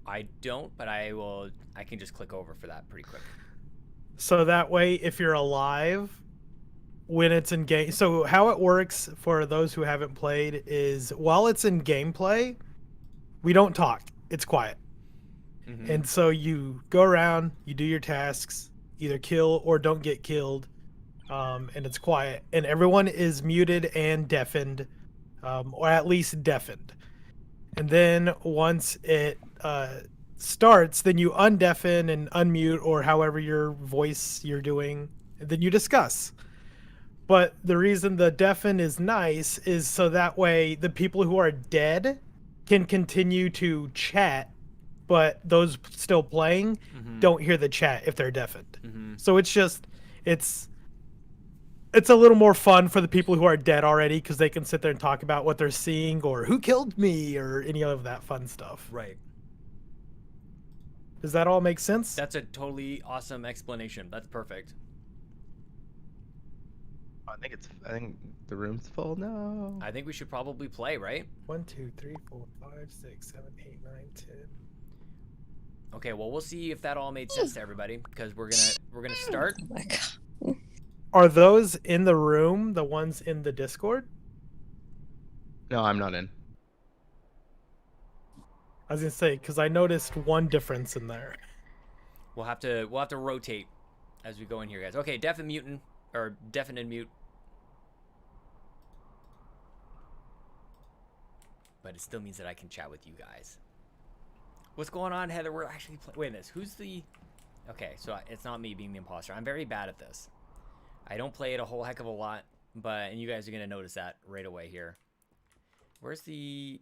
I don't, but I will. I can just click over for that pretty quick. So that way, if you're alive when it's in game, so how it works for those who haven't played is while it's in gameplay, we don't talk. It's quiet. Mm-hmm. And so you go around, you do your tasks, either kill or don't get killed, and it's quiet. And everyone is muted and deafened, or at least deafened. And then once it starts, then you undeafen and unmute, or however your voice you're doing, and then you discuss. But the reason the deafen is nice is so that way the people who are dead can continue to chat, but those still playing don't hear the chat if they're deafened. Mm-hmm. So it's it's a little more fun for the people who are dead already because they can sit there and talk about what they're seeing or who killed me or any of that fun stuff. Right. Does that all make sense? That's a totally awesome explanation. That's perfect. I think the room's full now. I think we should probably play, right? 1, 2, 3, 4, 5, 6, 7, 8, 9, 10. Okay, well, we'll see if that all made sense to everybody because we're gonna start. Oh my god. Are those in the room the ones in the Discord? No, I'm not in. I was gonna say because I noticed one difference in there. We'll have to rotate as we go in here, guys. Okay, deaf and mutant or deafen and mute. But it still means that I can chat with you guys. What's going on, Heather? We're actually playing. Wait a minute. Who's the? Okay, so it's not me being the imposter. I'm very bad at this. I don't play it a whole heck of a lot, and you guys are gonna notice that right away here. Where's the?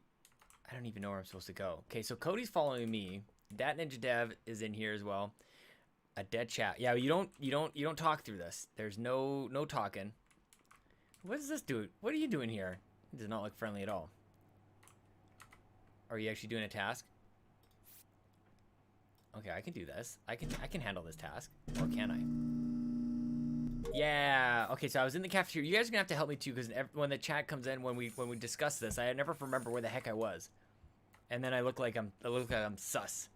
I don't even know where I'm supposed to go. Okay, so Cody's following me. Dat Ninja Dev is in here as well. A dead chat. Yeah, you don't talk through this. There's no talking. What does this do? What are you doing here? It does not look friendly at all. Are you actually doing a task? Okay, I can do this. I can handle this task. Or can I? Yeah. Okay, so I was in the cafeteria. You guys are gonna have to help me too, because when the chat comes in, when we discuss this, I never remember where the heck I was, and then I look like I'm sus.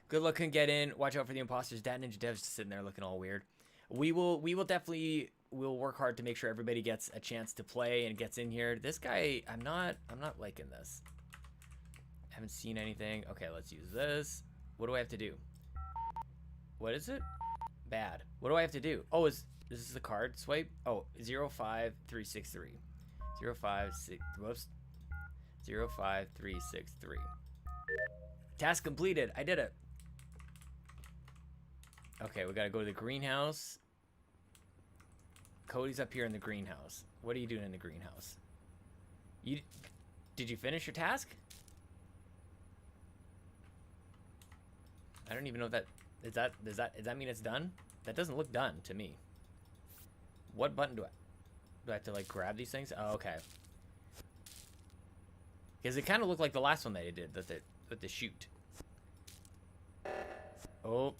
Good luck can get in. Watch out for the imposters. Dat Ninja Dev's just sitting there looking all weird. We'll definitely work hard to make sure everybody gets a chance to play and gets in here. This guy, I'm not liking this. Haven't seen anything. Okay, let's use this. What do I have to do? What is it? Bad. What do I have to do? Oh, is this the card swipe? Oh, 05363. 056. Whoops. 05363. Task completed. I did it. Okay, we gotta go to the greenhouse. Cody's up here in the greenhouse. What are you doing in the greenhouse? Did you finish your task? I don't even know if that does that mean it's done? That doesn't look done to me. What button do I have to like grab these things? Oh, okay. Because it kind of looked like the last one that I did with the shoot. Oh,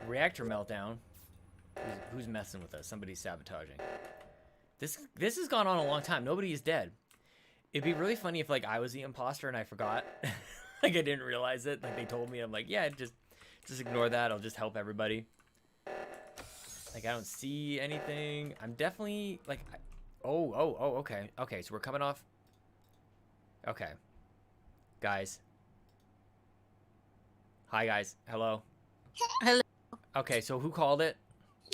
reactor meltdown. Who's messing with us? Somebody's sabotaging. This has gone on a long time. Nobody is dead. It'd be really funny if like I was the imposter and I forgot. Like I didn't realize it. Like they told me. I'm like, yeah, just ignore that. I'll just help everybody. Like I don't see anything. I'm definitely like, oh, okay. Okay, so we're coming off. Okay. Guys. Hi, guys. Hello. Hello. Okay, so who called it?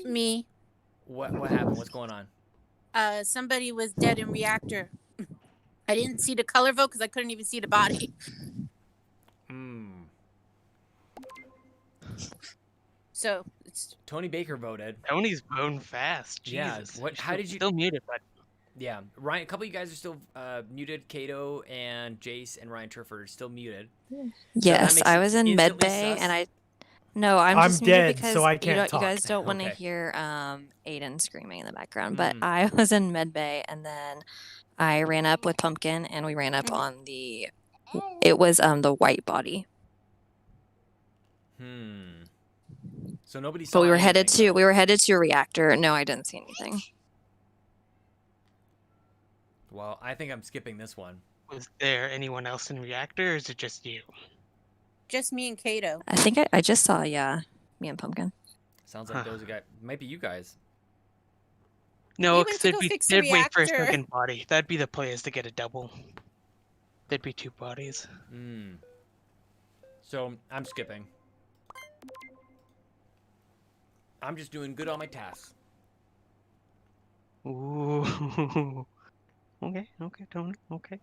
Me. What happened? What's going on? Somebody was dead in reactor. I didn't see the color vote because I couldn't even see the body. So it's Tony Baker voted. Tony's voting fast. Jesus. Yeah. How did you? Still muted, but Yeah, Ryan. A couple of you guys are still muted. Kato and Jace and Ryan Turford are still muted. yes, So I was in med instantly bay, sus? and I'm I'm just dead, muted because so I can't you guys talk. don't want to Okay. hear Aiden screaming in the background. But I was in med bay, and then I ran up with Pumpkin, and we ran up on the. It was the white body. So nobody saw. But we were anything, headed to a reactor. No, I didn't see anything. Well, I think I'm skipping this one. was there anyone else in reactor, or is it just you? just me and Kato. I think I just saw, yeah, me and Pumpkin. Sounds like those guys. Might be you guys. No, We because went to they'd go be fix the they'd wait for a reactor. second body. That'd be the play is to get a double. There'd be 2 bodies. Hmm. So I'm skipping. I'm just doing good on my tasks. Ooh. Okay, Tony. Okay.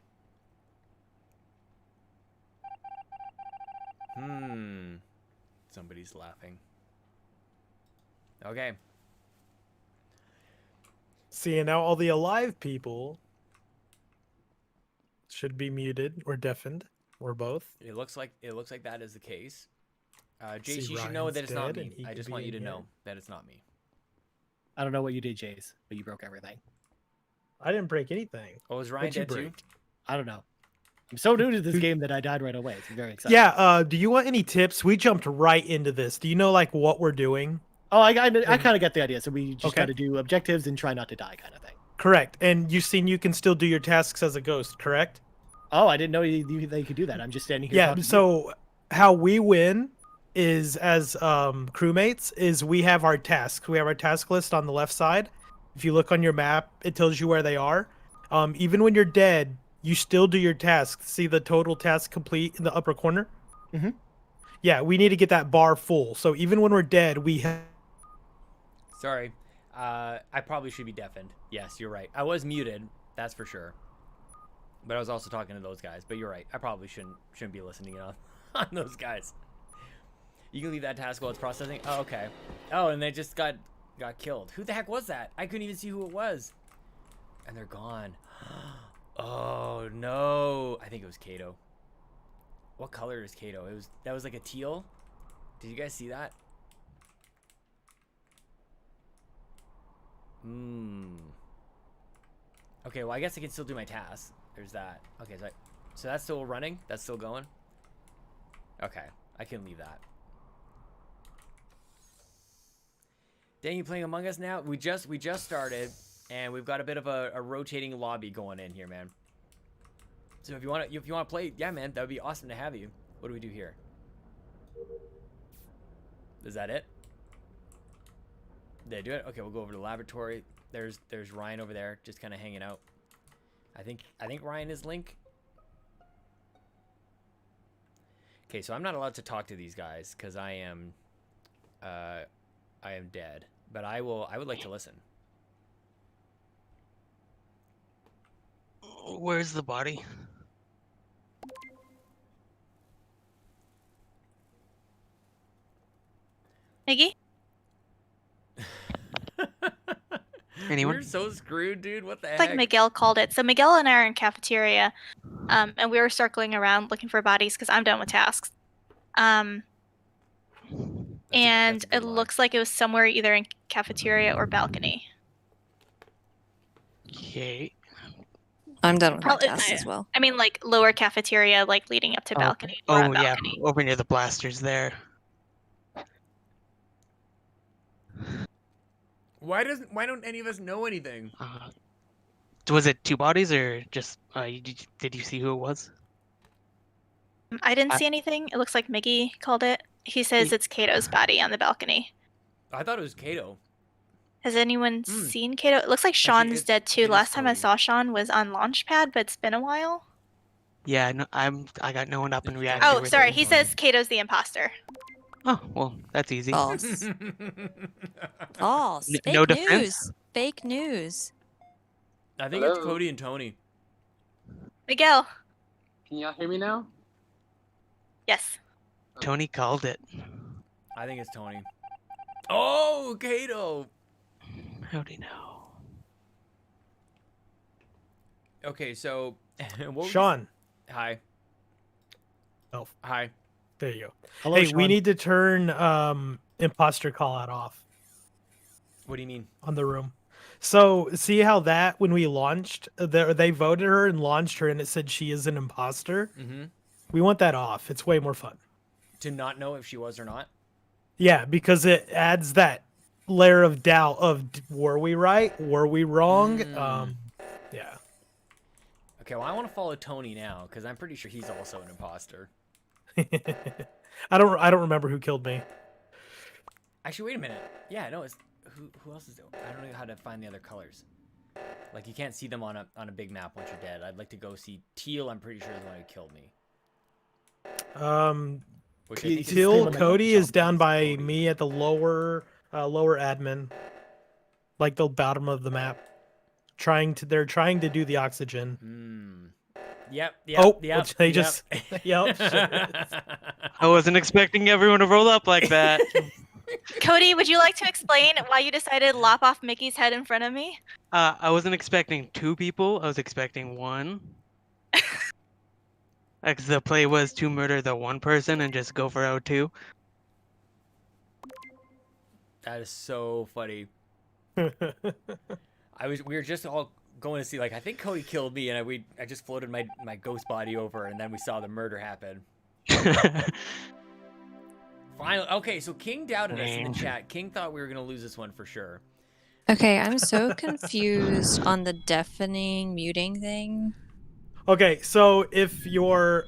Hmm. Somebody's laughing. Okay. See, and now all the alive people should be muted or deafened or both. It looks like that is the case. See, Jace, you should know Ryan's that it's not dead, and me. he I could just be want you in to here. know that it's not me. I don't know what you did, Jace, but you broke everything. I didn't break anything. Oh, is Ryan What'd you dead too? break? I don't know. I'm so new to this Who- game that I died right away. It's very exciting. Yeah. Do you want any tips? We jumped right into this. Do you know like what we're doing? Oh, I kind of get the idea. So we just Okay. got to do objectives and try not to die, kind of thing. Correct. And you've seen you can still do your tasks as a ghost, correct? Oh, I didn't know they could do that. I'm just standing here. Yeah. talking to you. So how we win is as crewmates is we have our tasks. We have our task list on the left side. If you look on your map, it tells you where they are. Even when you're dead, you still do your tasks. See the total task complete in the upper corner? Mhm. Yeah, we need to get that bar full. So even when we're dead, we have. Sorry. I probably should be deafened. Yes, you're right. I was muted, that's for sure. But I was also talking to those guys. But you're right. I probably shouldn't be listening on, on those guys. You can leave that task while it's processing. Oh, okay. Oh, and they just got killed. Who the heck was that? I couldn't even see who it was. And they're gone. Oh no! I think it was Kato. What color is Kato? That was like a teal. Did you guys see that? Okay, well I guess I can still do my tasks. There's that. Okay, so that's still running? That's still going? Okay, I can leave that. Dang, you playing Among Us now? We just started, and we've got a bit of a rotating lobby going in here, man. So if you want to play, yeah, man, that would be awesome to have you. What do we do here? Is that it? Did I do it? Okay, we'll go over to the laboratory. There's Ryan over there, just kind of hanging out. I think Ryan is Link. Okay, so I'm not allowed to talk to these guys because I am dead. But I would like to listen. Where's the body? Miggy? Anyone? We're so screwed, dude. What the It's heck? like Miguel called it. So Miguel and I are in cafeteria, and we were circling around looking for bodies because I'm done with tasks. That's And a good it line. looks like it was somewhere either in cafeteria or balcony. Okay. I'm done with my Probably- tasks as well. I mean, like lower cafeteria, like leading up to Oh, balcony. Or Oh a yeah, balcony. over near the blasters there. Why don't any of us know anything? Was it 2 bodies or just? Did you see who it was? I didn't I- see anything. It looks like Miggy called it. He says He- it's Kato's body on the balcony. I thought it was Kato. Has anyone Hmm. seen Kato? It looks like Sean's it- dead too. it is Last time I Cody. saw Sean was on Launchpad, but it's been a while. Yeah, no, I got no one up in It's reactor. Oh, with sorry. me. He says Kato's the imposter. Oh well, that's easy. False. False. N- Fake no news. defense? Fake news. I think it's Hello? Cody and Tony. Miguel. Can y'all hear me now? Yes. Tony called it. I think it's Tony. Oh, Kato. How'd he know? Okay, so what was- Sean. Hi. Oh. Hi. There you go. Hello, Hey, Sean. we need to turn imposter call out off What do you mean? on the room. So see how that when we launched, they voted her and launched her, and it said she is an imposter. Mm-hmm. We want that off. It's way more fun. To not know if she was or not. Yeah, because it adds that layer of doubt of were we right? Were we wrong? Mm. Yeah. Okay, well I want to follow Tony now because I'm pretty sure he's also an imposter. I don't remember who killed me. Actually, wait a minute. Yeah, no, it's who else is there? I don't know how to find the other colors. Like you can't see them on a big map once you're dead. I'd like to go see teal. I'm pretty sure is the one who killed me. Which I think is Teal like Cody is down John's by Cody. me at the lower admin, like the bottom of the map. They're trying to do the oxygen. Yep. Oh, Yep. which they just- yep, sure I wasn't expecting everyone to roll up like that. Cody, would you like to explain why you decided to lop off Mickey's head in front of me? I wasn't expecting 2 people. I was expecting 1. Because the play was to murder the 1 person and just go for O2. That is so funny. We were just all going to see, like, I think Cody killed me, and I just floated my ghost body over, and then we saw the murder happen. Finally, okay, so King doubted us in the Man. chat. King thought we were gonna lose this one for sure. Okay, I'm so confused on the deafening muting thing. Okay, so if you're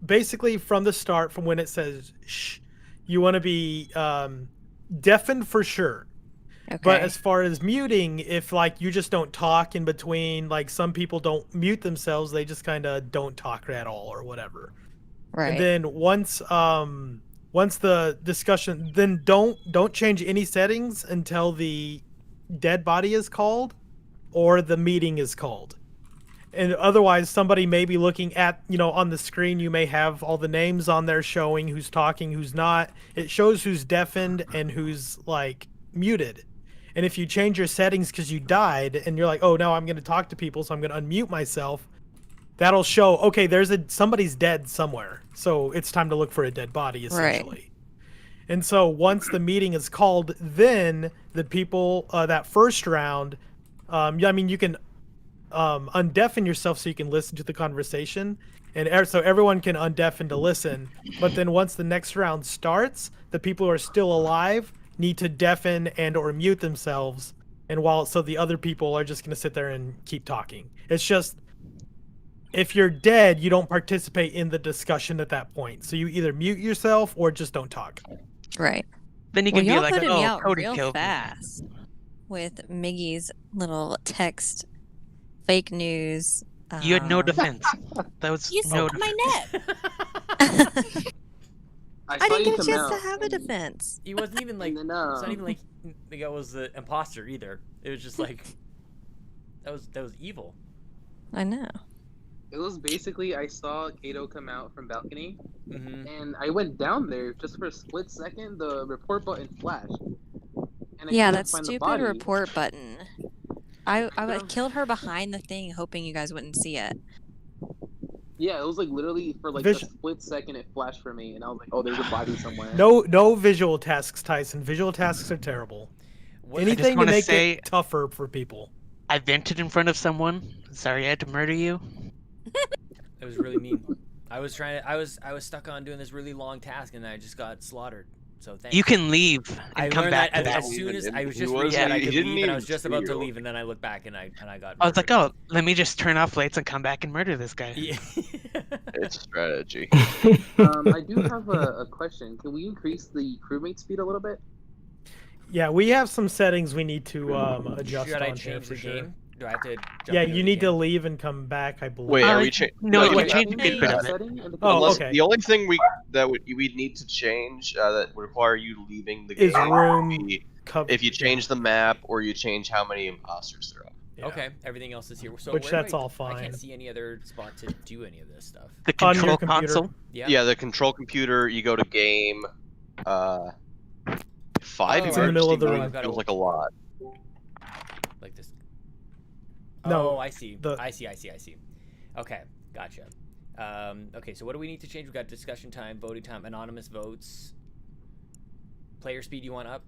basically from the start, from when it says shh, you want to be deafened for sure. Okay. But as far as muting, if like you just don't talk in between, like some people don't mute themselves, they just kind of don't talk at all or whatever. right. And then once the discussion, then don't change any settings until the dead body is called or the meeting is called. And otherwise somebody may be looking at, on the screen, you may have all the names on there showing who's talking, who's not. It shows who's deafened and who's like muted. And if you change your settings because you died and you're like, oh no, I'm going to talk to people, so I'm going to unmute myself, that'll show, okay, somebody's dead somewhere. So it's time to look for a dead body, essentially. Right. And so once the meeting is called, then the people, that first round, you can undeafen yourself so you can listen to the conversation. And so everyone can undeafen to listen. But then once the next round starts, the people who are still alive need to deafen and or mute themselves. And so the other people are just going to sit there and keep talking. It's just, if you're dead, you don't participate in the discussion at that point. So you either mute yourself or just don't talk. Right. Then you Well, can be y'all like, putting me oh, out Cody real killed me. fast with Miggy's little text, fake news. You had no defense. That was You no sucked my defense. net. I saw didn't you get a come chance to out, have a and- defense. He wasn't even like, And then, it's not even like I was the imposter either. It was just like, that was evil. I know. It was basically, I saw Kato come out from balcony, Mm-hmm. and I went down there just for a split second. The report button flashed. And I Yeah, couldn't that find the stupid body. report button. I Yeah. killed her behind the thing, hoping you guys wouldn't see it. Yeah, it was like literally for like Vis- a split second it flashed for me, and I was like, oh, there's a body somewhere. No visual tasks, Tyson. Visual tasks are terrible. Anything to wanna make say- it tougher for people. I vented in front of someone. Sorry I had to murder you. It was really mean. I was stuck on doing this really long task, and I just got slaughtered. So thanks. You can leave and I come learned back that to that. as soon as I was He just wasn't- realizing I he could didn't leave, and I even was just about to steal. leave, and then I looked back and I got. I was like, murdered. oh, let me just turn off lights and come back and murder this guy. Yeah. It's strategy. I do have a question. Can we increase the crewmate speed a little bit? Yeah, we have some settings we need to adjust Should on I here change for the sure. game? Do I have to? Yeah, you need to leave and come back, I believe. Wait, are Uh, we changing? no, you we have changed to it do for that. that. Setting in the Oh, Unless- okay. The only thing we'd need to change that would require you leaving the Is game room would be Cover- if you change the map or you change how many imposters there are. Yeah. Okay, everything else is here. So Which where do that's I- all I fine. can't see any other spot to do any of this stuff. The On your control computer. console. Yeah. Yeah, the control computer. You go to game. 5 Oh, It's in the middle of the emergency room. mode feels like a lot. Like this. No, Oh, I see. the- I see. Okay, gotcha. Okay, so what do we need to change? We've got discussion time, voting time, anonymous votes. Player speed you want up?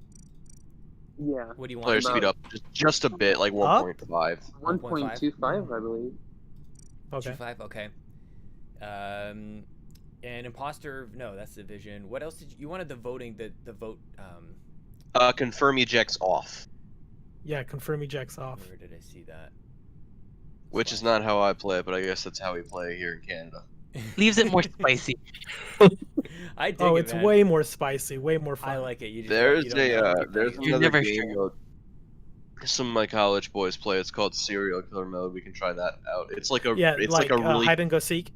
Yeah. What do you want? Player About- speed up just a bit, like 1.5. 1.25, I believe. Okay. 2.5, okay. And imposter, no, that's the vision. What else did you wanted the voting, the vote, Confirm ejects off, Yeah, confirm ejects off. where did I see that? which is not how I play, but I guess that's how we play here in Canada. Leaves it more spicy. I dig Oh, it, it's man. way more spicy, way more fun. I like it. You just There's you don't know people, there's you You're another never game sure. mode. Some of my college boys play. It's called Serial Killer Mode. We can try that out. It's like a Yeah, it's like, like a really hide and go seek.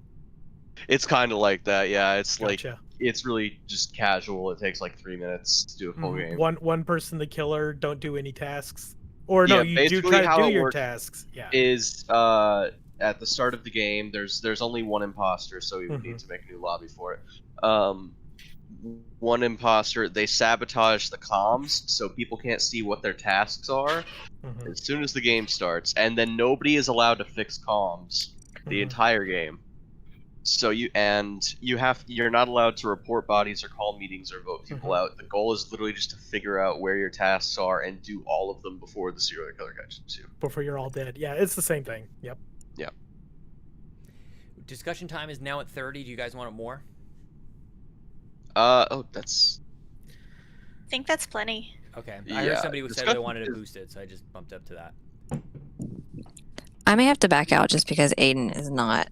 it's kind of like that. Yeah, it's like Gotcha. it's really just casual. It takes like 3 minutes to do a full game. One person the killer, don't do any tasks. Or no, Yeah, you do basically try to how do it your works tasks. Yeah. Is at the start of the game, there's only one imposter, so we would need to make a new lobby for it. One imposter, they sabotage the comms so people can't see what their tasks are Mhm. as soon as the game starts, and then nobody is allowed to fix comms the Mhm. entire game. So you're not allowed to report bodies or call meetings or vote people out. The goal is literally just to figure out where your tasks are and do all of them before the serial killer catches you. Before you're all dead. Yeah, it's the same thing. Yep. Yeah. Discussion time is now at 30. Do you guys want it more? That's I think that's plenty. Okay. I heard Yeah, somebody who said they discussion wanted to is- boost it, so I just bumped up to that. I may have to back out just because Aiden is not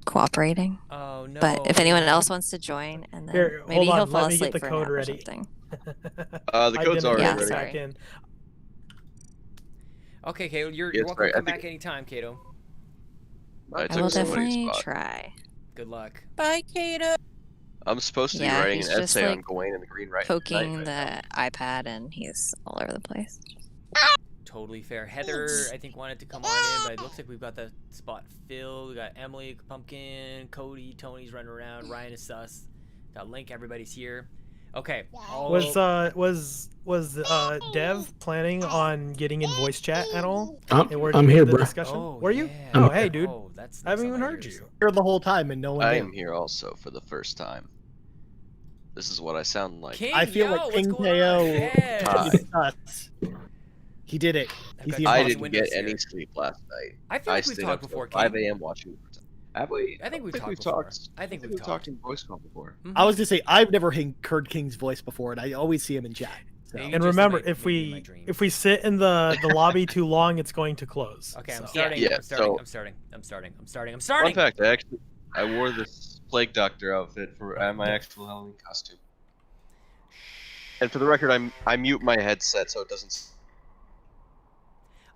cooperating. Oh no. But if anyone else wants to join, and then Here, maybe hold he'll on, fall let me get asleep the for a code nap or ready. something. the code's already Yeah, ready. sorry. Back in. Okay, Kato, you're Yes, welcome right, to I come think- back anytime, Kato. I I took will somebody's definitely spot. try. Good luck. Bye, Kato. I'm supposed to be Yeah, writing he's an just, essay on like, Gawain and the Green Knight. Poking right the now. iPad, and he's all over the place. Totally fair. Heather, I think, wanted to come on in, but it looks like we've got the spot filled. We got Emily, Pumpkin, Cody, Tony's running around, Ryan is sus. Got Link, everybody's here. Okay. Was Dev planning on getting in voice chat at all? And where I'm to here, the bro. discussion? Oh, Were you? yeah. Oh, hey, dude. Oh, that's I haven't nice even on my heard ears. you. Here the whole time and no one I knew. am here also for the first time. This is what I sound like. King, I feel yo, like what's King going Teo on? Yeah. Hi. is us. He did it. I've He's got the you I on imposter. didn't Windows get any here. sleep last night. I feel like we've stayed talked up till before, 5 King. a.m. watching. Have we? I think we've think talked we've before. talked. I think we've we've talked. talked in voice call before. Mhm. I was gonna say I've never heard King's voice before, and I always see him in chat. So. Maybe And just in remember, my- if maybe in my we dreams. sit in the lobby too long, it's going to close. Okay, I'm So- starting. Yeah, I'm starting. so- I'm starting. I'm starting. I'm starting. I'm Fun starting. fact: I wore this Plague Doctor outfit for my actual Halloween costume. And for the record, I mute my headset so it doesn't.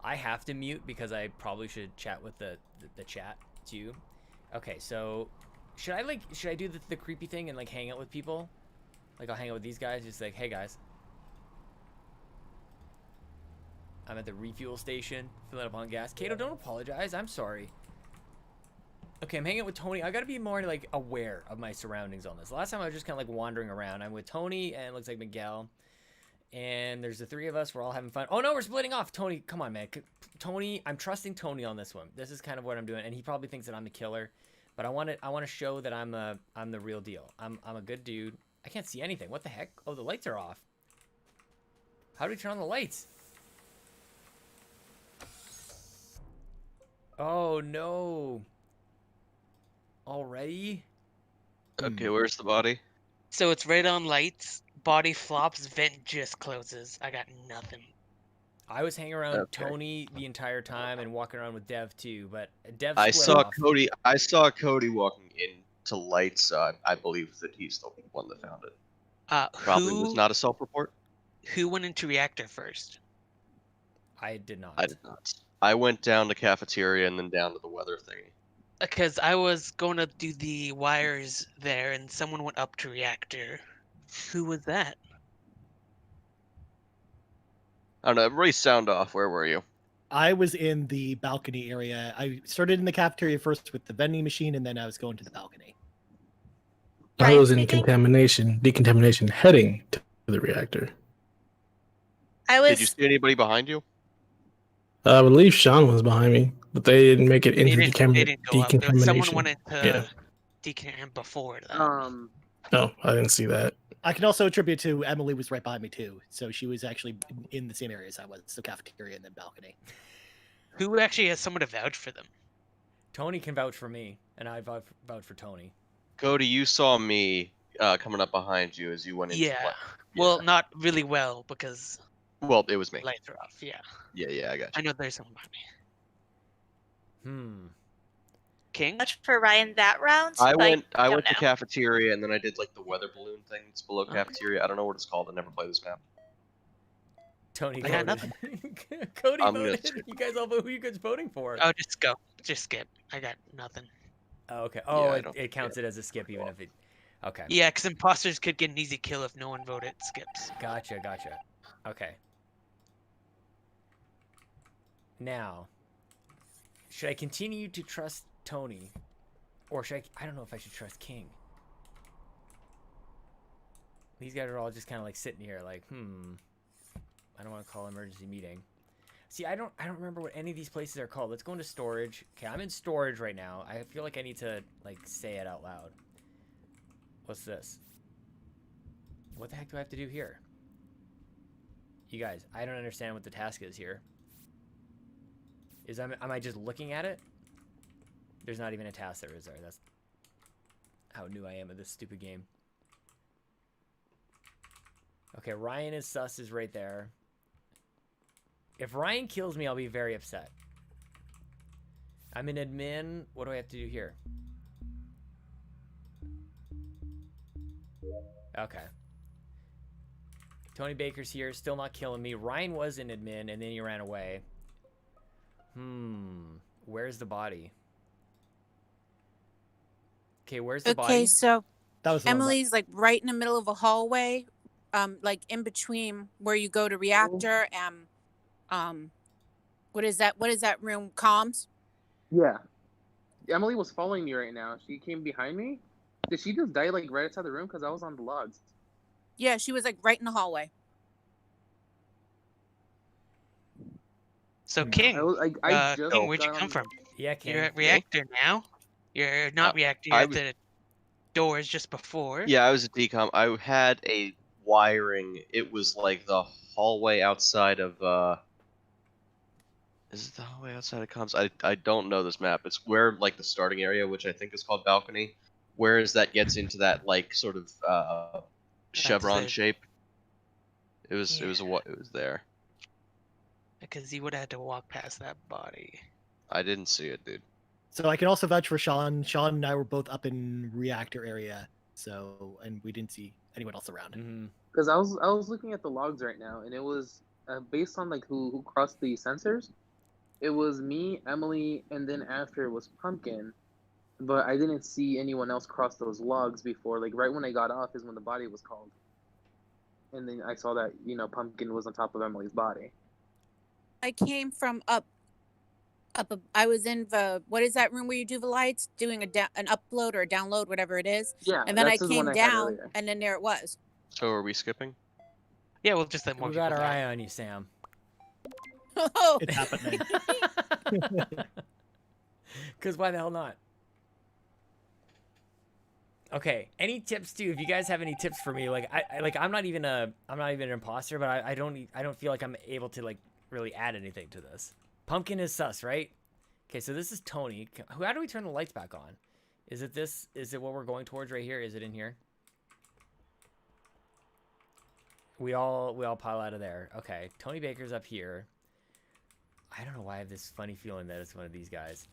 I have to mute because I probably should chat with the chat too. Okay, so should I do the creepy thing and like hang out with people? Like I'll hang out with these guys, just like, hey guys, I'm at the refuel station, filling up on gas. Kato, don't apologize. I'm sorry. Okay, I'm hanging out with Tony. I gotta be more like aware of my surroundings on this. Last time I was just kind of like wandering around. I'm with Tony and it looks like Miguel. And there's the three of us. We're all having fun. Oh no, we're splitting off. Tony, come on, man. Tony, I'm trusting Tony on this one. This is kind of what I'm doing, and he probably thinks that I'm the killer, but I want to show that I'm the real deal. I'm a good dude. I can't see anything. What the heck? Oh, the lights are off. How do we turn on the lights? Oh no. Already? Okay, where's the body? So it's right on lights. Body flops. Vent just closes. I got nothing. I was hanging around Okay. Tony the entire time and walking around with Dev too, but Dev I split saw off. Cody. I saw Cody walking into lights. I believe that he's the one that found it. Probably was not a self-report. Who went into reactor first? I did not. I did not. I went down to cafeteria and then down to the weather thingy. Because I was going to do the wires there, and someone went up to reactor. Who was that? I don't know. Everybody sound off. Where were you? I was in the balcony area. I started in the cafeteria first with the vending machine, and then I was going to the balcony. I was in Ryan decontamination, heading to the reactor. I Did you was see anybody behind you? I believe Sean was behind me, but they didn't make it They into didn't go up. There was decontamination. someone went into Yeah. decant before that. No, I didn't see that. I can also attribute to Emily was right behind me too, so she was actually in the same area as I was, so cafeteria and then balcony. Who actually has someone to vouch for them? Tony can vouch for me, and I vouch for Tony. Cody, you saw me coming up behind you as you went into Yeah. light. Well, not really well because Well, it was me. lights are off. Yeah. Yeah, I got you. I know there's someone behind me. King? much for Ryan that round. I but went don't to know. cafeteria and then I did like the weather balloon thing that's below Okay. cafeteria. I don't know what it's called. I never played this map. Tony I got voted. Cody I'm gonna voted. skip. You guys all vote. Who you guys voting for? Oh, just go. Just skip. I got nothing. Oh, okay. Oh, I it, don't- it counts it as a skip even if it. Okay. Yeah, because imposters could get an easy kill if no one voted skips. Gotcha. Okay. Now, should I continue to trust Tony, or should I don't know if I should trust King. These guys are all just kind of like sitting here, like, I don't want to call emergency meeting. See, I don't remember what any of these places are called. Let's go into storage. Okay, I'm in storage right now. I feel like I need to like say it out loud. What's this? What the heck do I have to do here? You guys, I don't understand what the task is here. Am I just looking at it? There's not even a task there, is there? That's how new I am at this stupid game. Okay, Ryan is sus is right there. If Ryan kills me, I'll be very upset. I'm in admin. What do I have to do here? Okay. Tony Baker's here, still not killing me. Ryan was in admin, and then he ran away. Where's the body? Okay, where's the body? Okay, so That was the one that- Emily's like right in the middle of a hallway, like in between where you go to reactor and what is that room? Comms? Yeah. Emily was following me right now. She came behind me. Did she just die like right outside the room? Because I was on the logs. Yeah, she was like right in the hallway. So King, I just King, where'd you got come on- from? Yeah, King. You're at reactor now. You're not reactor. You're I at the doors just before. Yeah, I was at decom. I had a wiring. It was like the hallway outside of Is it the hallway outside of comms? I don't know this map. It's where like the starting area, which I think is called balcony. Whereas that gets into that like sort of chevron it. shape. It was Yeah. it was there. Because you would have had to walk past that body. I didn't see it, dude. So I can also vouch for Sean. Sean and I were both up in reactor area, so and we didn't see anyone else around. Because I was looking at the logs right now, and it was based on like who crossed the sensors. It was me, Emily, and then after it was Pumpkin. But I didn't see anyone else cross those logs before. Like right when I got off is when the body was called. And then I saw that Pumpkin was on top of Emily's body. I came from up. I was in the what is that room where you do the lights, doing an upload or a download, whatever it is. Yeah, And then I that's the came one I had down, earlier. and then there it was. So are we skipping? Yeah, we'll just let more We people got our die. eye on you, Sam. Oh, It's happening. Because why the hell not? Okay, any tips too? If you guys have any tips for me, like I'm not even an imposter, but I don't feel like I'm able to like really add anything to this. Pumpkin is sus, right? Okay, so this is Tony. How do we turn the lights back on? Is it this? Is it what we're going towards right here? Is it in here? We all pile out of there. Okay, Tony Baker's up here. I don't know why I have this funny feeling that it's one of these guys.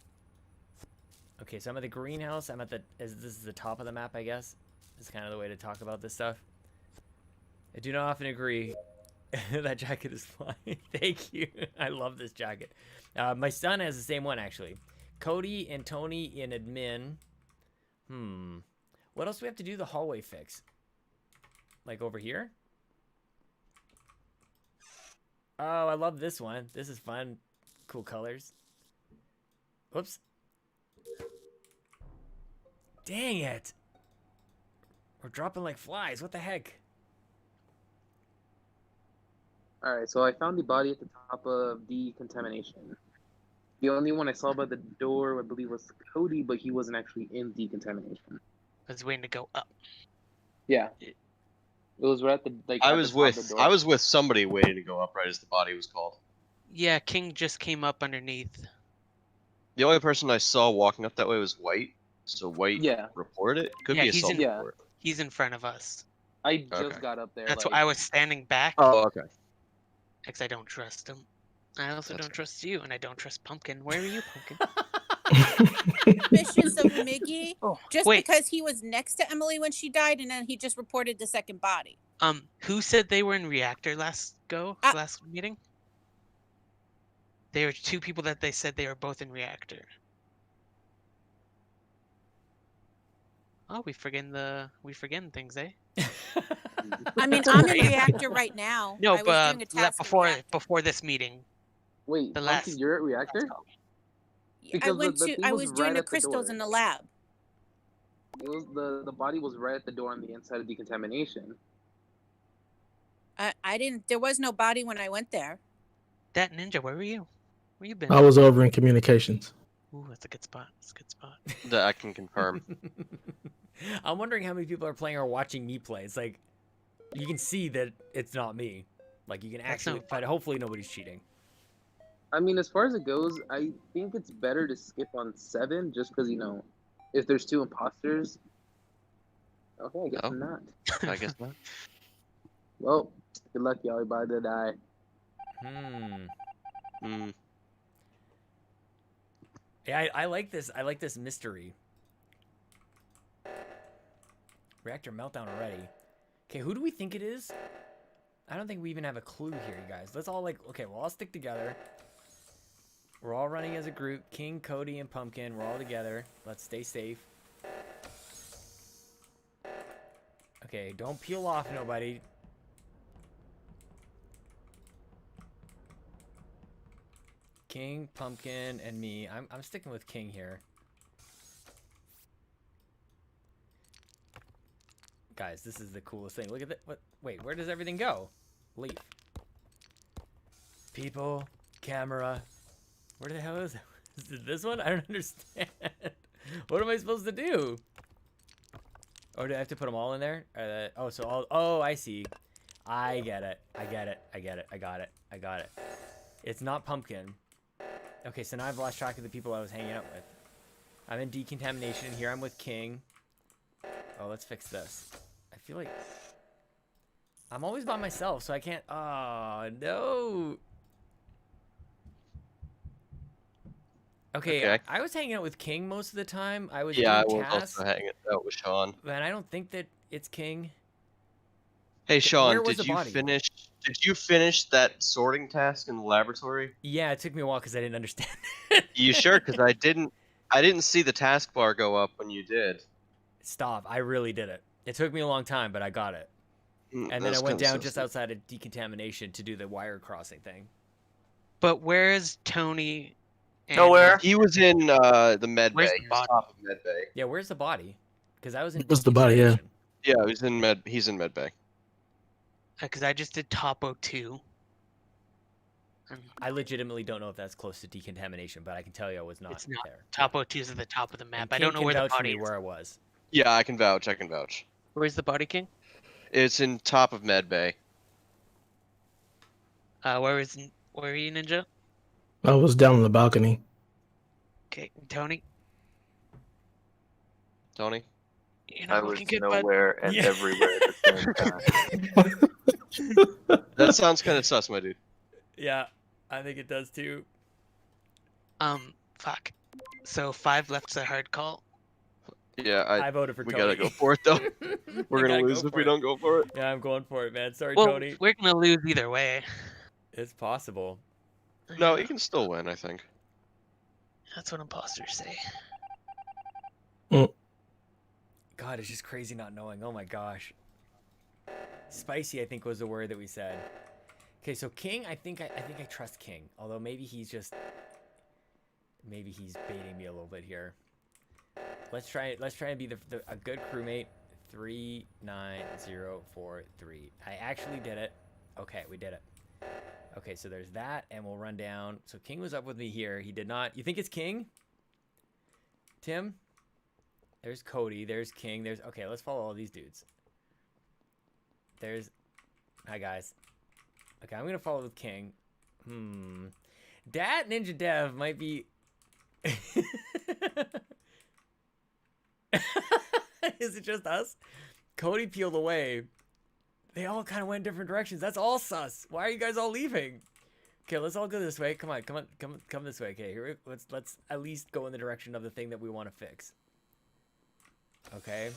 Okay, so I'm at the greenhouse. I'm at the this is the top of the map, I guess. This is kind of the way to talk about this stuff. I do not often agree. That jacket is flying. Thank you. I love this jacket. My son has the same one actually. Cody and Tony in admin. What else do we have to do the hallway fix? Like over here? Oh, I love this one. This is fun. Cool colors. Whoops. Dang it. We're dropping like flies. What the heck? Alright, so I found the body at the top of decontamination. The only one I saw by the door, I believe, was Cody, but he wasn't actually in decontamination. I was waiting to go up. Yeah. It was right at the like. I at was the top of the with door. somebody waiting to go up right as the body was called. Yeah, King just came up underneath. The only person I saw walking up that way was White. So White Yeah. reported it. Could Yeah, be a he's in- self-report. He's in front of us. I just Okay. got up there. That's like, why I was standing back. Oh, okay. Because I don't trust him. I also That's don't fair. trust you, and I don't trust Pumpkin. Where are you, Pumpkin? suspicious of Miggy just Wait. because he was next to Emily when she died, and then he just reported the second body. Who said they were in reactor last meeting? There were 2 people that they said they were both in reactor. Oh, we forgetting things, eh? I mean, I'm in reactor right now. No, I was but doing a task in reactor. before this meeting. Wait, The Pumpkin, last- you're at reactor? I Because went the to. thing I was was doing right the at the crystals door. in the lab. It was the body was right at the door on the inside of decontamination. I didn't. There was no body when I went there. That ninja, where were you? Where you been? I was over in communications. Ooh, that's a good spot. That's a good spot. That I can confirm. I'm wondering how many people are playing or watching me play. It's like you can see that it's not me. Like you can actually, but hopefully nobody's cheating. I mean, as far as it goes, I think it's better to skip on 7 just because, if there's 2 imposters. Okay, I guess not. I guess not. Well, good luck, y'all. You're about to die. Yeah, I like this. I like this mystery. Reactor meltdown already. Okay, who do we think it is? I don't think we even have a clue here, you guys. Let's all okay, we'll all stick together. We're all running as a group. King, Cody, and Pumpkin. We're all together. Let's stay safe. Okay, don't peel off nobody. King, Pumpkin, and me. I'm sticking with King here. Guys, this is the coolest thing. Look at that. Wait, where does everything go? Leave. People, camera. Where the hell is it? Is it this one? I don't understand. What am I supposed to do? Oh, do I have to put them all in there? Oh, I see. I get it. I got it. It's not Pumpkin. Okay, so now I've lost track of the people I was hanging out with. I'm in decontamination, and here I'm with King. Oh, let's fix this. I feel like I'm always by myself, so I can't. Oh, no. Okay, I was hanging out with King most of the time. I was I doing was tasks, also hanging out with Sean. and I don't think that it's King. Hey Sean, Where was did the you body? finish that sorting task in the laboratory? Yeah, it took me a while because I didn't understand. You sure? Because I didn't see the taskbar go up when you did. Stop! I really did it. It took me a long time, but I got it. And then I That's went down consistent. just outside of decontamination to do the wire crossing thing. But where is Tony? And Nowhere. He was in the med Where's bay. the He was body? top of med bay. Yeah, where's the body? Because I was in. Where's the body, yeah. decontamination. Yeah, he's in med bay. Because I just did Topo 2. I legitimately don't know if that's close to decontamination, but I can tell you I was not, It's not. there. Topo 2 is at the top of the map. And I don't King know can where the vouch for body me is. where I was. Yeah, I can vouch. Where's the body, King? It's in top of med bay. Where are you, Ninja? I was down on the balcony. Okay, Tony. Tony? You're not looking good, bud. and everywhere at the same time. That sounds kind of sus, my dude. Yeah, I think it does too. Fuck. So 5 left's a hard call. Yeah, I voted for we Tony. gotta go for it though. We're I gonna gotta lose go if for we it. don't go for it. Yeah, I'm going for it, man. Sorry, Well, Tony. we're gonna lose either way. It's possible. No, he can still win, I think. That's what imposters say. God, it's just crazy not knowing. Oh my gosh. Spicy, I think, was the word that we said. Okay, so King, I think I trust King. Although maybe he's baiting me a little bit here. Let's try and be a good crewmate. 39043. I actually did it. Okay, we did it. Okay, so there's that, and we'll run down. So King was up with me here. He did not. You think it's King? Tim? There's Cody. There's King. Okay, let's follow all these dudes. Hi guys. Okay, I'm gonna follow with King. Dat Ninja Dev might be. Is it just us? Cody peeled away. They all kind of went different directions. That's all sus. Why are you guys all leaving? Okay, let's all go this way. Come on, come this way. Okay, here let's at least go in the direction of the thing that we want to fix. Okay.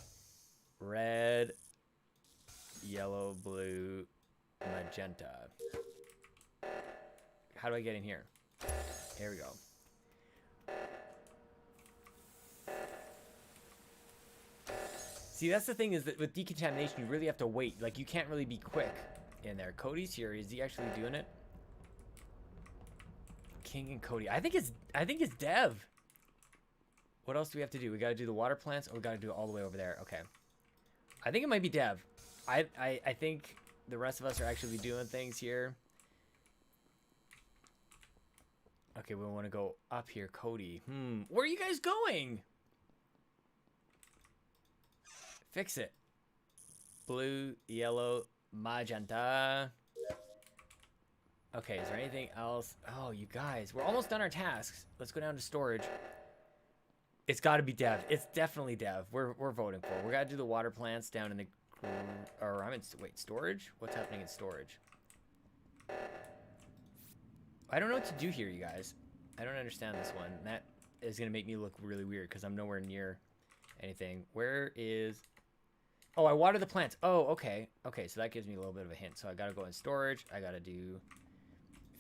Red, yellow, blue, magenta. How do I get in here? Here we go. See, that's the thing is that with decontamination, you really have to wait. Like, you can't really be quick in there. Cody's here. Is he actually doing it? King and Cody. I think it's Dev. What else do we have to do? We got to do the water plants, or we got to do it all the way over there. Okay. I think it might be Dev. I think the rest of us are actually doing things here. Okay, we want to go up here, Cody. Where are you guys going? Fix it. Blue, yellow, magenta. Okay, is there anything else? Oh, you guys, we're almost done our tasks. Let's go down to storage. It's got to be Dev. It's definitely Dev. We're voting for it. We got to do the water plants down in the... Or I'm in... Wait, storage? What's happening in storage? I don't know what to do here, you guys. I don't understand this one. That is going to make me look really weird because I'm nowhere near anything. Where is... Oh, I water the plants. Oh, okay. Okay, so that gives me a little bit of a hint. So I got to go in storage. I got to do...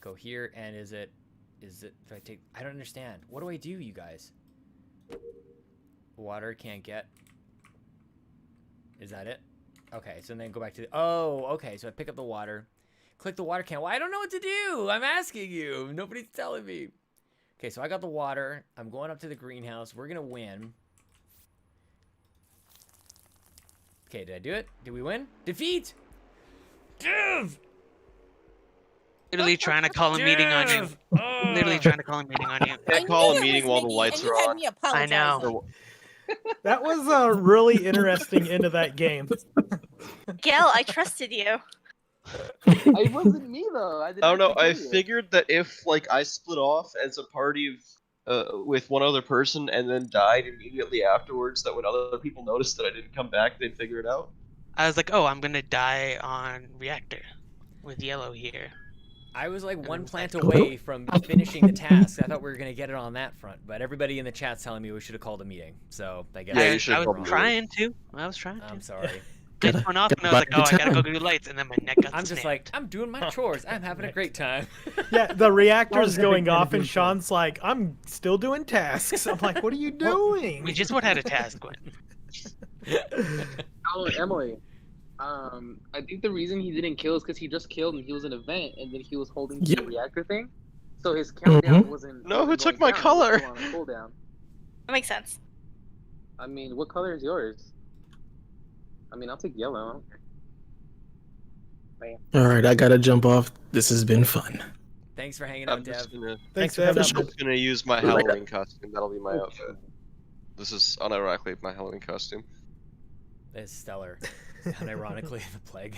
Go here, and is it... Do I take... I don't understand. What do I do, you guys? Water can't get... Is that it? Okay, so then go back to the... Oh, okay, so I pick up the water. Click the water can. Well, I don't know what to do. I'm asking you. Nobody's telling me. Okay, so I got the water. I'm going up to the greenhouse. We're going to win. Okay, did I do it? Did we win? Defeat! Dev! Literally trying to call a meeting on you. Literally trying to call a meeting on you. Can't call a meeting while the lights are on. I know. That was a really interesting end of that game. Gil, I trusted you. It wasn't me though. I don't know. I figured that if like I split off as a party of with one other person and then died immediately afterwards, that when other people noticed that I didn't come back, they'd figure it out. I was like, oh, I'm gonna die on reactor with yellow here. I was like one plant away from finishing the task. I thought we were going to get it on that front, but everybody in the chat's telling me we should have called a meeting. So I guess I was trying to. I'm sorry. Lights went off and I was like, oh, I gotta go do lights, and then my neck got I'm just like, I'm doing my chores. I'm having a great time. Yeah, the reactor's going off, and Sean's like, I'm still doing tasks. I'm like, what are you doing? We just had a task win. Oh, Emily. I think the reason he didn't kill is because he just killed and he was in an event, and then he was holding the reactor thing, so his countdown wasn't. No, who took my color? That makes sense. I mean, what color is yours? I mean, I'll take yellow. All right, I gotta jump off. This has been fun. Thanks for hanging out, Dev. Thanks, Dev. I'm just gonna use my Halloween costume. That'll be my outfit. This is unironically my Halloween costume. It's stellar. Unironically, the plague.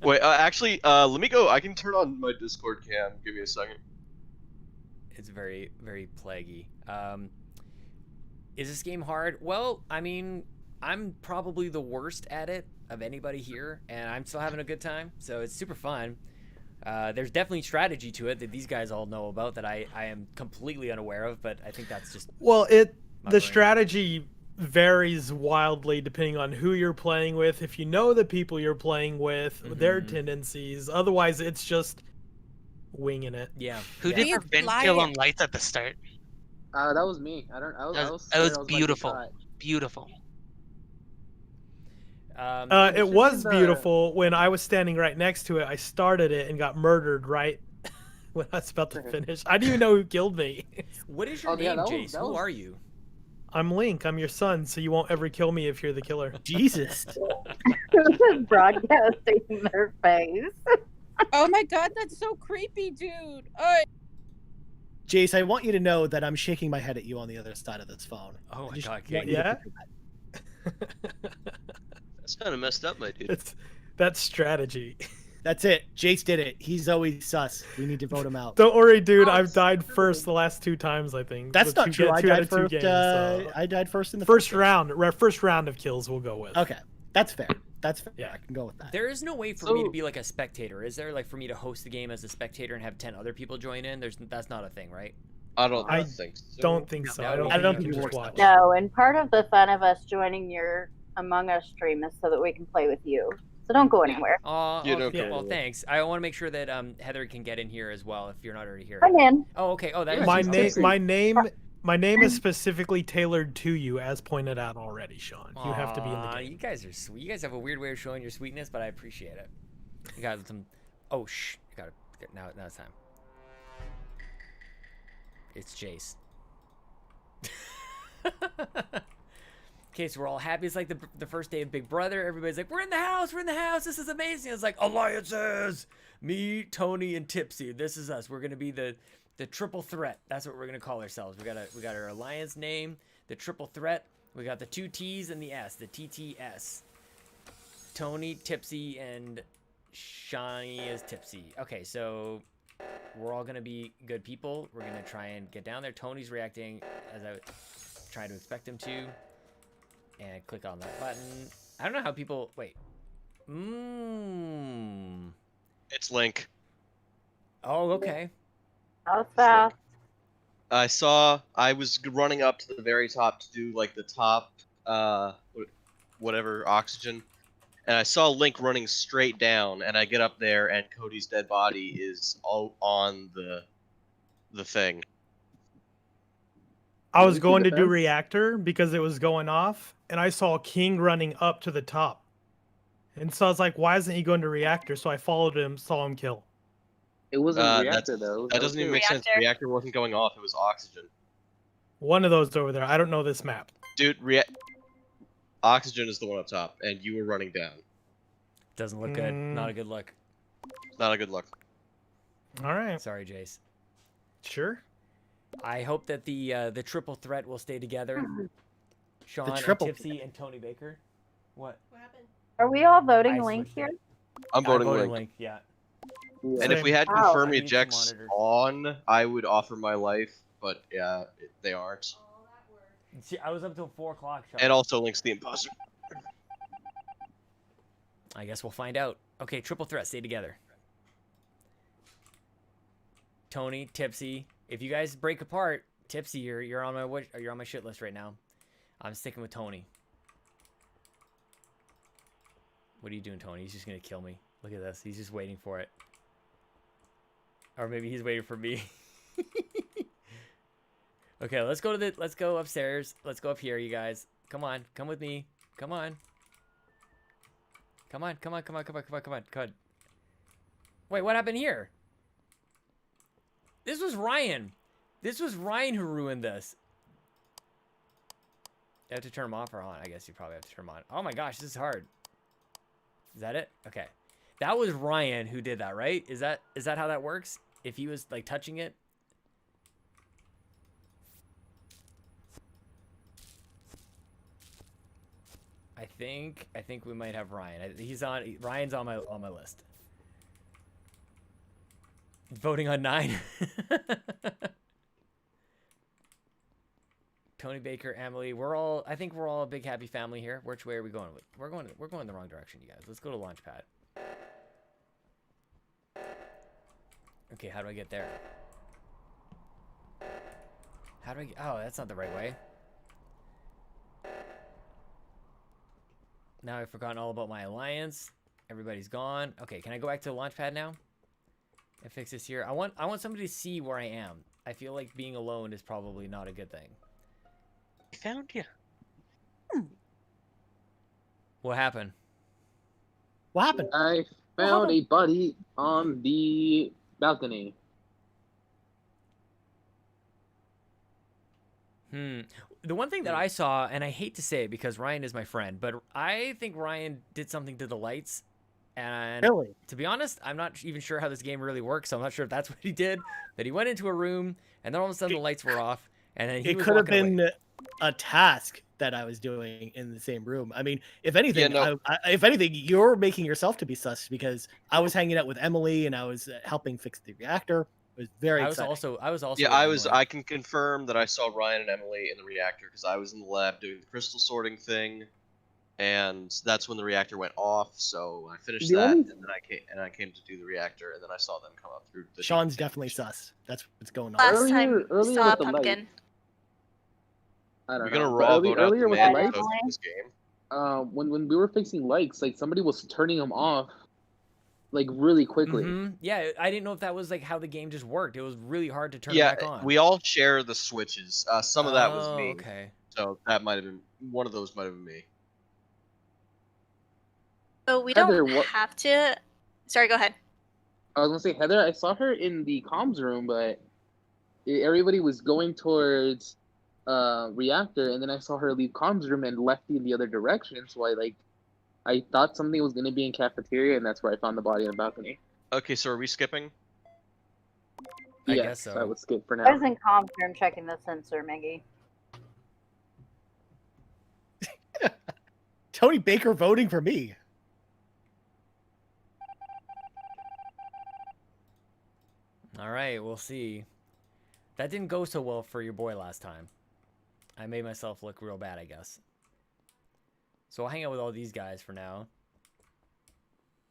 Wait, actually, let me go. I can turn on my Discord cam. Give me a second. It's very, very plaguey. Is this game hard? Well, I mean, I'm probably the worst at it of anybody here, and I'm still having a good time, so it's super fun. There's definitely strategy to it that these guys all know about that I am completely unaware of, but I think that's just... Well, the strategy varies wildly depending on who you're playing with, if you know the people you're playing with, their tendencies. Otherwise, it's just winging it. Yeah. Who did Ben kill on lights at the start? That was me. That was beautiful. Beautiful. It was beautiful when I was standing right next to it. I started it and got murdered right when I was about to finish. I didn't even know who killed me. What is your name, Jace? Who are you? I'm Link. I'm your son, so you won't ever kill me if you're the killer. Jesus. Broadcasting in their face. Oh my god, that's so creepy, dude. Jace, I want you to know that I'm shaking my head at you on the other side of this phone. Oh my god, King. Yeah? That's kind of messed up, my dude. That's strategy. That's it. Jace did it. He's always sus. We need to vote him out. Don't worry, dude. I've died first the last 2 times, I think. That's not true. I died first. Games, so. I died first in the first round. First round of kills we'll go with. Okay, that's fair. that's fair. I can go with that. There is no way for me to be like a spectator, is there? Like for me to host the game as a spectator and have 10 other people join in? That's not a thing, right? I don't I think so. don't think so. I don't think you can just watch. No, and part of the fun of us joining your Among Us stream is so that we can play with you. So don't go anywhere. Well, thanks. I want to make sure that Heather can get in here as well if you're not already here. I'm in. Oh, okay. Oh, that my name is specifically tailored to you, as pointed out already, Sean. You have to be in the game. You guys are sweet. You guys have a weird way of showing your sweetness, but I appreciate it. You got some. Oh, shh. You got it. Now it's time. It's Jace. Okay, so we're all happy. It's like the first day of Big Brother. Everybody's like, we're in the house. We're in the house. This is amazing. It's like alliances. Me, Tony, and Tipsy. This is us. We're gonna be the triple threat. That's what we're gonna call ourselves. We got our alliance name, the triple threat. We got the 2 T's and the S, the TTS. Tony, Tipsy, and Shawnee is Tipsy. Okay, so we're all gonna be good people. We're gonna try and get down there. Tony's reacting as I try to expect him to. And click on that button. I don't know how people wait. It's Link. Oh, okay. How fast? I was running up to the very top to do like the top whatever oxygen, and I saw Link running straight down, and I get up there and Cody's dead body is all on the thing. I was going to do reactor because it was going off, and I saw King running up to the top. And so I was like, why isn't he going to reactor? So I followed him, saw him kill. It wasn't reactor, though. That doesn't even make sense. Reactor wasn't going off. It was oxygen. One of those over there. I don't know this map. Dude, oxygen is the one up top, and you were running down. Doesn't look good. Not a good look. Not a good look. All right. Sorry, Jace. Sure. I hope that the triple threat will stay together. Sean and Tipsy and Tony Baker. What happened? Are we all voting Link here? I'm voting Link. Yeah. And if we had confirmed ejects on, I would offer my life, but yeah, they aren't. See, I was up till 4 o'clock. And also Link's the imposter. I guess we'll find out. Okay, triple threat, stay together. Tony, Tipsy. If you guys break apart, Tipsy, you're on my shit list right now. I'm sticking with Tony. What are you doing, Tony? He's just gonna kill me. Look at this. He's just waiting for it. Or maybe he's waiting for me. Okay, let's go upstairs. Let's go up here, you guys. Come on, come with me. Come on. Come on. Wait, what happened here? This was Ryan. This was Ryan who ruined this. You have to turn them off or on? I guess you probably have to turn them on. Oh my gosh, this is hard. Is that it? Okay. That was Ryan who did that, right? Is that how that works? If he was like touching it? I think we might have Ryan. Ryan's on my list. Voting on 9. Tony Baker, Emily, I think we're all a big happy family here. Which way are we going? We're going the wrong direction, you guys. Let's go to Launchpad. Okay, how do I get there? Oh, that's not the right way. Now I've forgotten all about my alliance. Everybody's gone. Okay, can I go back to the Launchpad now? And fix this here. I want somebody to see where I am. I feel like being alone is probably not a good thing. I found you. What happened? What happened? I found a buddy on the balcony. The one thing that I saw, and I hate to say it because Ryan is my friend, but I think Ryan did something to the lights. And really? To be honest, I'm not even sure how this game really works, so I'm not sure if that's what he did. That he went into a room, and then all of a sudden the lights were off, and then he was could have been away. A task that I was doing in the same room. I mean, if anything, if anything, you're making yourself to be sus because I was hanging out with Emily and I was helping fix the reactor. It was very exciting. I was also. Yeah, I can confirm that I saw Ryan and Emily in the reactor because I was in the lab doing the crystal sorting thing. and that's when the reactor went off. So I finished The that, only- and then I came to do the reactor, and then I saw them come up through. The Sean's definitely sus. That's what's going on. Last time Earlier saw with the Pumpkin. light. I don't We're gonna know. raw But vote out earlier the with man the who lights, hosted this game. when we were fixing lights, like somebody was turning them off, like really quickly. Yeah, I didn't know if that was like how the game just worked. It was really hard to turn it Yeah, back on. we all share the switches. Some of that was Oh, me. okay. So that might have been one of those. Might have been me. So we Heather, don't what- have to. Sorry, go ahead. I was gonna say Heather. I saw her in the comms room, but everybody was going towards reactor, and then I saw her leave comms room and left in the other direction. So I thought something was gonna be in cafeteria, and that's where I found the body on the balcony. Okay, so are we skipping? I Yes, guess so. I would skip for I now. was in comms room checking the sensor, Maggie. Tony Baker voting for me. All right, we'll see. That didn't go so well for your boy last time. I made myself look real bad, I guess. So I'll hang out with all these guys for now.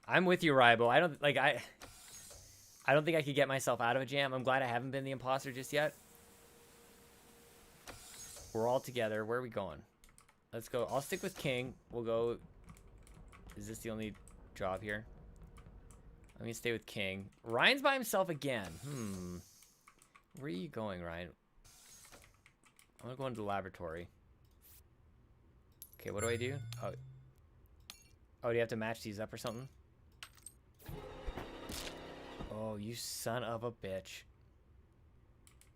I'm with you, Rybo. I don't think I could get myself out of a jam. I'm glad I haven't been the imposter just yet. We're all together. Where are we going? Let's go. I'll stick with King. We'll go. Is this the only job here? I'm gonna stay with King. Ryan's by himself again. Where are you going, Ryan? I'm gonna go into the laboratory. Okay, what do I do? Oh, do you have to match these up or something? Oh, you son of a bitch.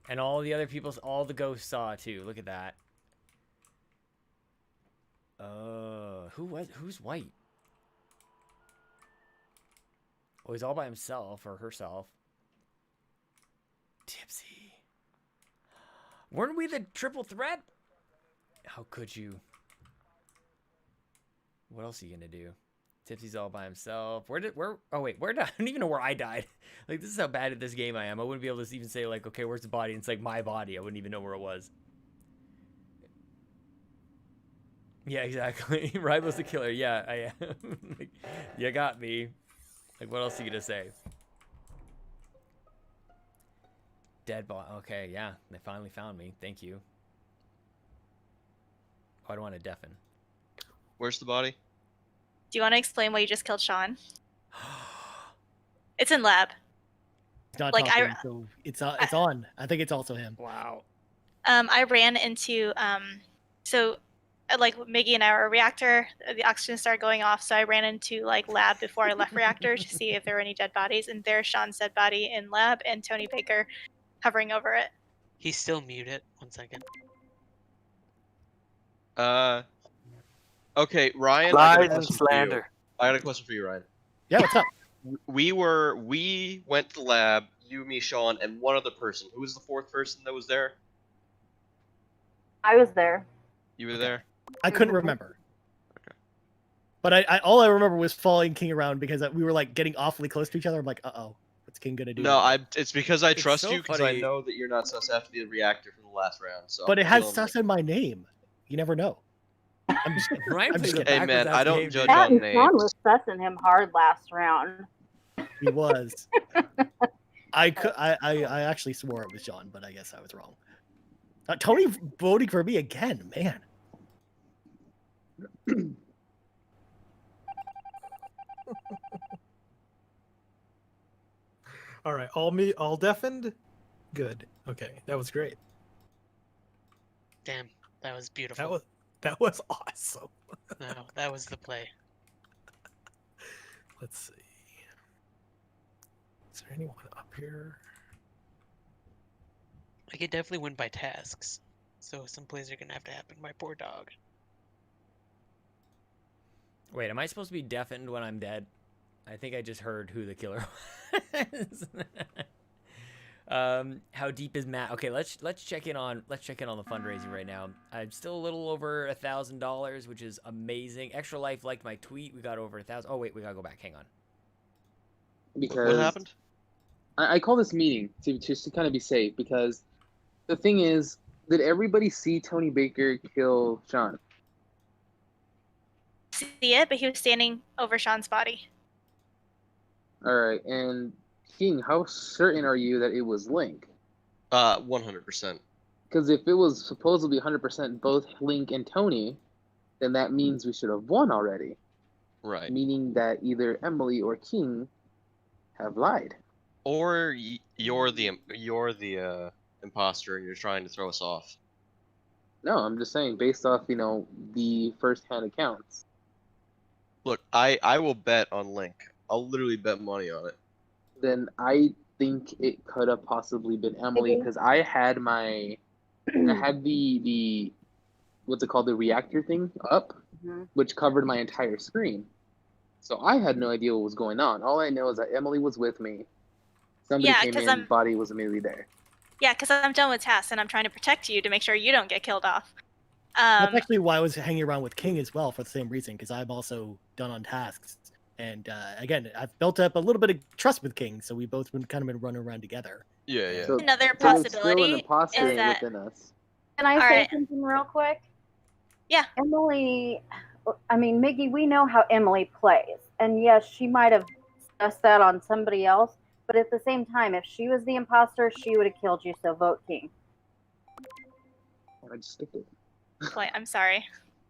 And all the other people, all the ghosts saw it too. Look at that. Who's white? Oh, he's all by himself or herself. Tipsy. Weren't we the triple threat? How could you? What else are you gonna do? Tipsy's all by himself. Oh wait, where did I don't even know where I died. Like, this is how bad at this game I am. I wouldn't be able to even say like, okay, where's the body? And it's like my body. I wouldn't even know where it was. Yeah, exactly. Rybo's the killer. Yeah, I am. Like, you got me. Like, what else are you gonna say? Dead body. Okay, yeah. They finally found me. Thank you. Oh, I don't want to deafen. Where's the body? Do you want to explain why you just killed Sean? It's in lab. It's not Like, talking, so it's on. I think it's also him. Wow. I ran into like Miggy and I were a reactor. The oxygen started going off, so I ran into like lab before I left reactor to see if there were any dead bodies. And there's Sean's dead body in lab and Tony Baker hovering over it. He's still muted. 1 second. Okay, Ryan. Lies and slander. I got a question for you, Ryan. Yeah, what's up? We went to the lab. You, me, Sean, and one other person. Who was the fourth person that was there? I was there. You were there. I couldn't remember. But I all I remember was following King around because we were like getting awfully close to each other. I'm like, what's King gonna do? No, it's because I It's trust so you because I funny. know that you're not sus after the reactor from the last round. So. But I'm it has feeling sus in my name. You never know. I'm just kidding. Ryan I'm plays just it kidding. Hey, backwards man, after I don't game, judge dude. on That and names. Sean was sussing him hard last round. He was. I actually swore it was John, but I guess I was wrong. Tony voting for me again, man. All right, all deafened. Good. Okay, that was great. Damn, that was beautiful. That was awesome. No, that was the play. Let's see. Is there anyone up here? I could definitely win by tasks. So some plays are gonna have to happen. My poor dog. Wait, am I supposed to be deafened when I'm dead? I think I just heard who the killer was. How deep is Matt? Okay, let's check in on the fundraising right now. I'm still a little over $1,000, which is amazing. Extra Life liked my tweet. We got over 1,000. Oh wait, we gotta go back. Hang on. Because What happened? I call this meeting to kind of be safe, because the thing is, did everybody see Tony Baker kill Sean? see it, but he was standing over Sean's body. All right, and King, how certain are you that it was Link? 100%. Because if it was supposedly 100% both Link and Tony, then that means we should have won already. Right. Meaning that either Emily or King have lied. Or you're the imposter and you're trying to throw us off. No, I'm just saying based off, the first-hand accounts. Look, I will bet on Link. I'll literally bet money on it. Then I think it could have possibly been Emily because I had the what's it called, the reactor thing up, which covered my entire screen. So I had no idea what was going on. All I know is that Emily was with me. Somebody came in, body was immediately there. Yeah, because I'm done with tasks and I'm trying to protect you to make sure you don't get killed off. That's actually why I was hanging around with King as well, for the same reason, because I'm also done on tasks. And again, I've built up a little bit of trust with King, so we both kind of been running around together. Yeah. So another there's possibility still an imposter is that within us. Can I All say right. something real quick? Yeah. Emily, Miggy, we know how Emily plays. And yes, she might have sussed that on somebody else. But at the same time, if she was the imposter, she would have killed you, so vote King. I just skipped it. Wait, I'm sorry.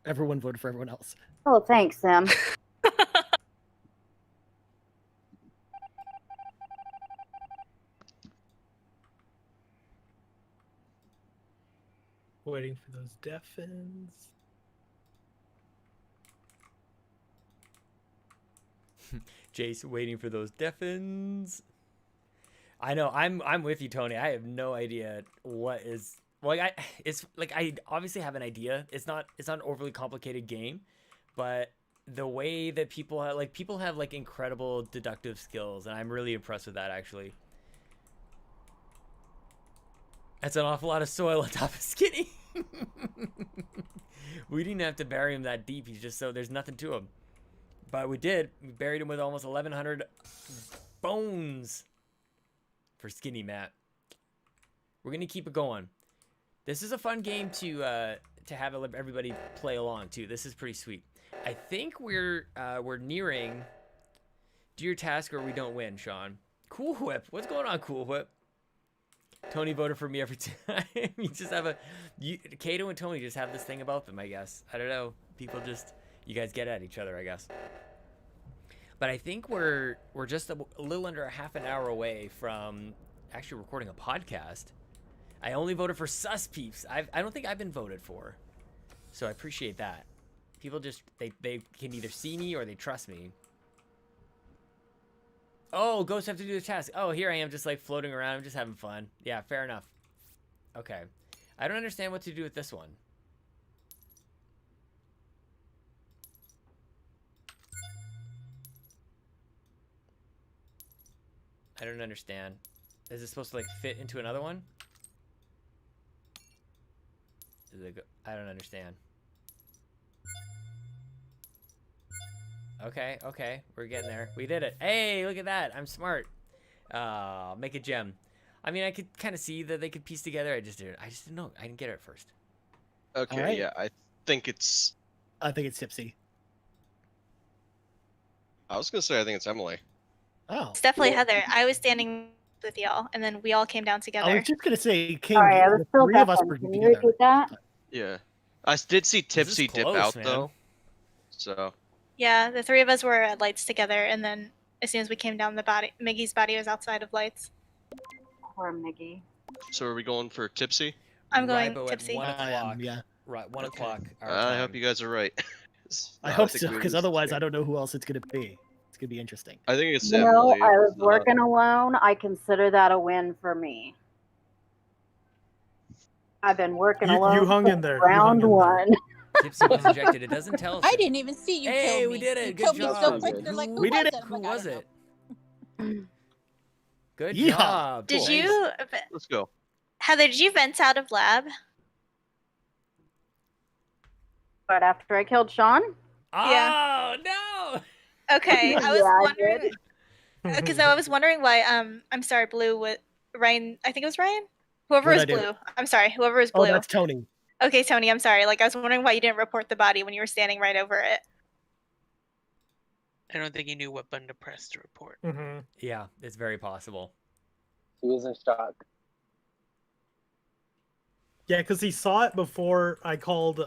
Everyone voted for everyone else. Oh, thanks, Sam. Waiting for those deafens. Jace waiting for those deafens. I know. I'm with you, Tony. I have no idea what is. Well, it's like I obviously have an idea. It's not an overly complicated game, but the way that people have like incredible deductive skills, and I'm really impressed with that actually. That's an awful lot of soil on top of Skinny. We didn't have to bury him that deep. He's just so there's nothing to him. But we did. We buried him with almost 1,100 bones for Skinny Matt. We're gonna keep it going. This is a fun game to have everybody play along too. This is pretty sweet. I think we're nearing do your task or we don't win, Sean. Cool Whip. What's going on, Cool Whip? Tony voted for me every time. Kato and Tony just have this thing about them, I guess. I don't know. People just, you guys get at each other, I guess. But I think we're just a little under a half an hour away from actually recording a podcast. I only voted for sus peeps. I don't think I've been voted for. So I appreciate that. People just, they can either see me or they trust me. Oh, ghosts have to do the task. Oh, here I am just like floating around. I'm just having fun. Yeah, fair enough. Okay. I don't understand what to do with this one. I don't understand. Is it supposed to like fit into another one? I don't understand. Okay, we're getting there. We did it. Hey, look at that. I'm smart. Make a gem. I mean, I could kind of see that they could piece together. I just didn't know. I didn't get it at first. Okay, Alright. yeah, I think it's Tipsy. I was gonna say I think it's Emily. Oh. It's definitely Heather. I was standing with y'all, and then we all came down I together. was just gonna say, King. Sorry, I was the still three of us deafened. were Can you together. repeat that? Yeah, I did see Tipsy dip close, out man. though. So Yeah, the three of us were at lights together, and then as soon as we came down, Miggy's body was outside of lights. Poor Miggy. are we going for Tipsy? I'm going Ribo tipsy. at 1 o'clock. Yeah. Right, 1 o'clock. our I hope time. you guys are right. I hope think so, we because lose otherwise today. I don't know who else it's gonna be. It's gonna be interesting. I think it's You know, Emily. I was It's not- working alone. I consider that a win for me. I've been working You alone hung since in there. You round hung in there. one. Tipsy was ejected. It doesn't tell us. I didn't even see you Hey, kill me. we did it. You Good killed me so job. quick. They're like, who We was did it. it? I'm Who like, I was don't it? Good Yeehaw. job. Did Cool. you, Let's go. Heather? Did you vent out of lab? But after I killed Sean, Oh no! Okay, I was Yeah, I wondering because I was wondering why. I'm sorry, Blue. What Ryan? I think it was Ryan. Whoever What'd was I do? Blue. I'm sorry. Whoever was Oh, Blue. that's Tony. Okay, Tony. I'm sorry. Like I was wondering why you didn't report the body when you were standing right over it. I don't think he knew what button to press to report. Mm-hmm. Yeah, it's very possible. He was in shock. Yeah, because he saw it before I called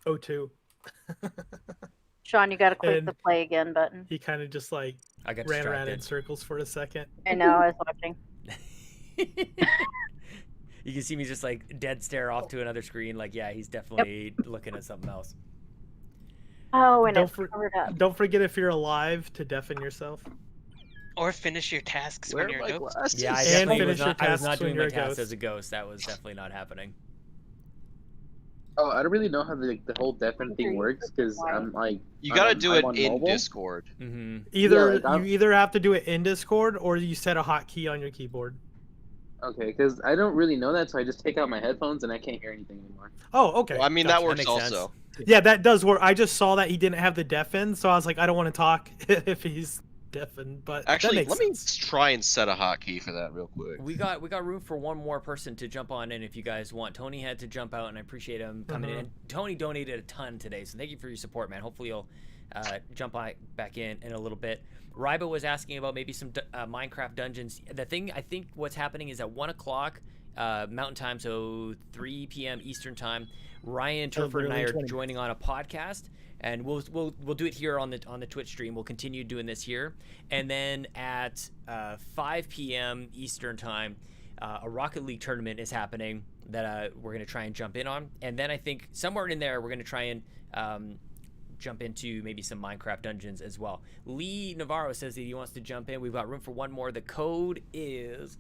O2. Sean, you got to click And the play again button. he kind of just like I got ran around in distracted. circles for a second. I know, I was watching. You can see me just like dead stare off to another screen. Like, yeah, he's definitely looking at something else. Oh, and Don't it's covered up. Don't forget if you're alive to deafen yourself. Or finish your tasks Where when are you're my a ghost. glasses? Yeah, I And definitely finish was your not, I was not tasks when doing my you're a tasks ghost. as a ghost. That was definitely not happening. Oh, I don't really know how the whole deafen thing works because I'm like. You gotta I'm do it on in mobile. Discord. Mm-hmm. Either like, I'm- you either have to do it in Discord or you set a hotkey on your keyboard. Okay, because I don't really know that, so I just take out my headphones and I can't hear anything anymore. Oh, okay. Well, I mean, Gotcha, that that works makes also. Yeah, that does work. I just saw that he didn't have the deafen, so I was like, I don't want to talk if he's deafened. But Actually, that makes let me sense. try and set a hotkey for that real quick. We got room for one more person to jump on in if you guys want. Tony had to jump out, and I appreciate him coming in. And Tony donated a ton today, so thank you for your support, man. Hopefully you'll jump back in a little bit. Ryba was asking about maybe some Minecraft dungeons. The thing, I think what's happening is at 1 o'clock Mountain Time, so 3 p.m. Eastern Time, Ryan Turford and I are joining on a podcast. And we'll do it here on the Twitch stream. We'll continue doing this here, and then at 5 p.m. Eastern time, a Rocket League tournament is happening that we're gonna try and jump in on. And then I think somewhere in there we're gonna try and jump into maybe some Minecraft dungeons as well. Lee Navarro says that he wants to jump in. We've got room for one more. The code is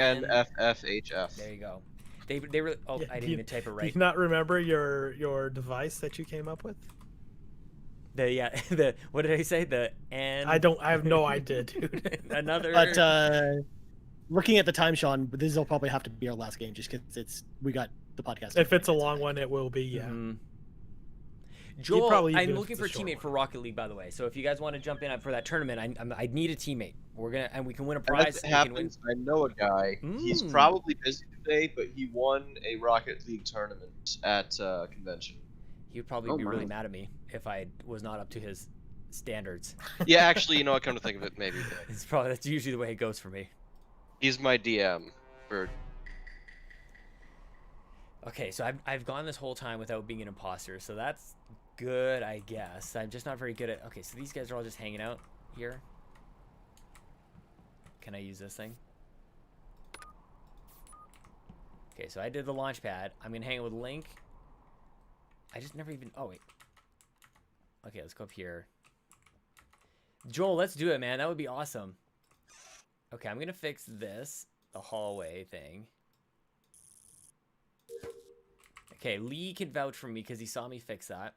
ANFFHF. There you go. They really. Oh, Yeah, I didn't even type it Do right. you not remember your device that you came up with? The what did I say? The and I have no idea, dude. Another. But looking at the time, Sean, this will probably have to be our last game, just because we got the podcast. If it's a long one, it will be. Yeah. Mhm. Joel, probably I'm even if looking it's for a a short teammate for Rocket League, by the way. So if you guys want to jump in for that tournament, I need a teammate. We can win a prize. As it happens, I know a guy. He's probably busy today, but he won a Rocket League tournament at a convention. He would probably be really mad at me if I was not up to his standards. Yeah, actually, you know, I come to think of it, maybe. That's usually the way it goes for me. He's my DM for. Okay, so I've gone this whole time without being an imposter, so that's good, I guess. I'm just not very good at. Okay, so these guys are all just hanging out here. Can I use this thing? Okay, so I did the launch pad. I'm gonna hang out with Link. I just never even. Oh wait. Okay, let's go up here. Joel, let's do it, man. That would be awesome. Okay, I'm gonna fix this, the hallway thing. Okay, Lee can vouch for me because he saw me fix that.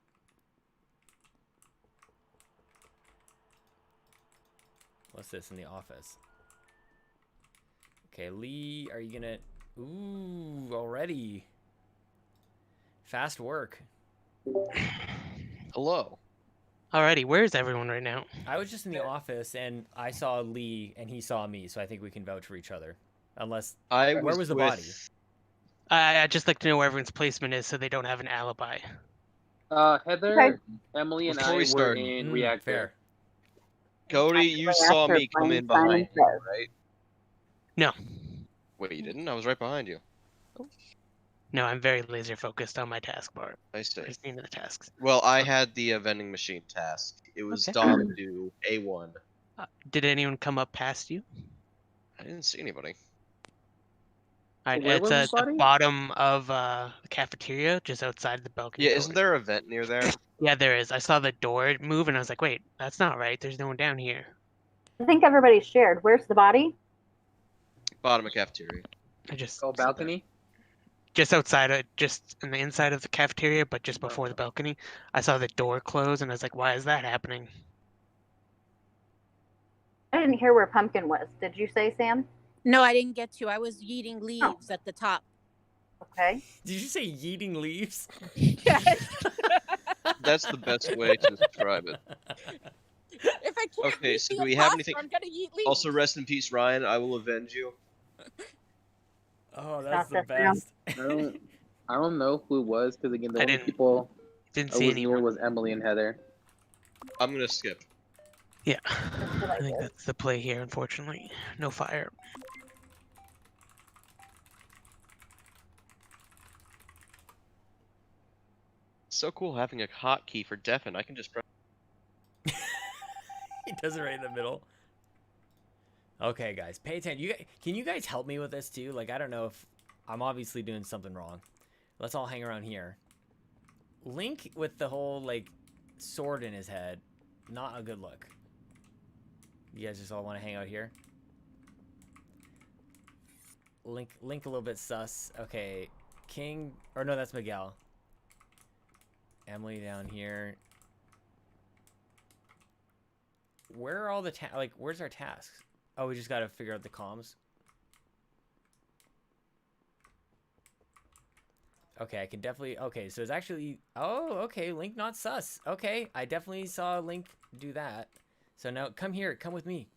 What's this in the office? Okay, Lee, are you gonna... Ooh, already. Fast work. Hello. Alrighty, where's everyone right now? I was just in the office and I saw Lee and he saw me, so I think we can vouch for each other. Unless... Where was the body? I'd just like to know where everyone's placement is so they don't have an alibi. Heather, Emily, and Before I we were start- in Reactor. Fair. Cody, you saw me come in behind you, right? No. Wait, you didn't? I was right behind you. No, I'm very laser focused on my taskbar. I see. Just into the tasks. Well, I had the vending machine task. It was Okay. Dom to A1. Did anyone come up past you? I didn't see anybody. Alright, Where it's was at this the body? bottom of the cafeteria, just outside the balcony. Yeah, isn't there a vent near there? Yeah, there is. I saw the door move and I was like, wait, that's not right. There's no one down here. I think everybody's shared. Where's the body? Bottom of cafeteria. I just Oh, balcony? just outside just in the inside of the cafeteria, but just before the balcony. I saw the door close and I was like, why is that happening? I didn't hear where Pumpkin was. Did you say, Sam? No, I didn't get to. I was yeeting leaves at the top. Okay. Did you say yeeting leaves? Yes. That's the best way to describe it. If I can't Okay, beat so the do we have imposter, anything? I'm gonna yeet leaves. Also, rest in peace, Ryan. I will avenge you. Oh, that's the Stop that, best. I don't know who it was because again the I only didn't- people Didn't I see was near anyone. was Emily and Heather. I'm gonna skip. Yeah, what I I think did. that's the play here. Unfortunately, no fire. So cool having a hotkey for deafen. I can just press. He does it right in the middle. Okay, guys, pay attention. Can you guys help me with this too? Like, I don't know if I'm obviously doing something wrong. Let's all hang around here. Link with the whole like sword in his head, not a good look. You guys just all want to hang out here. Link a little bit sus. Okay, King, or no, that's Miguel. Emily down here. Where are all the where's our tasks? Oh, we just gotta figure out the comms. Okay, I can definitely. Okay, so it's actually. Oh, okay, Link not sus. Okay, I definitely saw Link do that. So now come here, come with me.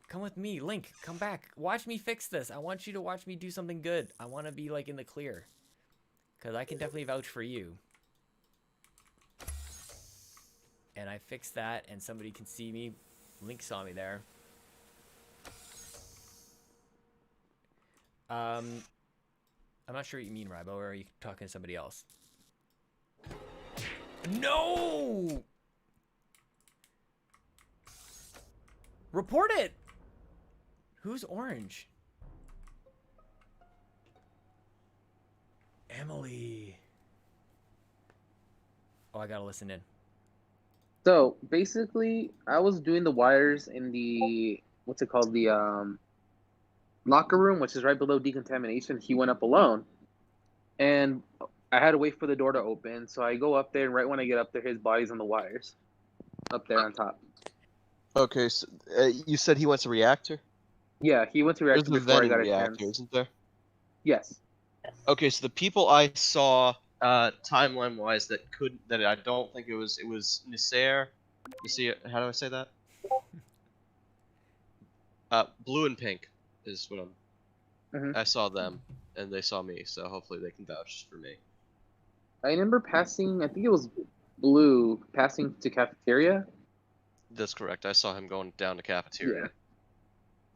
Come with me, Link. Come back. Watch me fix this. I want you to watch me do something good. I want to be like in the clear, cause I can definitely vouch for you. And I fixed that, and somebody can see me. Link saw me there. I'm not sure what you mean, Rybo, or are you talking to somebody else? No! Report it! Who's orange? Emily. Oh, I gotta listen in. So basically, I was doing the wires in the what's it called, the locker room, which is right below decontamination. He went up alone, and I had to wait for the door to open. So I go up there, and right when I get up there, his body's on the wires, up there on top. Okay, so you said he went to reactor. Yeah, he went to There's reactor the before I vending got a reactor, chance. isn't there? Yes. Okay, so the people I saw timeline wise that I don't think it was Nasir. Nasir, how do I say that? Blue and pink is what I saw them, and they saw me, so hopefully they can vouch for me. I remember passing. I think it was Blue passing to cafeteria. That's correct. I saw him going down to cafeteria. Yeah.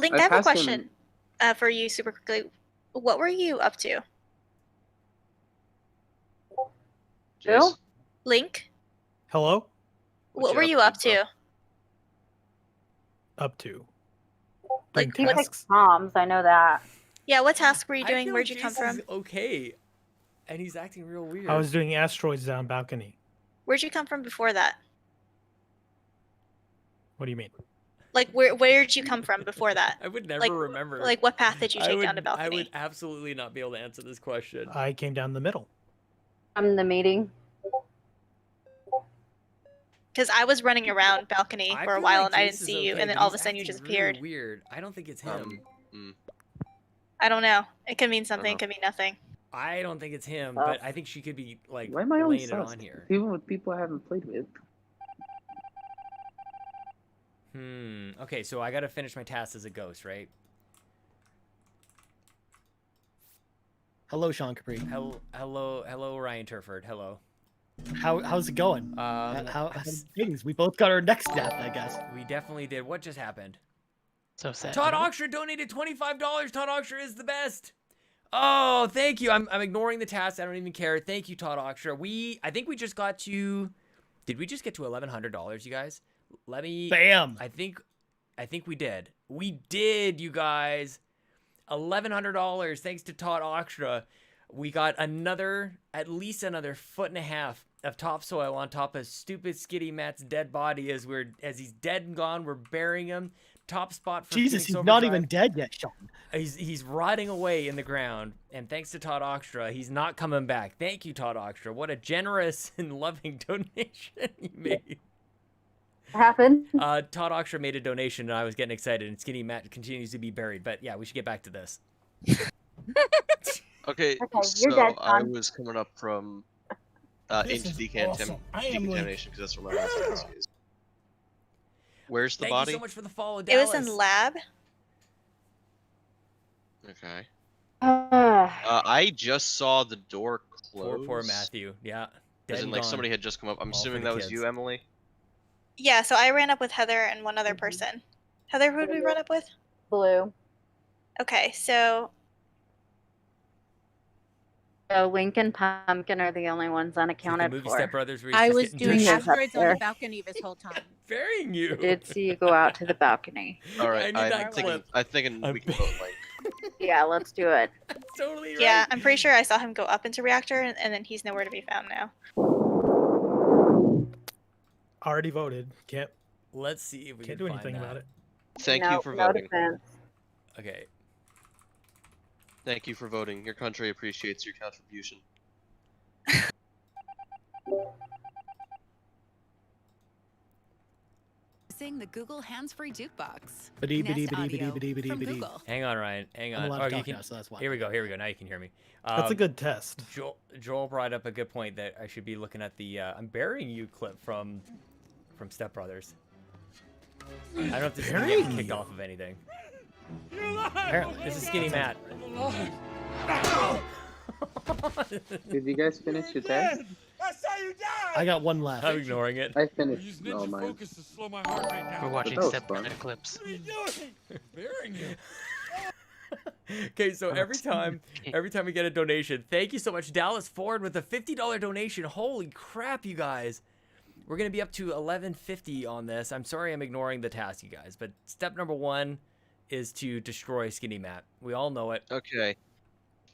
Link, I I have a passed him- question for you super quickly. What were you up to? Jace? Link, Hello? what were you up to? Up to. Like, Doing what- tasks. Comms, I know that. Yeah, what task were you I doing? feel Where'd like you come Jason's from? Okay, and he's acting real weird. I was doing asteroids down balcony. Where'd you come from before that? What do you mean? Like, where'd you come from before that? I would never like, remember. Like, what path did you take down to I balcony? would absolutely not be able to answer this question. I came down the middle. I'm in the meeting. Because I was running around balcony I for a feel while like and I didn't Jace is see you, okay, and then but all of a he's sudden you acting disappeared. Really weird. I don't think it's him. I don't know. It could mean something. Uh-huh. It could mean nothing. I don't think it's him, but I think she could be like Why am I always laying it sus? on here. Even with people I haven't played with. Okay, so I gotta finish my task as a ghost, right? Hello, Sean Capri. Hello, Ryan Turford. Hello. How's it going? How's things? We both got our next death, I guess. We definitely did. What just happened? So sad. Todd Oxtra donated $25. Todd Oxtra is the best. Oh, thank you. I'm ignoring the task. I don't even care. Thank you, Todd Oxtra. I think we just got to. Did we just get to $1,100, you guys? Let me. Bam. I think we did. We did, you guys. $1,100 thanks to Todd Oxtra. We got at least another 1.5 feet of topsoil on top of stupid Skitty Matt's dead body as he's dead and gone. We're burying him. Top spot for Jesus, Phoenix he's Overdrive. not even dead yet, Sean. He's rotting away in the ground, and thanks to Todd Oxtra, he's not coming back. Thank you, Todd Oxtra. What a generous and loving donation you made. Happened. Todd Oxtra made a donation, and I was getting excited, and Skinny Matt continues to be buried. But yeah, we should get back to this. Okay, you're so dead, I Tom. was coming up from This into is awesome. I am decontamination because that's where my house is. Where's the Thank body? you so much for the follow, It Dallas. was in lab. Okay. Uh, I just saw the door close. Poor Matthew. Yeah. As Dead in, and like, gone. somebody had just come up. I'm All for assuming the that was kids. you, Emily. Yeah, so I ran up with Heather and one other person. Heather, who did we run up with? Blue. Okay, so So Link and Pumpkin are the only ones It's like the unaccounted movie for. Step Brothers where he's I just was getting doing Junior's dirty. up asteroids on there. the balcony this whole time. Burying you. I did see you go out to the balcony. All right, I need that clip. I'm thinking we can vote Link. Yeah, let's do it. Totally right. yeah, I'm pretty sure I saw him go up into reactor, and then he's nowhere to be found now. Already voted. Can't Let's see if we can't can do find anything that. about it. Thank no, you for no voting. defense. Okay. Thank you for voting. Your country appreciates your contribution. Using the Google Hands-Free Jukebox. Biddy, Nest biddy, biddy, Audio biddy, biddy, from biddy. Google. Hang on, Ryan. Hang I'm on. allowed to you talk can... now, so that's why. Here we go. Here we go. Now you can hear me. That's a good test. Joel brought up a good point that I should be looking at the "I'm burying you" clip from Step Brothers. I don't know if this is gonna get me kicked off of anything. Apparently, this is Skinny Matt. Did you guys finish your test? I got one left. I'm ignoring it. I finished all mine. We're watching That was Step fun. Brother clips. Okay, so every time we get a donation, thank you so much, Dallas Ford, with a $50 donation. Holy crap, you guys! We're gonna be up to $11.50 on this. I'm sorry, I'm ignoring the task, you guys. But step number 1 is to destroy Skinny Matt. We all know it. Okay.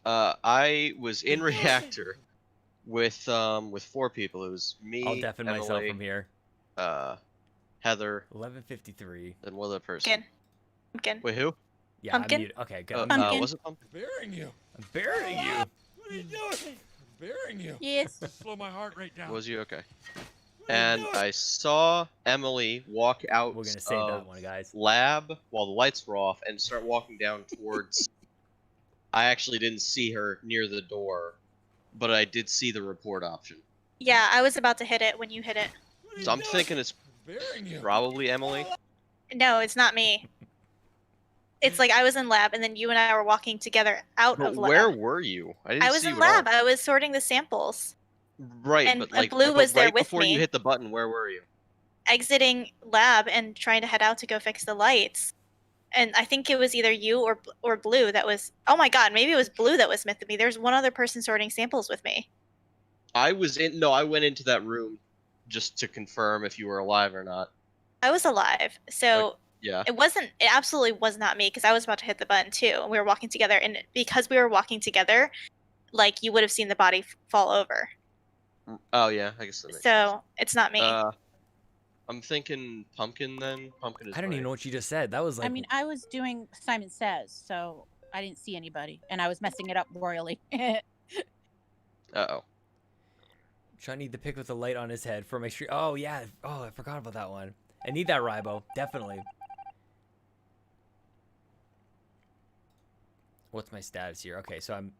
I was in reactor with 4 people. It was me, I'll deafen myself Emily, from here. Heather, 11:53. and one other person. Pumpkin. Wait, who? Yeah, Pumpkin? I'm muted. Okay, good. Oh, I'm muted. was it Pumpkin? Burying you. I'm burying you. What are you doing? Burying you. Yes. Slow my heart rate down. Was you okay? And I saw Emily walk out We're gonna save of that one, guys. lab while the lights were off and start walking down towards. I actually didn't see her near the door, but I did see the report option. Yeah, I was about to hit it when you hit it. So I'm thinking it's Burying you. probably Emily. No, it's not me. It's like I was in lab, and then you and I were walking together out But of lab. where were you? I didn't I was see in you at all. lab. I was sorting the samples, Right, and- but and like Blue but was there right with before me. you hit the button, where were you? exiting lab and trying to head out to go fix the lights. And I think it was either you or Blue that was. Oh my God, maybe it was Blue that was with me. There's one other person sorting samples with me. I was in. No, I went into that room just to confirm if you were alive or not. I was alive, so Yeah. it wasn't. It absolutely was not me because I was about to hit the button too. And we were walking together, and because we were walking together, like you would have seen the body fall over. Oh yeah, I guess that makes So it's not me. I'm thinking Pumpkin then. Pumpkin is. I don't even know what you just said. That was like. I mean, I was doing Simon Says, so I didn't see anybody, and I was messing it up royally. Uh-oh. I need the pick with the light on his head for my stream. Oh yeah. Oh, I forgot about that one. I need that Ribo, definitely. What's my status here? Okay, so I'm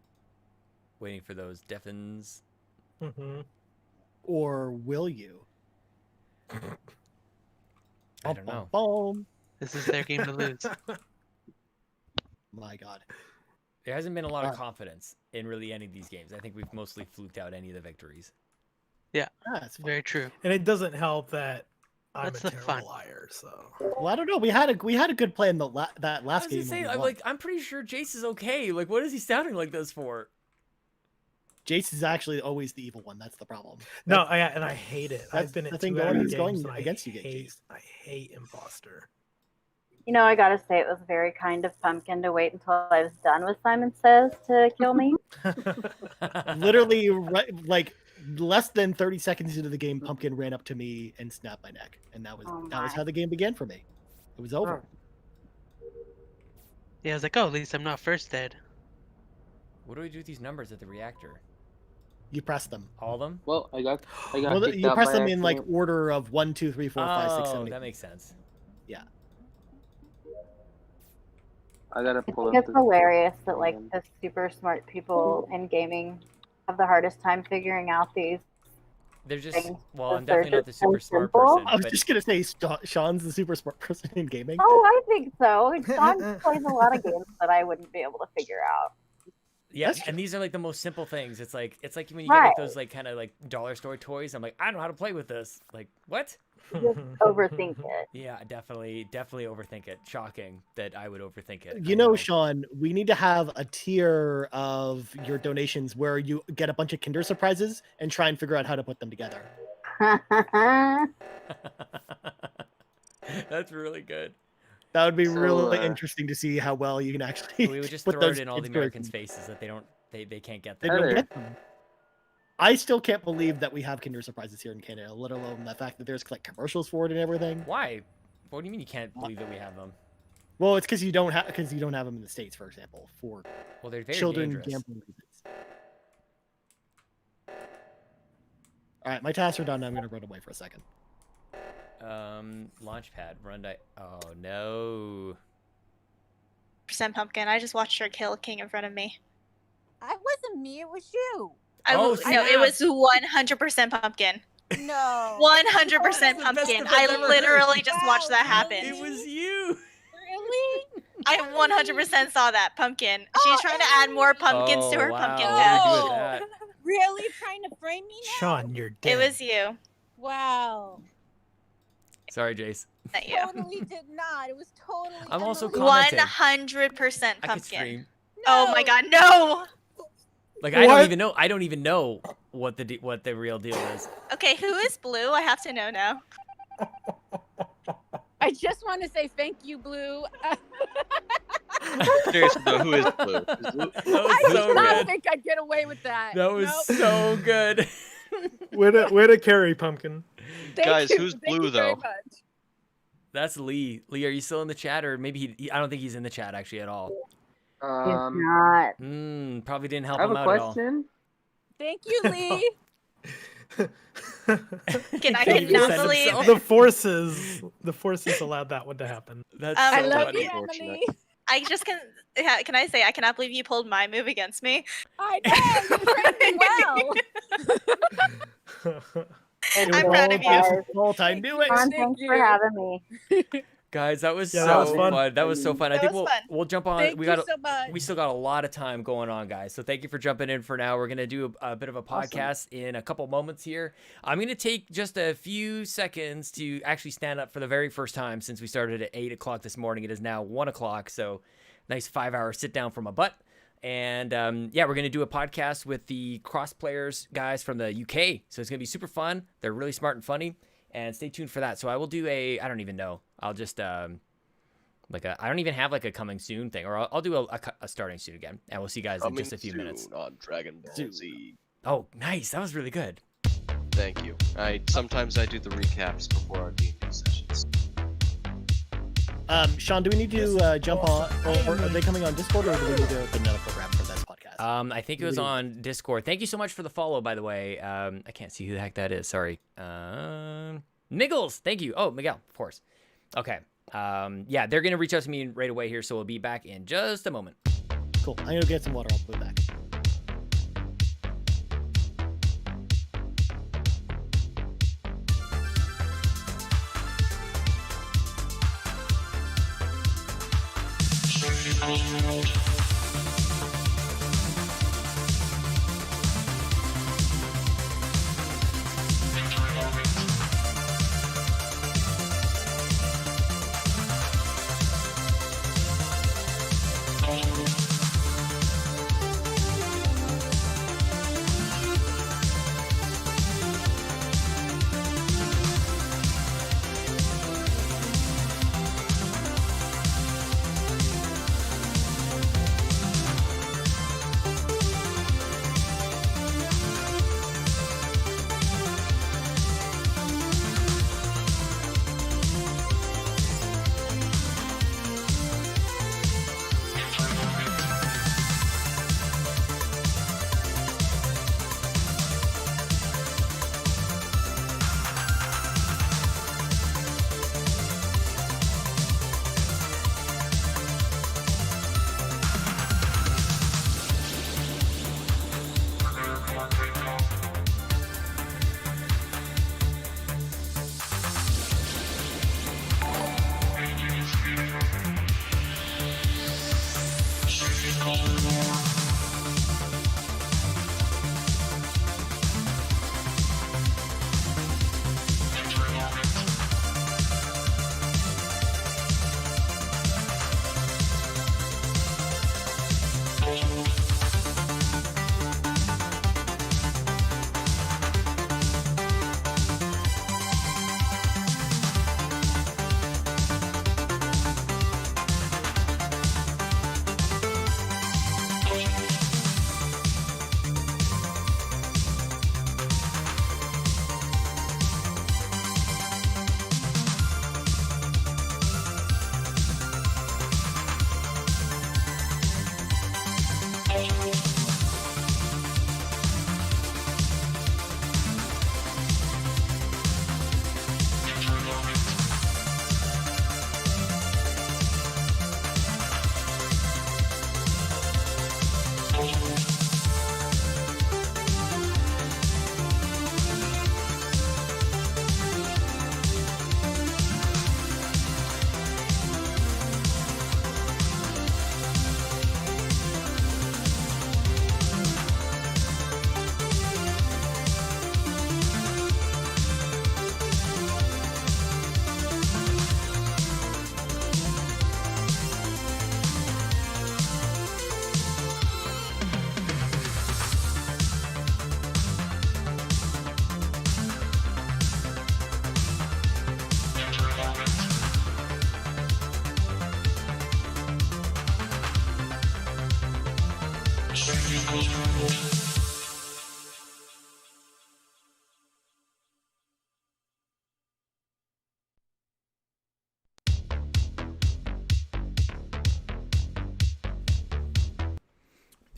waiting for those deafens. Mm-hmm. Or will you? I don't know. Boom. This is their game to lose. My God. There hasn't been a lot of confidence in really any of these games. I think we've mostly fluked out any of the victories. Yeah, that's very true. And it doesn't help that I'm That's a the terrible fun. liar. So Well, I don't know. We had a good play in that I last was game. gonna say, when we I'm won. like, I'm pretty sure Jace is okay. Like, what is he sounding like this for? Jace is actually always the evil one. That's the problem. no, and I hate it. That's I've been the at thing 2 going hour is going games, and I against you, Jace. hate imposter. You know, I gotta say it was very kind of Pumpkin to wait until I was done with Simon Says to kill me. Literally, like less than 30 seconds into the game, Pumpkin ran up to me and snapped my neck, and that was Oh that was my. how the game began for me. It was over. Yeah, I was like, oh, at least I'm not first dead. What do we do with these numbers at the reactor? You press them. All of them? Well, I got Well, kicked you out press by them in like accident. order of 1, 2, 3, 4, 5, 6, 7. Oh, 8. that makes sense. Yeah. I gotta I pull think up it's the- hilarious that like the super smart people in gaming have the hardest time figuring out these. They're just, things well, because I'm they're definitely not the just so super smart simple. person. I was but just gonna say Sean's the super smart person in gaming. Oh, I think so. Sean plays a lot of games that I wouldn't be able to figure out. yeah, That's and these are like the most simple things. It's like when you get like Right. those like kind of like dollar store toys. I'm like, I don't know how to play with this. Like, what? Just overthink it. Yeah, definitely overthink it. Shocking that I would overthink it. You know, Sean, we need to have a tier of your donations where you get a bunch of Kinder Surprises and try and figure out how to put them together. That's really good. That would be So, really interesting to see how well you can actually. We would just put throw those it in all the Kinder- Americans' faces that they can't get They them. don't get them. I still can't believe that we have Kinder Surprises here in Canada, let alone the fact that there's like commercials for it and everything. Why? What do you mean you can't believe that we have them? Well, it's because you don't have them in the States, for example, for Well, they're very children dangerous. gambling reasons. All right, my tasks are done. I'm gonna run away for a second. Launchpad, run die. Oh no. Percent pumpkin. I just watched her kill a king in front of me. It wasn't me. It was you. No, it snap. was 100% pumpkin. No. 100% pumpkin. I literally just watched that happen. It was you. Really? I 100% saw that pumpkin. She's trying to add more pumpkins to her pumpkin wow. patch. Look at that. Really trying to frame me now? Sean, you're dead. It was you. Wow. Sorry, Jace. Not you. Totally did not. It was totally. I'm also Emily. commenting. 100% I could pumpkin. scream. Oh my god, no! Like I don't even know what the real deal is. Okay, who is blue? I have to know now. I just want to say thank you, Blue. Seriously though, who is blue? Is blue? That was I so did not good. think I'd get away with that. That was Nope. so good. Way to carry, Pumpkin. Thank Guys, you. who's Thank blue, you very though? much. That's Lee. Lee, are you still in the chat, or maybe I don't think he's in the chat actually at all. Not. Probably didn't help I have him a out at all. question. Thank you, Lee. I cannot believe. The forces allowed that one to happen. That's I so love funny. you, Emily. I just can. Can I say I cannot believe you pulled my move against me? I know. You trained me well. I'm proud of you. Guys. Whole time, do it. Sean, Thank thanks you. for having me. Guys, that was Yeah, so that was fun. fun. That was so fun. I That think was we'll fun. we'll jump on. Thank we you got so much. we still got a lot of time going on, guys. So thank you for jumping in for now. We're gonna do a bit of a podcast in a couple moments here. I'm gonna take just a few seconds to actually stand up for the very first time since we started at 8 o'clock this morning. It is now 1 o'clock, so nice 5-hour sit down from my butt. And yeah, we're gonna do a podcast with the cross players guys from the UK. So it's gonna be super fun. They're really smart and funny. And stay tuned for that. So I will do I don't even know. I'll just I don't even have like a coming soon thing, or I'll do a starting soon again, and we'll see you guys in just a few minutes. On Dragon Ball Z. Oh, nice! That was really good. Thank you. Sometimes I do the recaps before our D&D sessions. Sean, do we need to jump on, or are they coming on Discord, or do we need to open another program for this podcast? I think it was on Discord. Thank you so much for the follow, by the way. I can't see who the heck that is. Sorry. Niggles, thank you. Oh, Miguel, of course. Okay. Yeah, they're gonna reach out to me right away here, so we'll be back in just a moment. Cool. I'm gonna get some water. I'll be back.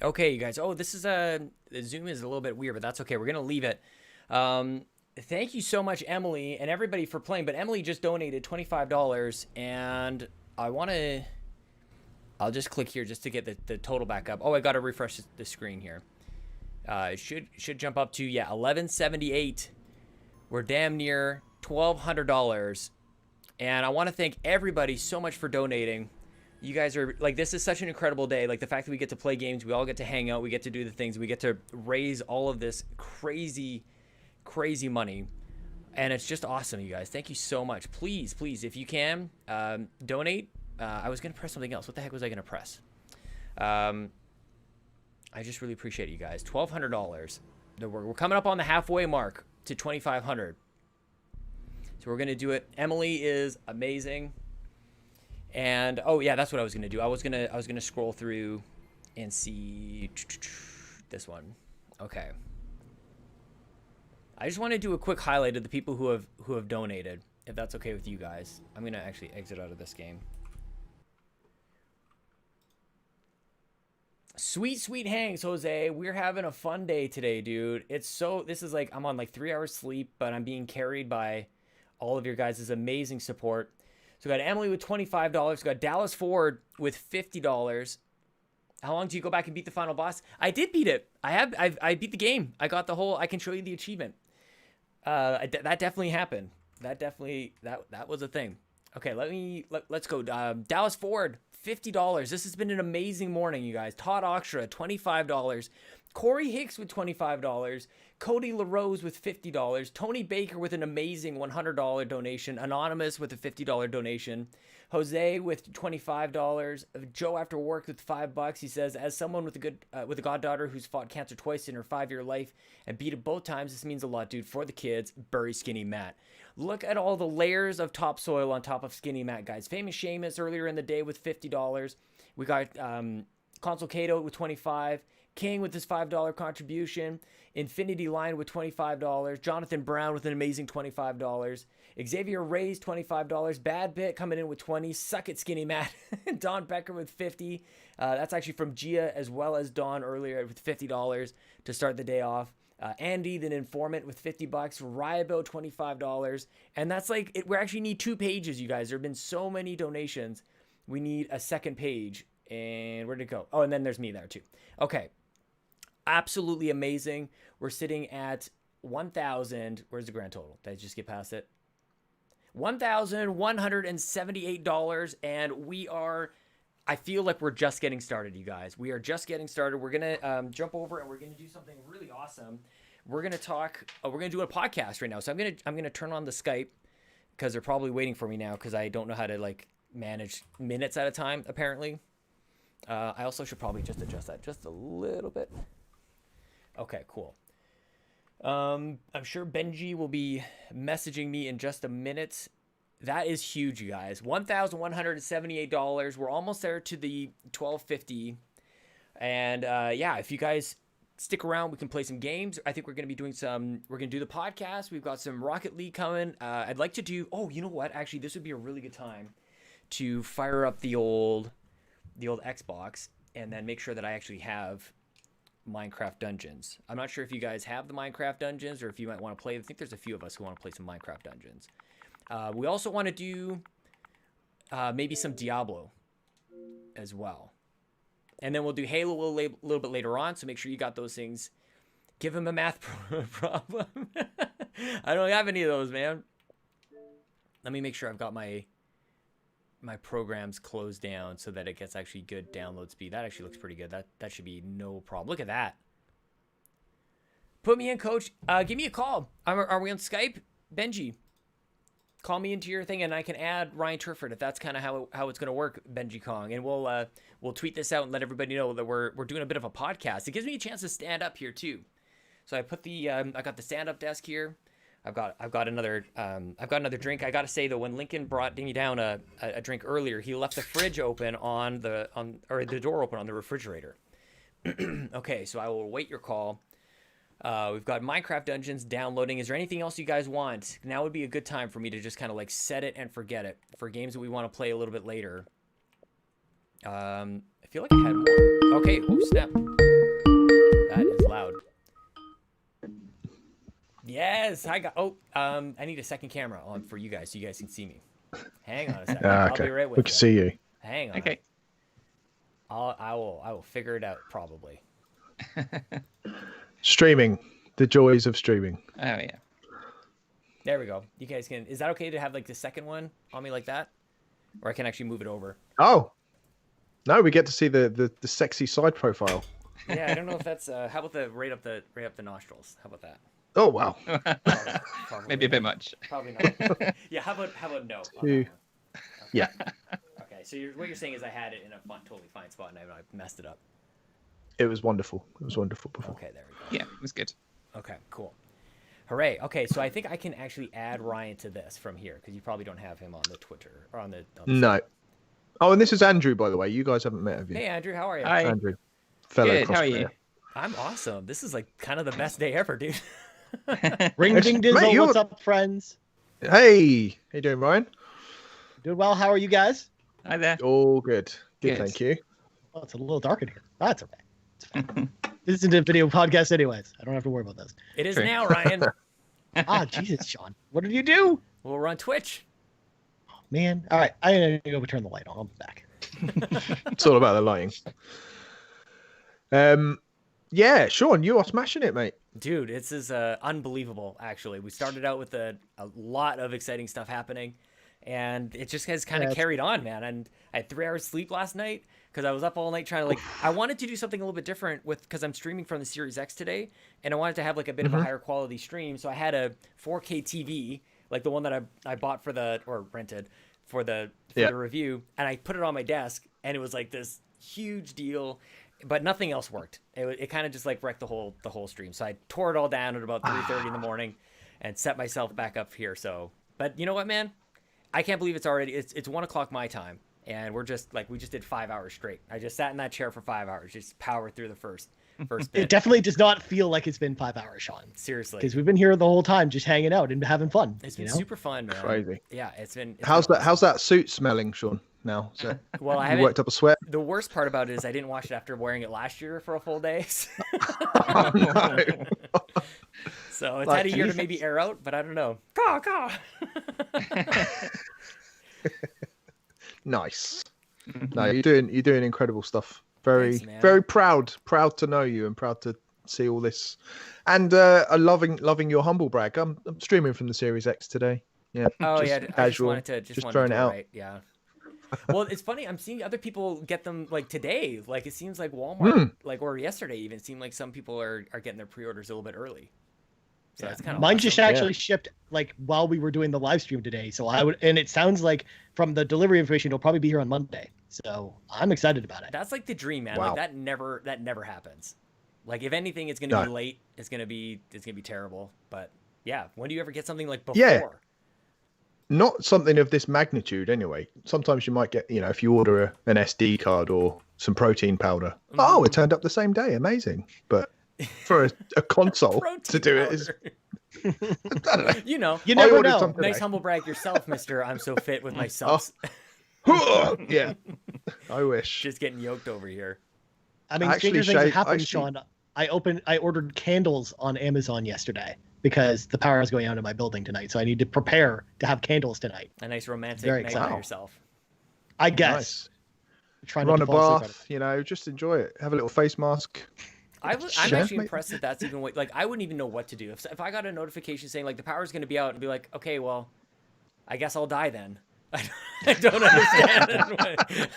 Okay, you guys. Oh, this is the Zoom is a little bit weird, but that's okay. We're gonna leave it. Thank you so much, Emily, and everybody for playing. But Emily just donated $25, and I'll just click here just to get the total back up. Oh, I gotta refresh the screen here. It should jump up to $1178. We're damn near $1,200, and I want to thank everybody so much for donating. You guys are like, this is such an incredible day. Like the fact that we get to play games, we all get to hang out, we get to do the things, we get to raise all of this crazy money, and it's just awesome, you guys. Thank you so much. Please, if you can, donate. I was gonna press something else. What the heck was I gonna press? I just really appreciate you guys. $1,200. We're coming up on the halfway mark to 2,500. So we're gonna do it. Emily is amazing. And oh yeah, that's what I was gonna do. I was gonna scroll through and see this one. Okay. I just want to do a quick highlight of the people who have donated, if that's okay with you guys. I'm gonna actually exit out of this game. Sweet hangs, Jose. We're having a fun day today, dude. This is like, I'm on like 3 hours sleep, but I'm being carried by all of your guys' amazing support. So we got Emily with $25. We got Dallas Ford with $50. How long do you go back and beat the final boss? I did beat it. I beat the game. I got the whole, I can show you the achievement. That definitely happened. That was a thing. Okay, let's go. Dallas Ford, $50. This has been an amazing morning, you guys. Todd Oxtra, $25. Corey Hicks with $25. Cody LaRose with $50. Tony Baker with an amazing $100 donation. Anonymous with a $50 donation. Jose with $25. Joe After Work with $5. He says, as someone with a goddaughter who's fought cancer twice in her 5-year life and beat it both times, this means a lot, dude. For the kids, bury Skinny Matt. Look at all the layers of topsoil on top of Skinny Matt, guys. Famous Seamus earlier in the day with $50. We got Consul Cato with $25. King with his $5 contribution. Infinity Line with $25. Jonathan Brown with an amazing $25. Xavier Reyes, $25. Bad Bit coming in with $20. Suck it, Skinny Matt. Don Becker with $50. That's actually from Gia as well as Don earlier with $50 to start the day off. Andy, the informant, with $50. Ryabill, $25. And that's like, we actually need 2 pages, you guys. There have been so many donations. We need a second page. And where'd it go? Oh, and then there's me there too. Okay. Absolutely amazing. We're sitting at 1,000. Where's the grand total? Did I just get past it? $1,178. And we are, I feel like we're just getting started, you guys. We are just getting started. We're going to jump over and we're going to do something really awesome. We're going to talk, we're going to do a podcast right now. So I'm going to turn on the Skype because they're probably waiting for me now because I don't know how to like manage minutes at a time, apparently. I also should probably just adjust that just a little bit. Okay, cool. I'm sure Benji will be messaging me in just a minute. That is huge, you guys. $1,178. We're almost there to the $1,250. And yeah, if you guys stick around, we can play some games. I think we're going to be doing we're going to do the podcast. We've got some Rocket League coming. I'd like to do, oh, you know what? Actually, this would be a really good time to fire up the old Xbox and then make sure that I actually have Minecraft Dungeons. I'm not sure if you guys have the Minecraft Dungeons or if you might want to play. I think there's a few of us who want to play some Minecraft Dungeons. We also want to do maybe some Diablo as well. And then we'll do Halo a little bit later on, so make sure you got those things. Give him a math problem. I don't have any of those, man. Let me make sure I've got my programs closed down so that it gets actually good download speed. That actually looks pretty good. That should be no problem. Look at that. Put me in, coach. Give me a call. Are we on Skype? Benji, call me into your thing and I can add Ryan Turford if that's kind of how it's going to work, Benji Kong. And we'll tweet this out and let everybody know that we're doing a bit of a podcast. It gives me a chance to stand up here too. So I put I got the stand up desk here. I've got another drink. I gotta say though, when Lincoln brought me down a drink earlier, he left the fridge open or the door open on the refrigerator. Okay, so I will await your call. We've got Minecraft Dungeons downloading. Is there anything else you guys want? Now would be a good time for me to just kind of like set it and forget it for games that we want to play a little bit later. I feel like I had more. Okay, oh snap. That is loud. Yes, I got. Oh, I need a second camera on for you guys so you guys can see me. Hang on a second. I'll be right with we can see you. Hang on. Okay. I will figure it out probably. Streaming, the joys of streaming. Oh yeah. There we go. You guys can. Is that okay to have like the second one on me like that, or I can actually move it over? Oh, no, we get to see the sexy side profile. Yeah, I don't know if that's. How about the right up the nostrils? How about that? Oh wow. Probably Maybe a bit much. Probably not. Yeah. How about no? Two. Yeah. Okay. So what you're saying is I had it in a totally fine spot and I messed it up. It was wonderful. It was wonderful before. Okay, there we go. Yeah, it was good. Okay, cool. Hooray. Okay, so I think I can actually add Ryan to this from here because you probably don't have him on the Twitter or on the No. Oh, and this is Andrew, by the way. You guys haven't met, have you? Hey, Andrew, how are you? Hi. Andrew. Fellow Good, how are cosplayer. you? I'm awesome. This is like kind of the best day ever, dude. Ring ding dizzle, Mate, what's up, friends? Hey, how you doing, Ryan? Doing well. How are you guys? Hi there. All good. Good, Good. thank you. Oh, it's a little dark in here. That's okay. It's fine. This isn't a video podcast, anyways. I don't have to worry about this. It is True. now, Ryan. Jesus, Sean. What did you do? Well, we're on Twitch. Man. All right. I'm going to turn the light on. I'll be back. It's all about the lighting. Yeah, Sean, you are smashing it, mate. Dude, this is unbelievable, actually. We started out with a lot of exciting stuff happening, and it just has kind of carried on, man. And I had 3 hours sleep last night because I was up all night trying to, like, I wanted to do something a little bit different because I'm streaming from the Series X today, and I wanted to have, like, a bit of a higher quality stream. So I had a 4K TV, like the one that I bought or rented for the review, and I put it on my desk, and it was like this huge deal. But nothing else worked. It kind of just like wrecked the whole stream. So I tore it all down at about 3:30 in the morning, and set myself back up here. So, but you know what, man? I can't believe it's 1 o'clock my time, and we just did 5 hours straight. I just sat in that chair for 5 hours, just powered through the first bit. It definitely does not feel like it's been 5 hours, Sean. Seriously, because we've been here the whole time, just hanging out and having fun. It's been super fun, man. Crazy. Yeah, it's been. How's that suit smelling, Sean? Now, so well, I you haven't worked up a sweat. The worst part about it is I didn't wash it after wearing it last year for a full day. Oh, no. So it's Like, had a year to maybe air out, but I don't know. Caw. Nice. No, you're doing incredible stuff. Very Thanks, man. very proud to know you and proud to see all this, and loving your humble brag. I'm streaming from the Series X today. Yeah. Oh just yeah, casual, I just wanted to just throwing it out. Right. Yeah. Well, it's funny. I'm seeing other people get them like today. Like it seems like Walmart, like or yesterday even, seemed like some people are getting their pre-orders a little bit early. So it's kind of mine just actually shipped like while we were doing the live stream today. So and it sounds like from the delivery information, it'll probably be here on Monday. So I'm excited about it. That's like the dream, man. Wow. Like that never happens. Like if anything, it's gonna be late. It's gonna be terrible. But yeah, when do you ever get something like before? Yeah. Not something of this magnitude, anyway. Sometimes you might get, if you order an SD card or some protein powder. Oh, it turned up the same day. Amazing. But for a console to do it is, I don't know. You know, you never know. Nice humble brag yourself, Mister. I'm so fit with my subs. Yeah, I wish. Just getting yoked over here. I mean, stranger things have happened, Sean. I ordered candles on Amazon yesterday because the power is going out in my building tonight, so I need to prepare to have candles tonight. A nice romantic Very night excited. by yourself. I guess. Nice. Trying Run to a fall asleep bath, just enjoy it. Have a little face mask. I'm actually impressed that that's even like I wouldn't even know what to do if I got a notification saying like the power's going to be out and be like, okay, well, I guess I'll die then. I don't understand.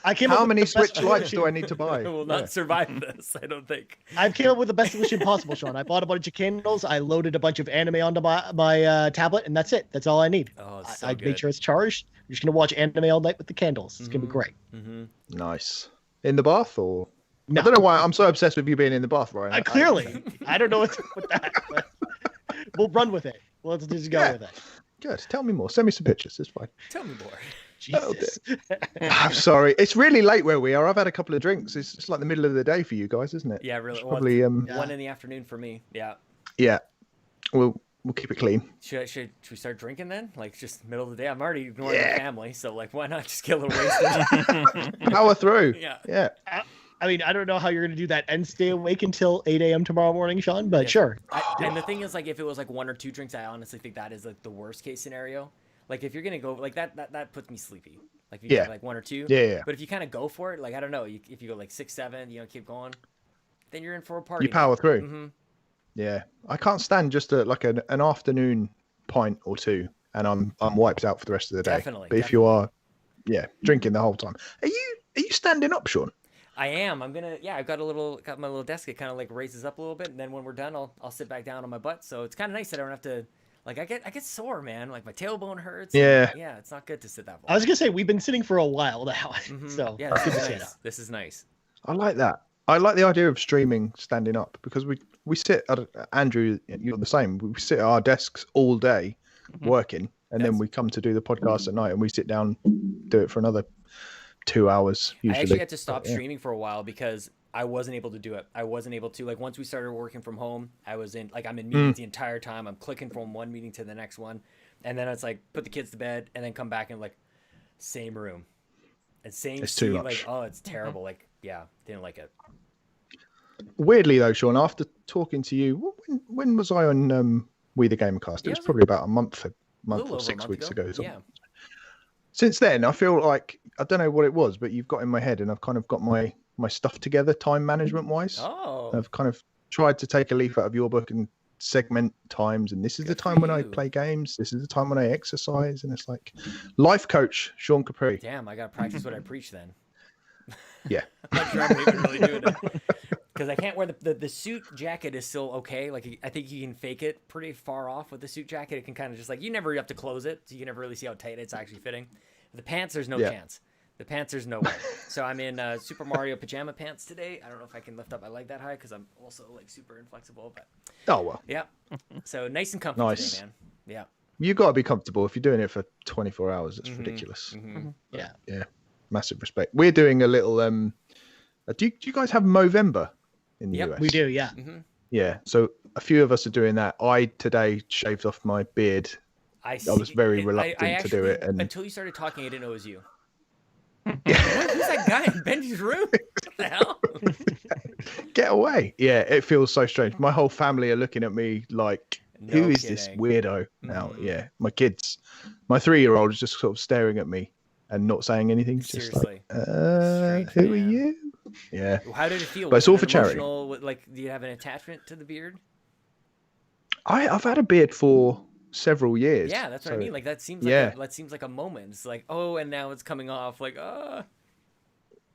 How many Switch lights do I need to buy? I will not survive this. I don't think. I've came up with the best solution possible, Sean. I bought a bunch of candles. I loaded a bunch of anime onto my tablet, and that's it. That's all I need. Oh, it's so I good. made sure it's charged. I'm just gonna watch anime all night with the candles. It's gonna be great. Mm-hmm. Nice. In the bath or? No. I don't know why I'm so obsessed with you being in the bath, Ryan. Clearly, I don't know what's with that. But we'll run with it. Let's just go with it. Good. Tell me more. Send me some pictures. It's fine. Tell me more. Jesus. I'm sorry. It's really late where we are. I've had a couple of drinks. It's like the middle of the day for you guys, isn't it? Yeah, really. It's Well, probably it's 1 in the afternoon for me. Yeah. Yeah. We'll keep it clean. Should we start drinking then? Like just middle of the day. I'm already ignoring the family, so like why not just get a little wasted? Power through. Yeah. I mean, I don't know how you're going to do that and stay awake until 8 a.m. tomorrow morning, Sean, but sure. And the thing is, like, if it was like 1 or 2 drinks, I honestly think that is like the worst case scenario. Like, if you're gonna go like that puts me sleepy. Like, if you get like 1 or 2. Yeah. But if you kind of go for it, like I don't know, if you go like 6, 7, keep going, then you're in for a party. You power through. Mm-hmm. Yeah, I can't stand just like an afternoon pint or 2, and I'm wiped out for the rest of the day. Definitely. But if you are, drinking the whole time, are you standing up, Sean? I am. I'm gonna. Yeah, I've got my little desk. It kind of like raises up a little bit, and then when we're done, I'll sit back down on my butt. So it's kind of nice that I don't have to. Like I get sore, man. Like my tailbone hurts. Yeah. Yeah, it's not good to sit that long. I was gonna say we've been sitting for a while now, so yeah, this is nice. I like that. I like the idea of streaming standing up because we sit. Andrew, you're the same. We sit at our desks all day working, and then we come to do the podcast at night, and we sit down, do it for another 2 hours usually. I actually had to stop streaming for a while because I wasn't able to do it. I wasn't able to, like, once we started working from home, I'm in meetings the entire time. I'm clicking from one meeting to the next one. And then it's like, put the kids to bed and then come back and like, same room. And same It's too scene, much. like, oh, it's terrible. Like, yeah, didn't like it. Weirdly though, Sean, after talking to you, when was I on We the Gamecast? It was probably about a month or 6 weeks ago. Yeah. Since then, I feel like I don't know what it was, but you've got in my head, and I've kind of got my stuff together, time management wise. Oh. I've kind of tried to take a leaf out of your book and segment times, and this is the time when I play games. This is the time when I exercise, and it's like life coach Sean Capri. Damn, I gotta practice what I preach then. Yeah. I'm not sure I'm even really doing it. Because I can't wear the suit jacket is still okay. Like I think you can fake it pretty far off with the suit jacket. It can kind of just like you never have to close it, so you can never really see how tight it's actually fitting. The pants, there's no chance. The pants, there's no way. So I'm in Super Mario pajama pants today. I don't know if I can lift up my leg that high because I'm also like super inflexible. But oh well. Yeah. So nice and comfy today, man. Yeah. You got to be comfortable if you're doing it for 24 hours. It's ridiculous. Yeah. Yeah. Massive respect. We're doing a little. Do you guys have Movember in the US? We do. Yeah. Yeah. So a few of us are doing that. I today shaved off my beard. I was very reluctant to do it, and until you started talking, I didn't know it was you. Who's that guy in Benji's room? What the hell? Get away. Yeah, it feels so strange. My whole family are looking at me like, who is this weirdo now? Yeah, my kids. My 3-year-old is just sort of staring at me and not saying anything. Just like, who are you? Yeah. How did it feel? But it's all for charity. Like, do you have an attachment to the beard? I've had a beard for several years. Yeah, that's what I mean. Like that seems like a moment. It's like, oh, and now it's coming off. Like,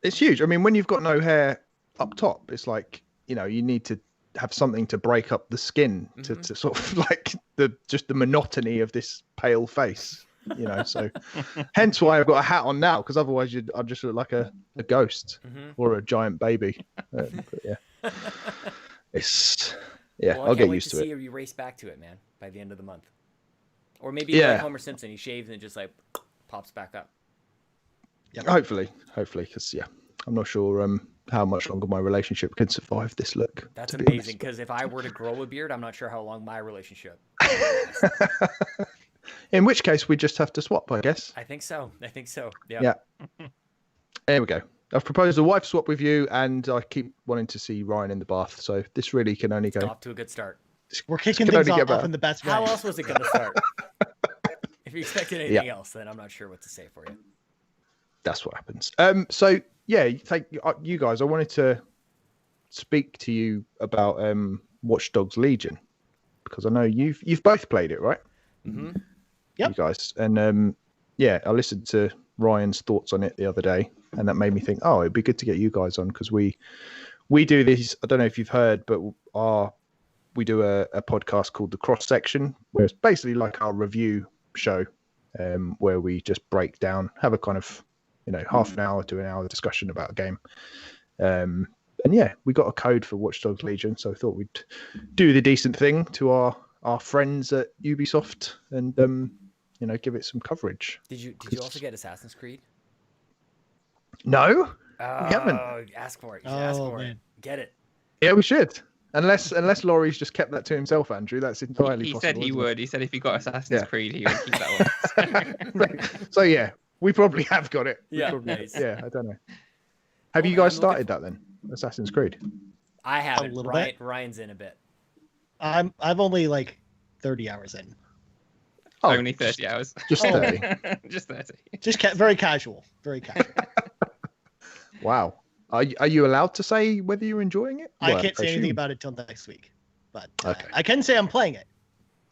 It's huge. I mean, when you've got no hair up top, it's like, you need to have something to break up the skin to sort of like the monotony of this pale face. So hence why I've got a hat on now, because otherwise I'd just look like a ghost or a giant baby. But yeah, it's well, I'll get used to it. See you race back to it, man, by the end of the month, or maybe like Homer Simpson, he shaves and it just like pops back up. Yeah, hopefully, because I'm not sure how much longer my relationship can survive this look. That's amazing, because if I were to grow a beard, I'm not sure how long my relationship. In which case, we just have to swap, I guess. I think so. Yeah. There we go. I've proposed a wife swap with you, and I keep wanting to see Ryan in the bath. So this really can only go off to a good start. We're kicking things off in the best way. How else was it going to start? If you expected anything else, then I'm not sure what to say for you. That's what happens. So yeah, thank you guys. I wanted to speak to you about Watch Dogs Legion, because I know you've both played it, right? Mm-hmm. Yep. You guys, and I listened to Ryan's thoughts on it the other day, and that made me think, it'd be good to get you guys on, because we do this. I don't know if you've heard, but we do a podcast called The Cross Section, where it's basically like our review show, where we just break down, have a kind of half an hour to an hour discussion about a game. And yeah, we got a code for Watch Dogs Legion, so I thought we'd do the decent thing to our friends at Ubisoft and give it some coverage. Did you also get Assassin's Creed? No, Oh, we haven't. ask for it. You should ask Oh, for it. man. Get it. Yeah, we should. Unless Laurie's just kept that to himself, Andrew. That's entirely He possible. said he isn't would. He said if he got Assassin's Yeah. Creed, he would keep that one. it? So yeah, we probably have got it. We Yeah, probably- nice. Yeah, I don't know. Have Well, you guys I'm looking started that then? Assassin's Creed. I haven't. little bit. Ryan's in a bit. I've only like 30 hours in. Oh, Only 30 hours. Just 30. Just 30. Just very casual. Very casual. Wow. Are you allowed to say whether you're enjoying it? I Well, can't say anything assume. about it till next week, but Okay. I can say I'm playing it,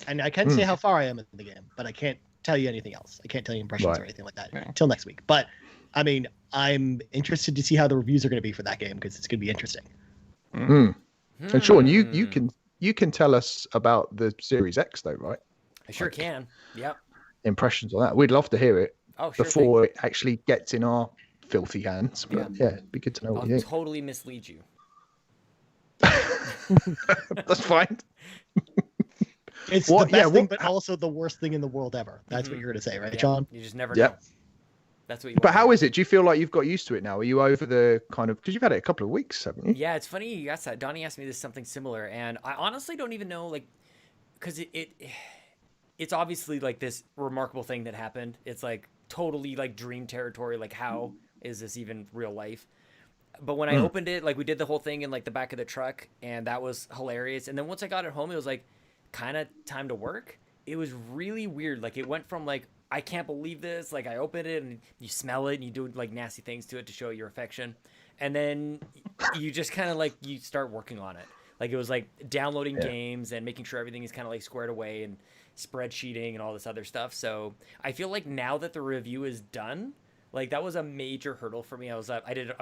and I can say Mm. how far I am in the game, but I can't tell you anything else. I can't tell you impressions Right. or anything like that Yeah. till next week. But I mean, I'm interested to see how the reviews are going to be for that game because it's going to be interesting. Mm. And Sean, you Hmm. you can tell us about the Series X though, right? I sure can. Yep. Impressions on that. We'd love to hear it Oh, sure. before it actually gets in our filthy hands. But yeah, it'd be good to know what I'll you think. totally mislead you. That's fine. It's What- the best yeah, thing, what- but also the worst thing in the world ever. That's what you're going to say, right, Yeah, John? You just never Yeah. know. That's what you. But want. how is it? Do you feel like you've got used to it now? Are you over the kind of because you've had it a couple of weeks, haven't you? Yeah, it's funny you asked that. Donnie asked me this something similar, and I honestly don't even know, like, because it's obviously like this remarkable thing that happened. It's like totally like dream territory. Like, how is this even real life? But when I opened it, like we did the whole thing in like the back of the truck, and that was hilarious. And then once I got it home, it was like kind of time to work. It was really weird. Like it went from like I can't believe this. Like I open it and you smell it and you do like nasty things to it to show your affection, and then you just kind of like you start working on it. Like it was like downloading games and making sure everything is kind of like squared away and spreadsheeting and all this other stuff. So I feel like now that the review is done, like that was a major hurdle for me. I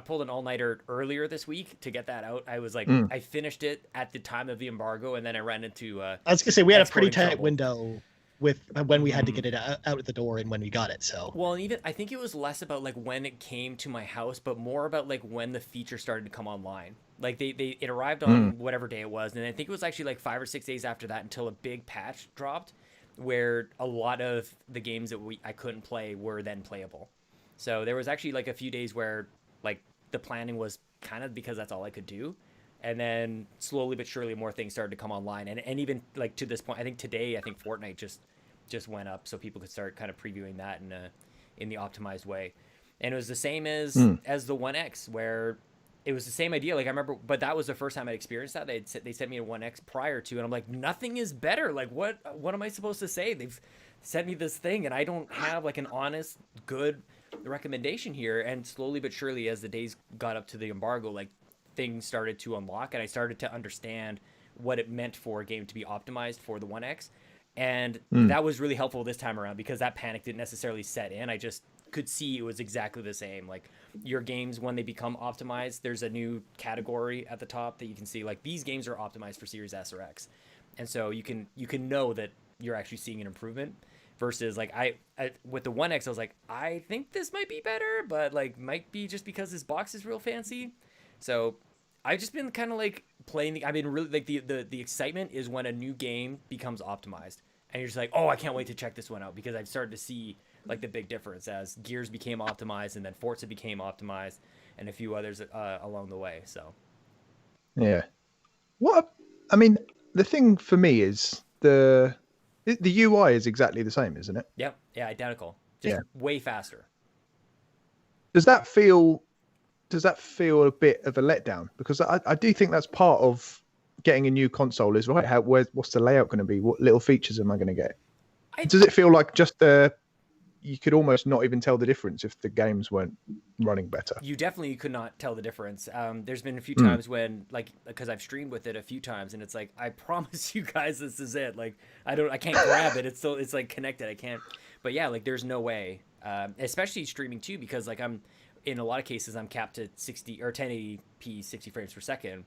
pulled an all-nighter earlier this week to get that out. I was like, I finished it at the time of the embargo, and then I ran into. I was going to say we had a pretty exporting tight trouble. window with when we had to get it out the door and when we got it. So Well, and even I think it was less about like when it came to my house, but more about like when the feature started to come online. Like it arrived on whatever day it was, and I think it was actually like 5 or 6 days after that until a big patch dropped, where a lot of the games that I couldn't play were then playable. So there was actually like a few days where like the planning was kind of because that's all I could do. And then slowly but surely more things started to come online. And even like to this point, I think today, Fortnite just went up so people could start kind of previewing that in the optimized way. And it was the same as the One X, where it was the same idea. Like I remember, but that was the first time I'd experienced that. They sent me a One X prior to, and I'm like, nothing is better. Like what am I supposed to say? They've sent me this thing and I don't have like an honest, good recommendation here. And slowly but surely as the days got up to the embargo, like things started to unlock and I started to understand what it meant for a game to be optimized for the One X. And that was really helpful this time around because that panic didn't necessarily set in. I just could see it was exactly the same. Like your games, when they become optimized, there's a new category at the top that you can see like these games are optimized for Series S or X. And so you can know that you're actually seeing an improvement versus like I with the One X, I was like, I think this might be better, but like might be just because this box is real fancy. So I've just been kind of like playing I've been really like the excitement is when a new game becomes optimized and you're just like, oh, I can't wait to check this one out because I've started to see like the big difference as Gears became optimized and then Forza became optimized and a few others along the way. So yeah, I mean, the thing for me is the UI is exactly the same, isn't it? yeah, identical, just way faster. Does that feel a bit of a letdown? Because I do think that's part of getting a new console is right. What's the layout going to be? What little features am I going to get? Does it feel like just you could almost not even tell the difference if the games weren't running better? You definitely could not tell the difference. There's been a few times when like because I've streamed with it a few times and it's like I promise you guys this is it. Like I can't grab it. It's like connected. I can't. But yeah, like there's no way. Especially streaming too because like in a lot of cases, I'm capped at 60 or 1080p 60 frames per second.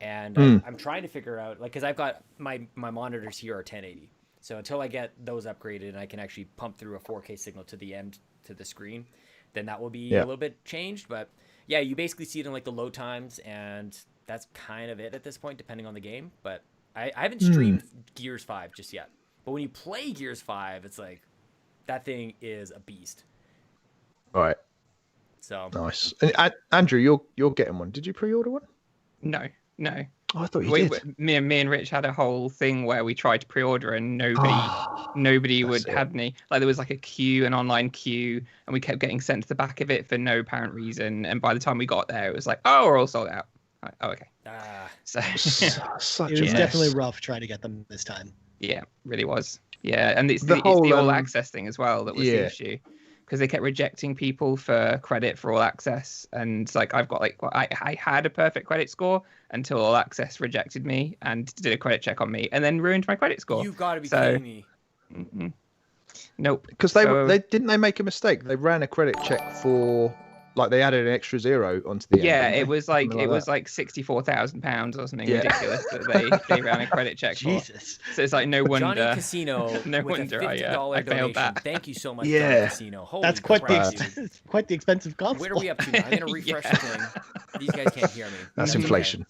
And I'm trying to figure out, like, because I've got my monitors here are 1080. So until I get those upgraded and I can actually pump through a 4K signal to the end, to the screen, then that will be a little bit changed. But yeah, you basically see it in like the load times. And that's kind of it at this point, depending on the game. But I haven't streamed Gears 5 just yet. But when you play Gears 5, it's like, That thing is a beast. All right. So nice. And Andrew, you're getting one. Did you pre-order one? No. Oh, I thought you did. Me and Rich had a whole thing where we tried to pre-order and nobody would have any. Like there was like a queue, an online queue, and we kept getting sent to the back of it for no apparent reason. And by the time we got there, it was like, oh, we're all sold out. Like, oh, okay. So such it was definitely rough trying to get them this time. Yeah, really was. Yeah, and it's the whole, all access thing as well that was the issue. Because they kept rejecting people for credit for all access, and like I've got like I had a perfect credit score until all access rejected me and did a credit check on me, and then ruined my credit score. You've got to be kidding me. Nope. Because they didn't make a mistake. They ran a credit check for like they added an extra 0 onto the end. Yeah, it was like £64,000 or something ridiculous that they ran a credit check for. Jesus. So it's like no wonder. Johnny Casino no with wonder a $50 I failed donation. that. Thank you so much, Johnny Casino. Holy That's quite crap, quite the expensive console. What are we up to now? I'm gonna refresh the thing. These guys can't hear me. That's inflation.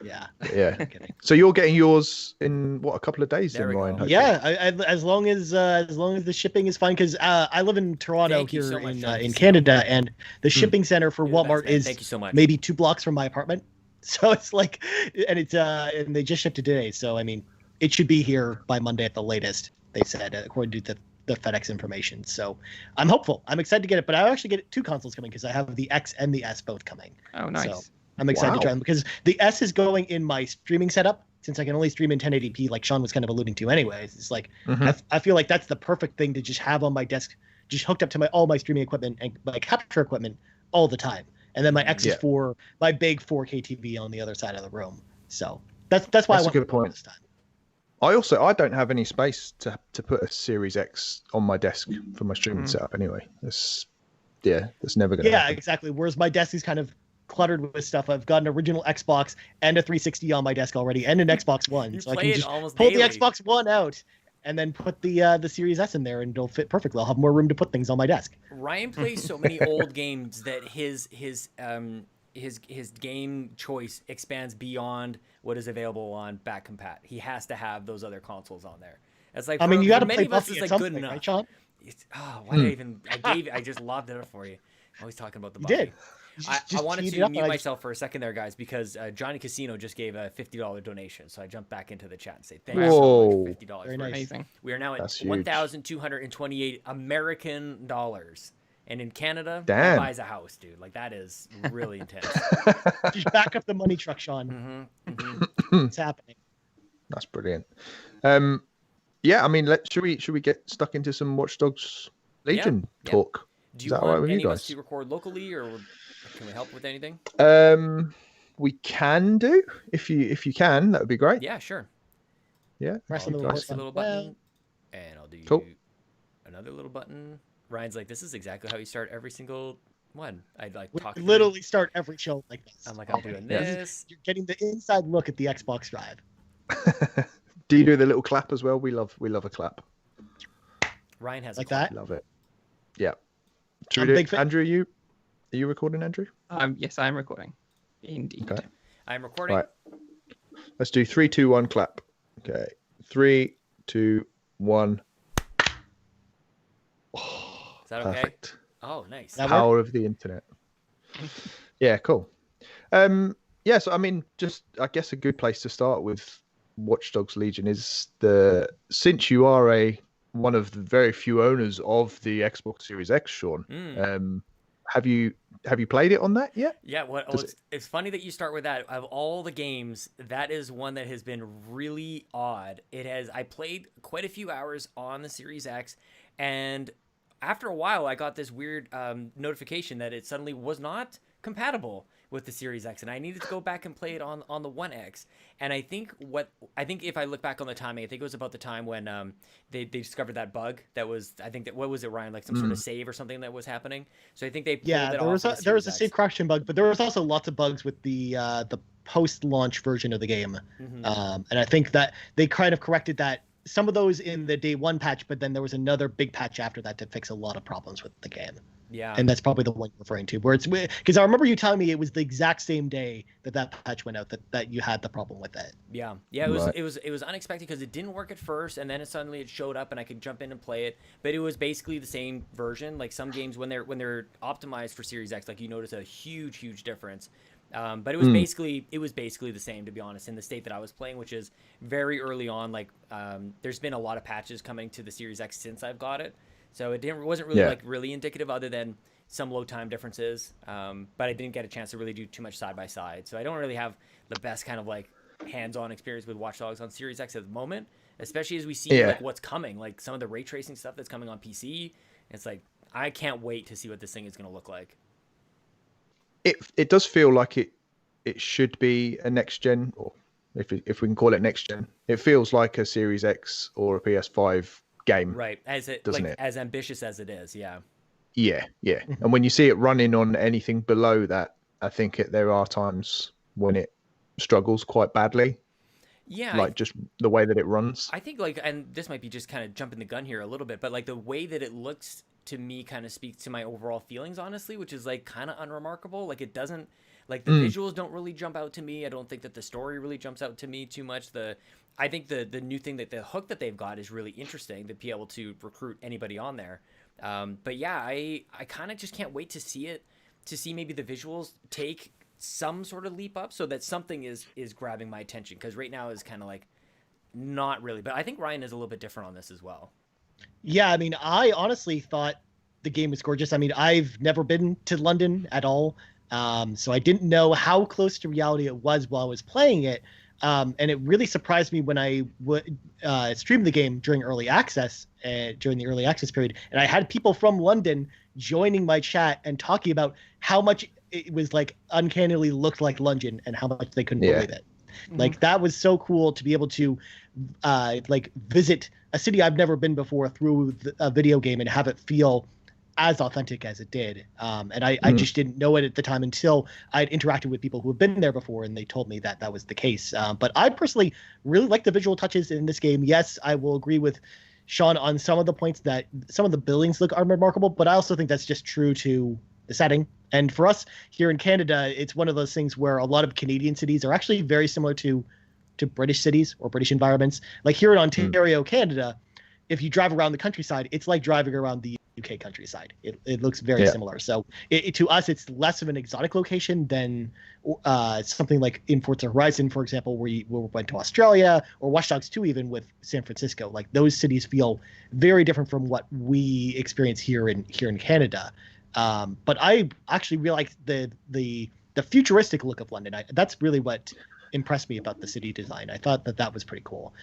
Yeah. Yeah. So you're getting yours in what, a couple of days, then, Ryan? Hopefully. Yeah, as long as the shipping is fine, because I live in Toronto here in Canada, and the shipping center for Walmart is Thank you so much. maybe 2 blocks from my apartment. So it's like, and they just shipped it today. So I mean, it should be here by Monday at the latest. They said, according to the FedEx information. So I'm hopeful. I'm excited to get it, but I actually get 2 consoles coming because I have the X and the S both coming. Oh, nice. So I'm excited to try them because the S is going in my streaming setup since I can only stream in 1080p, like Sean was kind of alluding to anyways. It's like, I feel like that's the perfect thing to just have on my desk, just hooked up to all my streaming equipment and my capture equipment all the time. And then my X is for my big 4K TV on the other side of the room. So that's why I want a good point. This time. I don't have any space to put a Series X on my desk for my streaming setup anyway. That's never going to happen. Exactly. Whereas my desk is kind of cluttered with stuff. I've got an original Xbox and a 360 on my desk already, and an Xbox One. So I can just pull the Xbox One out and then put the Series S in there, and it'll fit perfectly. I'll have more room to put things on my desk. Ryan plays so many old games that his game choice expands beyond what is available on back compat. He has to have those other consoles on there. It's like, I mean, you got to many play of us, Buffy it's at like some good point, enough. right, Sean? I just lobbed it up for you. I'm always talking about the Buffy. You did. I wanted to mute myself for a second there, guys, because Johnny Casino just gave a $50 donation. So I jumped back into the chat and say thank you so much for $50. Very nice. Amazing. We are now at $1,228 American dollars. And in Canada, that buys a house, dude. Like, that is really intense. Just back up the money truck, Sean. It's happening. That's brilliant. Yeah, I mean, should we get stuck into some Watch Dogs Legion talk? Do you want any of us to record locally, or can we help with anything? We can do if you can. That would be great. Yeah, sure. Yeah. Press the little button, and I'll do another little button. Ryan's like, this is exactly how you start every single one. I'd like talk. Literally start every show like this. I'm like, I'm doing this. You're getting the inside look at the Xbox Drive. Do you do the little clap as well? We love a clap. Ryan has like that. Love it. Yeah. Andrew, are you recording, Andrew? Yes, I'm recording. Indeed. Okay. I'm recording. Right. Let's do 3, 2, 1, clap. Okay. 3, 2, 1. Is that okay? Perfect. Oh, nice. Power of the internet. Yeah, cool. Yeah, so I mean, just I guess a good place to start with Watch Dogs Legion is since you are one of the very few owners of the Xbox Series X, Sean. Have you played it on that yet? Yeah, it's funny that you start with that. Of all the games, that is one that has been really odd. I played quite a few hours on the Series X, and after a while, I got this weird notification that it suddenly was not compatible with the Series X, and I needed to go back and play it on the One X. And I think if I look back on the timing, I think it was about the time when they discovered that bug that was, what was it, Ryan, like some sort of save or something that was happening. So I think they pulled it off. There was a save correction bug, but there was also lots of bugs with the post-launch version of the game. And I think that they kind of corrected that some of those in the day one patch, but then there was another big patch after that to fix a lot of problems with the game. Yeah. And that's probably the one you're referring to, where it's because I remember you telling me it was the exact same day that patch went out that you had the problem with it. Yeah, it was unexpected because it didn't work at first, and then it showed up, and I could jump in and play it. But it was basically the same version. Like some games when they're optimized for Series X, like you notice a huge difference. But it was basically the same, to be honest, in the state that I was playing, which is very early on. Like there's been a lot of patches coming to the Series X since I've got it. So it wasn't really really indicative, other than some load time differences. But I didn't get a chance to really do too much side by side. So I don't really have the best kind of like hands-on experience with Watch Dogs on Series X at the moment, especially as we see like what's coming, like some of the ray tracing stuff that's coming on PC. It's like I can't wait to see what this thing is going to look like. It does feel like it should be a next gen, or if we can call it next gen. It feels like a Series X or a PS5 game, right? As it doesn't like, it? As ambitious as it is, yeah. Yeah. And when you see it running on anything below that, I think there are times when it struggles quite badly. Yeah, like just the way that it runs. I think like, and this might be just kind of jumping the gun here a little bit, but like the way that it looks to me kind of speaks to my overall feelings, honestly, which is like kind of unremarkable. Like it doesn't, like the visuals don't really jump out to me. I don't think that the story really jumps out to me too much. I think the new thing, that the hook that they've got is really interesting, to be able to recruit anybody on there. But yeah, I kind of just can't wait to see it, to see maybe the visuals take some sort of leap up so that something is grabbing my attention. Because right now is kind of like not really. But I think Ryan is a little bit different on this as well. Yeah, I mean, I honestly thought the game was gorgeous. I mean, I've never been to London at all. So I didn't know how close to reality it was while I was playing it. And it really surprised me when I would stream the game during early access, during the early access period. And I had people from London joining my chat and talking about how much it was like uncannily looked like London and how much they couldn't believe it. Like that was so cool to be able to like visit a city I've never been before through a video game and have it feel as authentic as it did. And I just didn't know it at the time until I'd interacted with people who have been there before, and they told me that was the case. But I personally really like the visual touches in this game. Yes, I will agree with Sean on some of the points that some of the buildings look unremarkable, but I also think that's just true to the setting. And for us here in Canada, it's one of those things where a lot of Canadian cities are actually very similar to British cities or British environments. Like here in Ontario, Canada, if you drive around the countryside, it's like driving around the UK countryside. It looks very similar. So to us, it's less of an exotic location than something like in Forza Horizon, for example, where we went to Australia, or Watch Dogs 2 even with San Francisco. Like those cities feel very different from what we experience here in Canada. But I actually really like the futuristic look of London. That's really what impressed me about the city design. I thought that was pretty cool.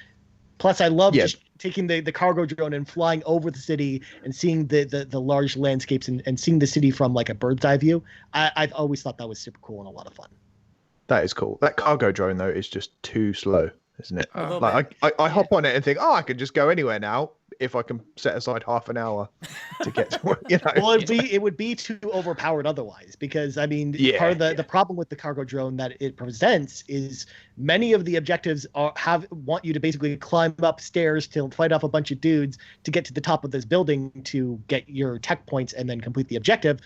Plus, I love just taking the cargo drone and flying over the city and seeing the large landscapes and seeing the city from like a bird's eye view. I've always thought that was super cool and a lot of fun. That is cool. That cargo drone though is just too slow, isn't it? Like I hop on it and think, I can just go anywhere now if I can set aside half an hour to get to work. You know? Well, it would be too overpowered otherwise, because I mean, part of the problem with the cargo drone that it presents is many of the objectives want you to basically climb up stairs to fight off a bunch of dudes to get to the top of this building to get your tech points and then complete the objective.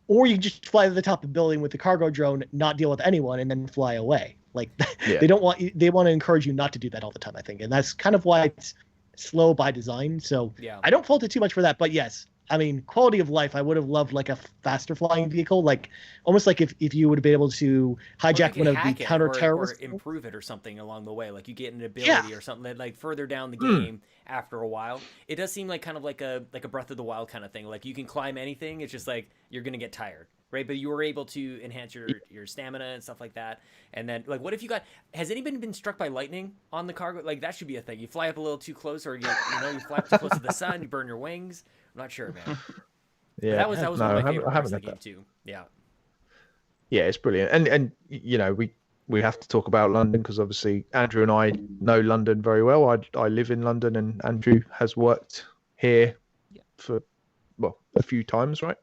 Or you just fly to the top of the building with the cargo drone, not deal with anyone, and then fly away. Like they want to encourage you not to do that all the time, I think. And that's kind of why it's slow by design. So I don't fault it too much for that. But yes, I mean, quality of life, I would have loved like a faster flying vehicle, like almost like if you would have been able to hijack one of the counter-terrorists. Or improve it or something along the way. Like you get an ability or something that like further down the game after a while. It does seem like kind of like a Breath of the Wild kind of thing. Like you can climb anything. It's just like you're going to get tired. Right, but you were able to enhance your stamina and stuff like that. And then, like, what if has anybody been struck by lightning on the cargo? Like, that should be a thing. You fly up a little too close, or you fly up too close to the sun, you burn your wings. I'm not sure, man. Yeah, that was one of my favorite parts of the game too. Yeah. Yeah, it's brilliant, and you know we have to talk about London because obviously Andrew and I know London very well. I live in London, and Andrew has worked here for a few times, right?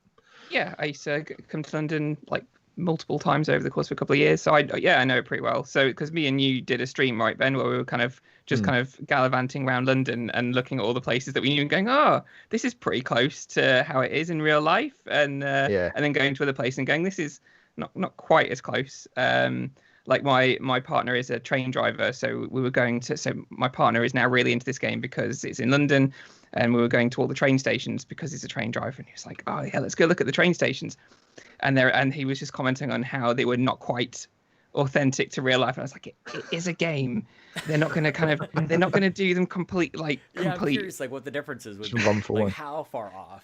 Yeah, I used to come to London like multiple times over the course of a couple of years. So I know it pretty well. So because me and you did a stream, right, Ben, where we were kind of just kind of gallivanting around London and looking at all the places that we knew and going, oh, this is pretty close to how it is in real life, and then going to other places and going, this is not quite as close. Like my partner is a train driver, so we were going to. So my partner is now really into this game because it's in London, and we were going to all the train stations because he's a train driver, and he was like, "Oh yeah, let's go look at the train stations," and he was just commenting on how they were not quite authentic to real life, and I was like, "It is a game. They're not going to they're not going to do them complete." Yeah, I'm curious, like what the differences would be. One for like one. how far off.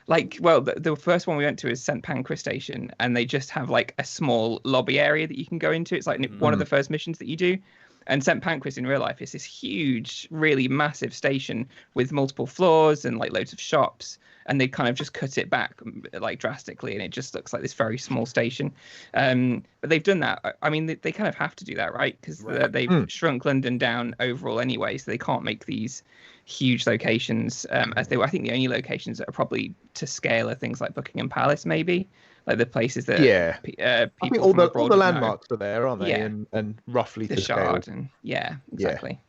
Like, well, the first one we went to is St. Pancras Station, and they just have like a small lobby area that you can go into. It's like one of the first missions that you do. And St. Pancras in real life is this huge, really massive station with multiple floors and like loads of shops. And they kind of just cut it back like drastically, and it just looks like this very small station. But they've done that. I mean, they kind of have to do that, right? Because they've shrunk London down overall anyway, so they can't make these huge locations as they were. I think the only locations that are probably to scale are things like Buckingham Palace, maybe, like the places that people I think from all abroad the would landmarks are there, aren't they? Yeah. And roughly the to scale. Shard and exactly.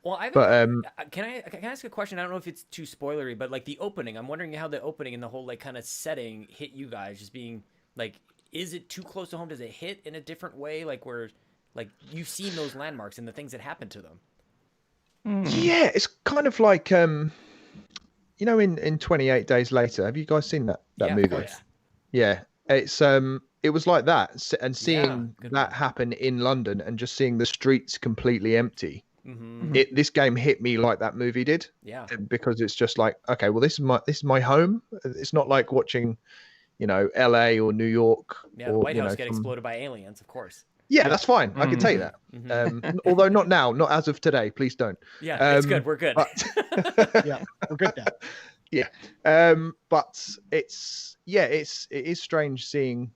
Well, But can I ask a question? I don't know if it's too spoilery, but like the opening, I'm wondering how the opening and the whole like kind of setting hit you guys. Just being like, is it too close to home? Does it hit in a different way? Like where, like you've seen those landmarks and the things that happen to them. Yeah, it's kind of like you know, in 28 Days Later. Have you guys seen that movie? Yeah, it's it was like that, and seeing that happen in London and just seeing the streets completely empty. This game hit me like that movie did. Yeah, because it's just like, okay, well, this is my home. It's not like watching, you know, LA or New York. Yeah, the White House get exploded by aliens, of course. Yeah, that's fine. I can take that. Although not now, not as of today. Please don't. Yeah, it's good. We're good. Yeah, we're good now. Yeah. But it is strange seeing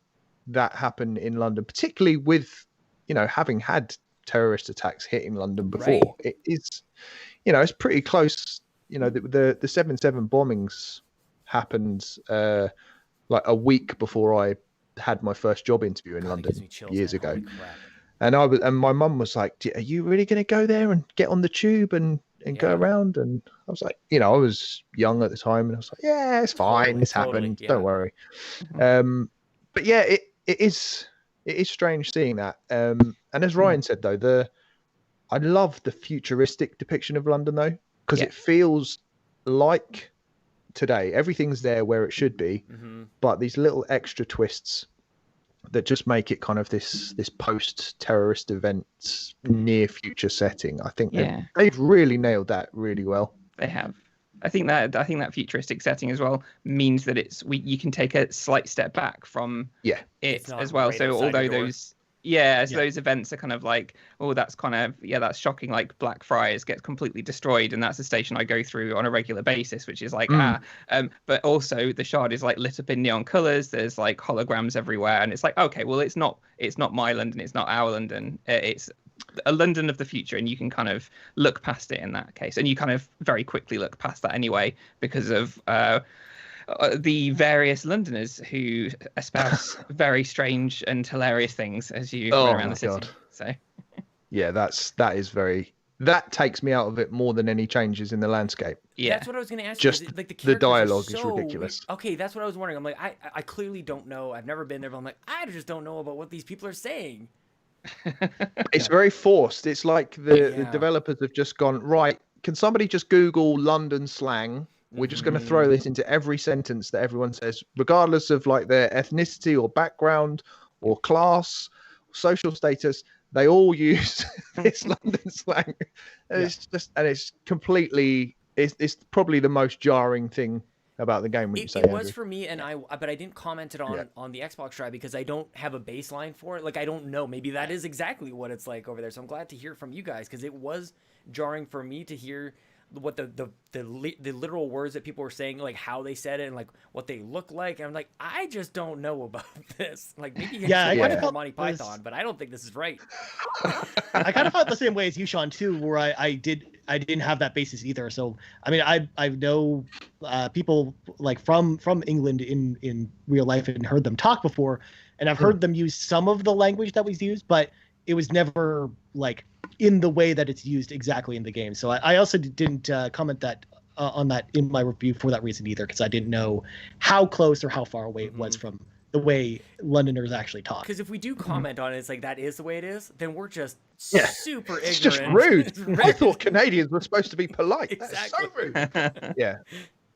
that happen in London, particularly with, you know, having had terrorist attacks hitting London before. Right. It is, you know, it's pretty close. You know, the 7/7 bombings happened like a week before I had my first job interview in London years ago. And my mum was like, "Are you really going to go there and get on the tube and go around?" And I was like, you know, I was young at the time, and I was like, "Yeah, it's fine. This happened. Don't worry." But yeah, it is strange seeing that. And as Ryan said, though, I love the futuristic depiction of London, though, because it feels like today. Everything's there where it should be, but these little extra twists that just make it kind of this post-terrorist event near future setting. I think they've really nailed that really well. They have. I think that futuristic setting as well means that you can take a slight step back from it as well. So although those those events are kind of like, oh, that's kind of that's shocking. Like Blackfriars gets completely destroyed, and that's a station I go through on a regular basis, which is like but also the Shard is like lit up in neon colors. There's like holograms everywhere, and it's like, okay, well, it's not my London, it's not our London, it's a London of the future, and you can kind of look past it in that case, and you kind of very quickly look past that anyway because of the various Londoners who espouse very strange and hilarious things as you go around the city. God. So yeah, that takes me out of it more than any changes in the landscape. Yeah, that's what I was going to ask. Just you. Like the dialogue is ridiculous. Okay, that's what I was wondering. I'm like, I clearly don't know. I've never been there, but I'm like, I just don't know about what these people are saying. It's very forced. It's like the developers have just gone, right, can somebody just Google London slang? We're just going to throw this into every sentence that everyone says, regardless of like their ethnicity or background or class, social status. They all use this London slang. And it's completely, it's probably the most jarring thing about the game. It was for me, and but I didn't comment it on the Xbox Drive because I don't have a baseline for it. Like, I don't know. Maybe that is exactly what it's like over there. So I'm glad to hear from you guys, because it was jarring for me to hear what the literal words that people were saying, like how they said it and like what they look like. And I'm like, I just don't know about this. Like, maybe I kind of felt Monty Python, but I don't think this is right. I kind of felt the same way as you, Sean, too, where I didn't have that basis either. So I mean, I know people like from England in real life and heard them talk before, and I've heard them use some of the language that was used, but it was never like in the way that it's used exactly in the game. So I also didn't comment that on that in my review for that reason either, because I didn't know how close or how far away it was from the way Londoners actually talk. Because if we do comment on it, it's like that is the way it is, then we're just super ignorant. It's just rude. I thought Canadians were supposed to be polite. Exactly. That's so rude. Yeah,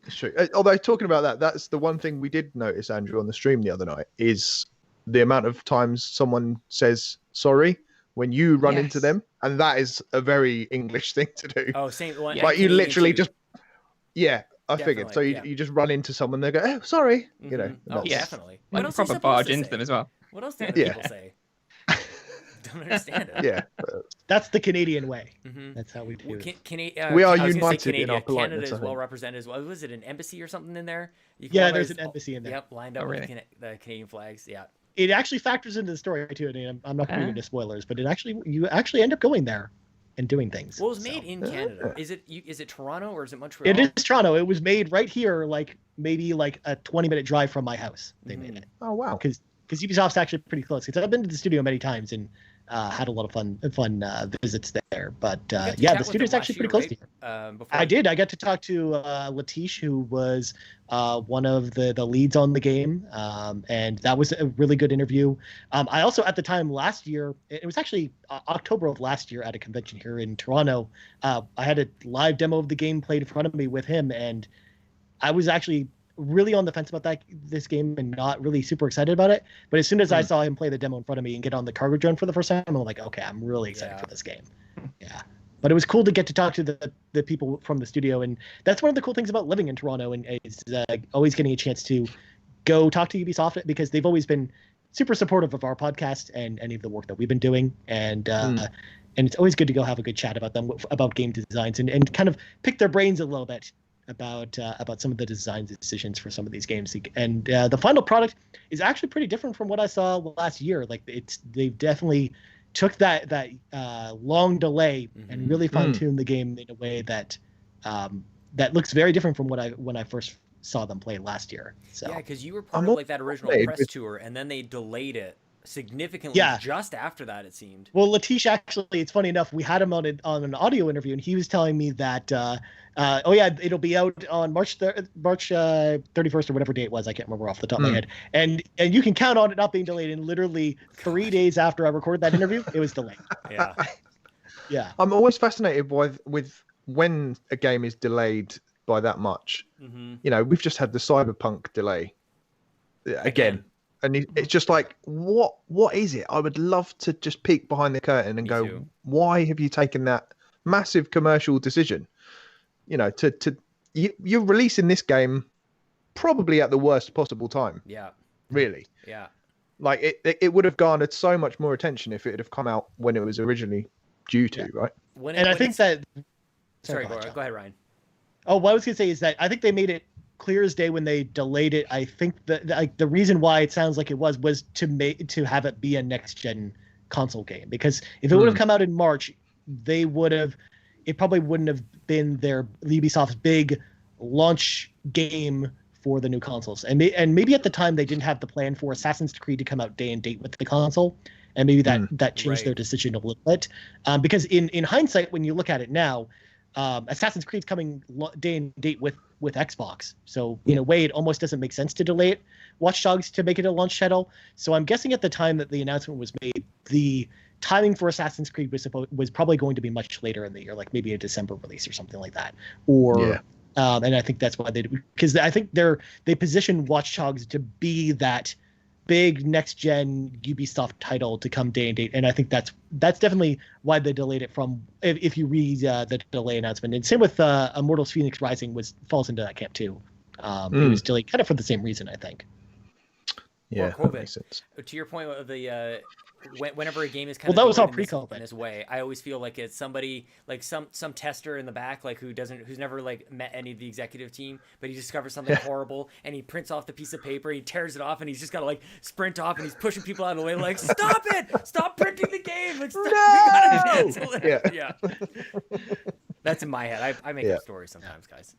it's true. Although talking about that, that's the one thing we did notice, Andrew, on the stream the other night, is the amount of times someone says sorry when you run into them, and that is a very English thing to do. Oh, same one. Like you literally too. just, I figured. So you just run into someone, they go, "Oh, sorry," you know. Oh, definitely. What else proper barge into them as well. What else do people say? Don't understand it. Yeah, that's the Canadian way. That's how we do it. We are I was gonna say united in our politeness. Canada is well represented as well. Was it an embassy or something in there? Yeah, there's an embassy in there. Yep, lined up with the Canadian flags. Yeah. It actually factors into the story too. I mean, I'm not going to get into spoilers, but you actually end up going there and doing things. Well, it was made in Canada. Is it Toronto or is it Montreal? It is Toronto. It was made right here, like maybe like a 20-minute drive from my house. They made it. Oh wow! Because Ubisoft's actually pretty close. Because I've been to the studio many times and had a lot of fun visits there. But yeah, the studio's actually pretty close to here. I did. I got to talk to Latish, who was one of the leads on the game, and that was a really good interview. I also, at the time last year, it was actually October of last year at a convention here in Toronto, I had a live demo of the game played in front of me with him, and I was actually really on the fence about this game and not really super excited about it. But as soon as I saw him play the demo in front of me and get on the cargo drone for the first time, I'm like, okay, I'm really excited for this game. Yeah. But it was cool to get to talk to the people from the studio. And that's one of the cool things about living in Toronto, and is always getting a chance to go talk to Ubisoft, because they've always been super supportive of our podcast and any of the work that we've been doing. And it's always good to go have a good chat about them, about game designs, and kind of pick their brains a little bit about some of the design decisions for some of these games. And the final product is actually pretty different from what I saw last year. Like they've definitely took that long delay and really fine-tuned the game in a way that that looks very different from when I first saw them play last year. So yeah, because you were part of like that original press tour, and then they delayed it significantly just after that, it seemed. Well, Latish, actually, it's funny enough, we had him on an audio interview, and he was telling me that it'll be out on March 31st or whatever day it was. I can't remember off the top of my head. And you can count on it not being delayed. And literally 3 days after I recorded that interview, it was delayed. Yeah. I'm always fascinated with when a game is delayed by that much. You know, we've just had the Cyberpunk delay again. And it's just like, what is it? I would love to just peek behind the curtain and go, why have you taken that massive commercial decision? You know, you're releasing this game probably at the worst possible time. Yeah. Really. Yeah. Like it would have garnered so much more attention if it had come out when it was originally due to, right? I think that. Sorry, go ahead, Ryan. Oh, what I was gonna say is that I think they made it clear as day when they delayed it. I think that the reason why it sounds like it was to have it be a next gen console game, because if it would have come out in March, it probably wouldn't have been Ubisoft's big launch game for the new consoles. And maybe at the time they didn't have the plan for Assassin's Creed to come out day and date with the console, and maybe that changed their decision a little bit. Because in hindsight, when you look at it now, Assassin's Creed's coming day and date with Xbox, so in a way it almost doesn't make sense to delay it. Watch Dogs to make it a launch title. So I'm guessing at the time that the announcement was made, the timing for Assassin's Creed was probably going to be much later in the year, like maybe a December release or something like that. And I think that's why because I think they position Watch Dogs to be that big next gen Ubisoft title to come day and date, and I think that's definitely why they delayed it. From if you read the delay announcement, and same with Immortals: Phoenix Rising falls into that camp too. It was delayed kind of for the same reason, I think. Yeah, that makes sense. To your point of the whenever a game is kind of that was all pre-COVID in this way, I always feel like it's somebody like some tester in the back, like who's never like met any of the executive team, but he discovers something horrible and he prints off the piece of paper, he tears it off, and he's just gotta like sprint off, and he's pushing people out of the way like, stop it, stop printing the game, like, we gotta cancel it. Yeah. That's in my head. I make up stories sometimes, guys.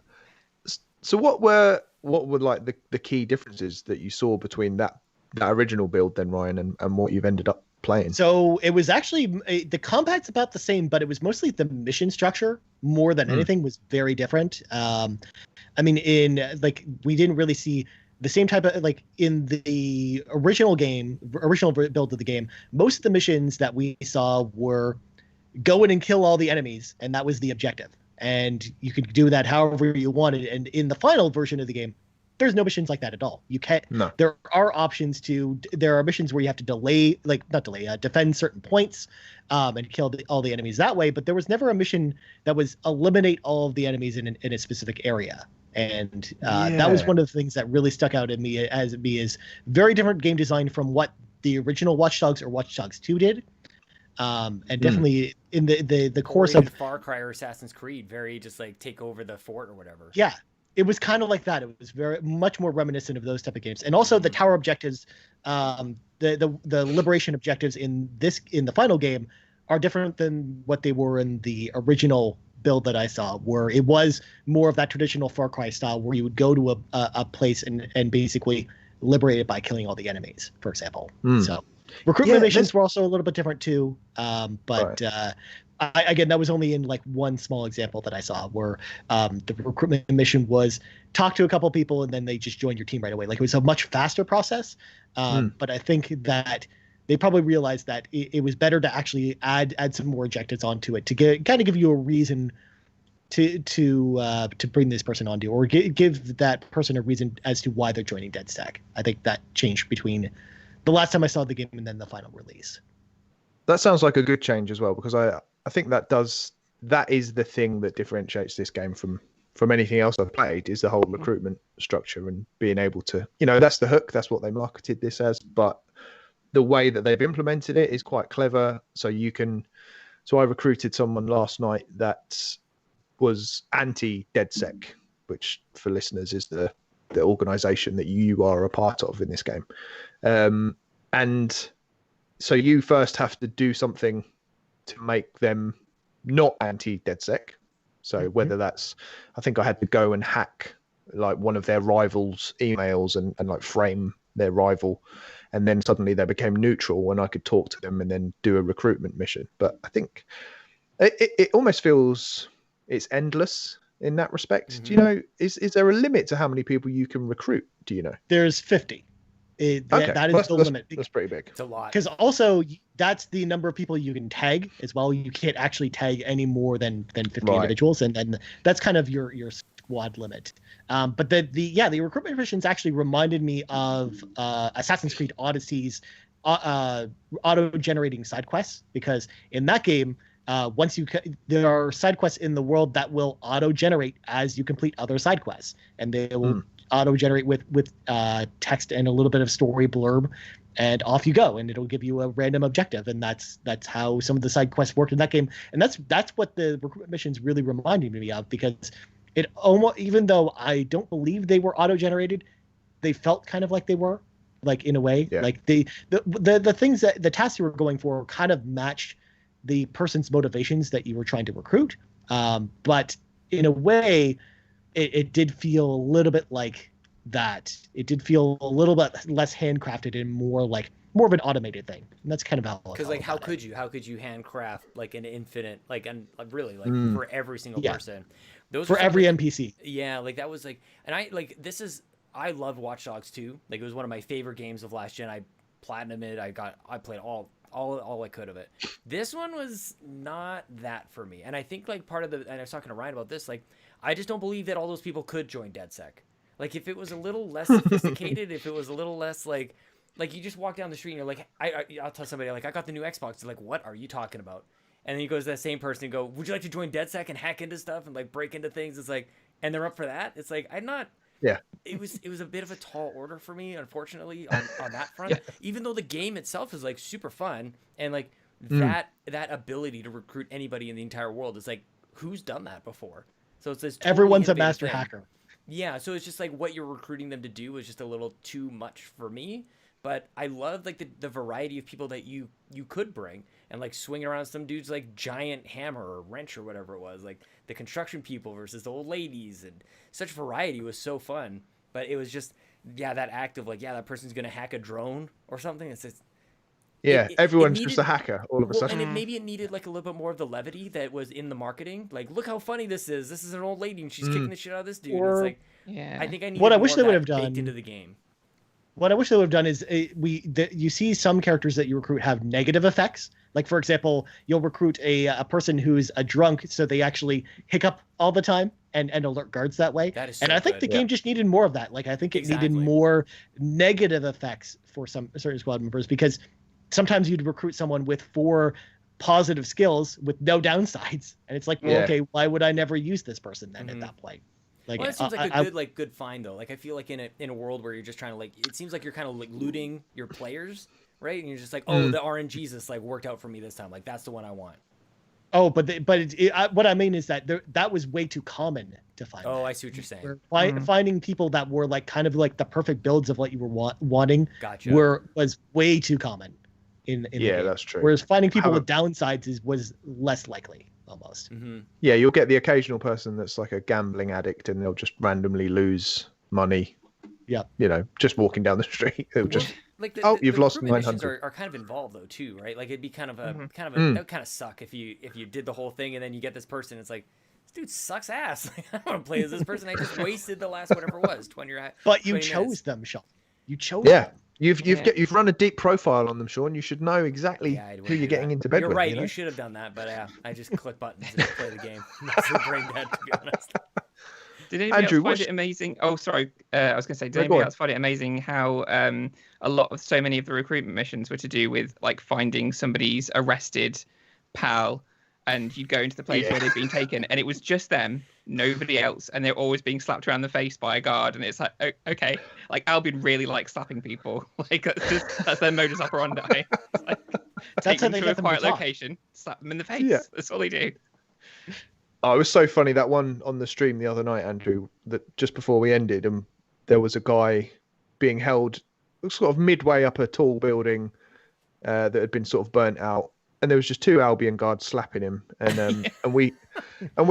So what were like the key differences that you saw between that that original build then, Ryan, and what you've ended up playing? So it was actually the combat's about the same, but it was mostly the mission structure more than anything was very different. I mean, in like we didn't really see the same type of like in the original build of the game. Most of the missions that we saw were go in and kill all the enemies, and that was the objective. And you could do that however you wanted. And in the final version of the game, there's no missions like that at all. You can't. No. There are options to. There are missions where you have to defend certain points, and kill all the enemies that way. But there was never a mission that was eliminate all of the enemies in a specific area. And that was one of the things that really stuck out in me as very different game design from what the original Watch Dogs or Watch Dogs 2 did. And definitely in the course of Far Cry or Assassin's Creed, very just like take over the fort or whatever. Yeah. It was kind of like that. It was very much more reminiscent of those type of games. And also the tower objectives, the liberation objectives in the final game are different than what they were in the original build that I saw, where it was more of that traditional Far Cry style where you would go to a place and basically liberate it by killing all the enemies, for example. So recruitment missions were also a little bit different too. But again, that was only in like one small example that I saw where the recruitment mission was talk to a couple people and then they just joined your team right away. Like it was a much faster process. But I think that they probably realized that it was better to actually add some more objectives onto it to give you a reason to bring this person onto, or give that person a reason as to why they're joining DeadStack. I think that changed between the last time I saw the game and then the final release. That sounds like a good change as well, because I think that is the thing that differentiates this game from anything else I've played, is the whole recruitment structure and being able to, that's the hook, that's what they marketed this as, but the way that they've implemented it is quite clever. So I recruited someone last night that was anti-DedSec, which for listeners is the organization that you are a part of in this game. And so you first have to do something to make them not anti-DedSec. So whether that's, I think I had to go and hack like one of their rivals' emails and like frame their rival, and then suddenly they became neutral and I could talk to them and then do a recruitment mission. But I think it almost feels it's endless in that respect. Do you know, is there a limit to how many people you can recruit? Do you know? There's 50. That is the limit. That's pretty big. It's a lot. Because also that's the number of people you can tag as well. You can't actually tag any more than 50 individuals, and then that's kind of your squad limit. But the recruitment missions actually reminded me of Assassin's Creed Odyssey's auto-generating side quests, because in that game, there are side quests in the world that will auto-generate as you complete other side quests, and they will auto-generate with text and a little bit of story blurb, and off you go, and it'll give you a random objective. And that's how some of the side quests worked in that game, and that's what the recruitment missions really reminded me of, because it almost, even though I don't believe they were auto-generated, they felt kind of like they were, like in a way. Like the things that the tasks you were going for kind of matched the person's motivations that you were trying to recruit, but in a way it did feel a little bit like that. It did feel a little bit less handcrafted and more of an automated thing. And that's kind of how, because like how could you handcraft like an infinite, like, and really like for every single person, those for every NPC. Yeah, like that was like, and I love Watch Dogs 2. Like it was one of my favorite games of last gen. I platinumed it. I played all I could of it. This one was not that for me. And I think like and I was talking to Ryan about this, like I just don't believe that all those people could join DedSec. Like if it was a little less sophisticated, if it was a little less like you just walk down the street and you're like, I'll tell somebody like, I got the new Xbox. They're like, what are you talking about? And then he goes to that same person and go, would you like to join DedSec and hack into stuff and like break into things? It's like, and they're up for that. It's like, I'm not. Yeah. It was a bit of a tall order for me, unfortunately, on that front. Even though the game itself is like super fun, and like that ability to recruit anybody in the entire world is like, who's done that before? So it's this totally everyone's a innovative master thing. hacker. Yeah, so it's just like what you're recruiting them to do is just a little too much for me. But I love like the variety of people that you could bring, and like swinging around some dude's like giant hammer or wrench or whatever it was, like the construction people versus the old ladies, and such variety was so fun. But it was just yeah, that act of like, yeah, that person's gonna hack a drone or something. It's just, Yeah, it everyone's needed, just a hacker all of a well, sudden. and maybe it needed like a little bit more of the levity that was in the marketing. Like, look how funny this is. This is an old lady and she's kicking the shit out of this dude. Or- it's like, Yeah. I think I need What I wish they would would have done baked into the game. What I wish they would have done is you see some characters that you recruit have negative effects. Like, for example, you'll recruit a person who's a drunk, so they actually hiccup all the time and alert guards that way. That is and so I think good. the game just needed more of that. Like, I think it needed more negative effects for some certain squad members, because sometimes you'd recruit someone with 4 positive skills with no downsides, and it's like, well, Yeah. okay, why would I never use this person then at that point? Like, Well, it seems like a good find though. Like, I feel like in a world where you're just trying to like, it seems like you're kind of like looting your players, right? And you're just like, oh, the RNGesus like worked out for me this time. Like, that's the one I want. Oh, but what I mean is that that was way too common to find. Oh, I see what you're saying. Finding people that were like kind of like the perfect builds of what you were wanting Gotcha. was way too common in the game. That's true. Whereas finding people with downsides was less likely almost. Yeah, you'll get the occasional person that's like a gambling addict and they'll just randomly lose money. Yeah. You know, just walking down the street. It'll just Like you've lost recruitment missions 900. are kind of involved though too, right? Like, it'd be kind of a that would kind of suck if you did the whole thing and then you get this person. It's like, this dude sucks ass. Like, I don't want to play as this person. I just wasted the last whatever it was 20 or But you 20 chose minutes. them, Sean. You chose Yeah. them. You've run a deep profile on them, Sean. You should know exactly who you're getting into bed You're with. right. You know? You should have done that, but yeah, I just click buttons and play the game. That's the brain dead, to be honest. Did anybody Andrew, else find what's- it amazing? Oh, sorry. I was going to say, did No, go anybody on. else find it amazing how so many of the recruitment missions were to do with like finding somebody's arrested pal, and you'd go into the place where they've been taken, and it was just them, nobody else, and they're always being slapped around the face by a guard, and it's like, okay, like Albion really likes slapping people, like that's their modus operandi. It's like, take how them they to get a them to quiet talk. location, slap them in the face. Yeah. That's all they do. Oh, it was so funny, that one on the stream the other night, Andrew, that just before we ended, there was a guy being held sort of midway up a tall building that had been sort of burnt out, and there was just 2 Albion guards slapping him, and and we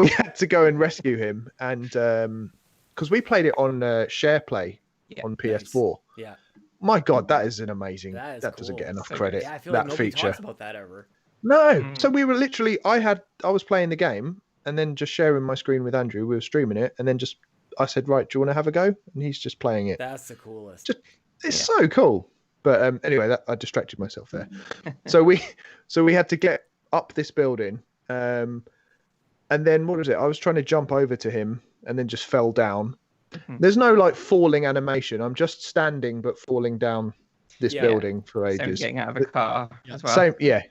had to go and rescue him, and because we played it on share play on PS4. Yeah. My God, that is an amazing. That That, is doesn't cool. get enough So good. credit. Yeah, I feel that like nobody feature. talks about that ever. No. So we were literally, I was playing the game and then just sharing my screen with Andrew. We were streaming it, and then I said, right, do you want to have a go? And he's just playing it. That's the coolest. It's so cool. But anyway, I distracted myself there. so we had to get up this building, and then what was it? I was trying to jump over to him and then just fell down. There's no like falling animation. I'm just standing but falling down this building for Same ages. getting out of a car as well. Same, yeah.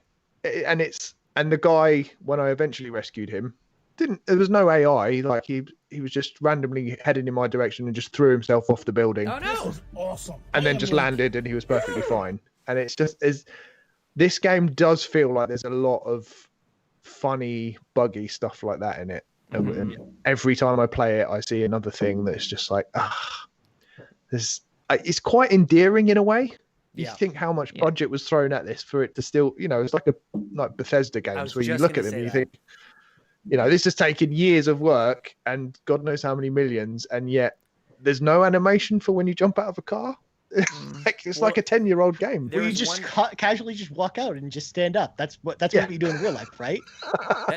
And the guy, when I eventually rescued him, there was no AI. Like he was just randomly heading in my direction and just threw himself off the building. Oh no! Awesome. And then just landed, and he was perfectly fine. And it's just this game does feel like there's a lot of funny, buggy stuff like that in it. And every time I play it, I see another thing that's just like, it's quite endearing in a way. You think how much budget was thrown at this for it to still, it's like Bethesda games where you look at them and you think, this has taken years of work and God knows how many millions, and yet there's no animation for when you jump out of a car. It's like a 10-year-old game. Where you just casually just walk out and just stand up. That's what you do in real life, right?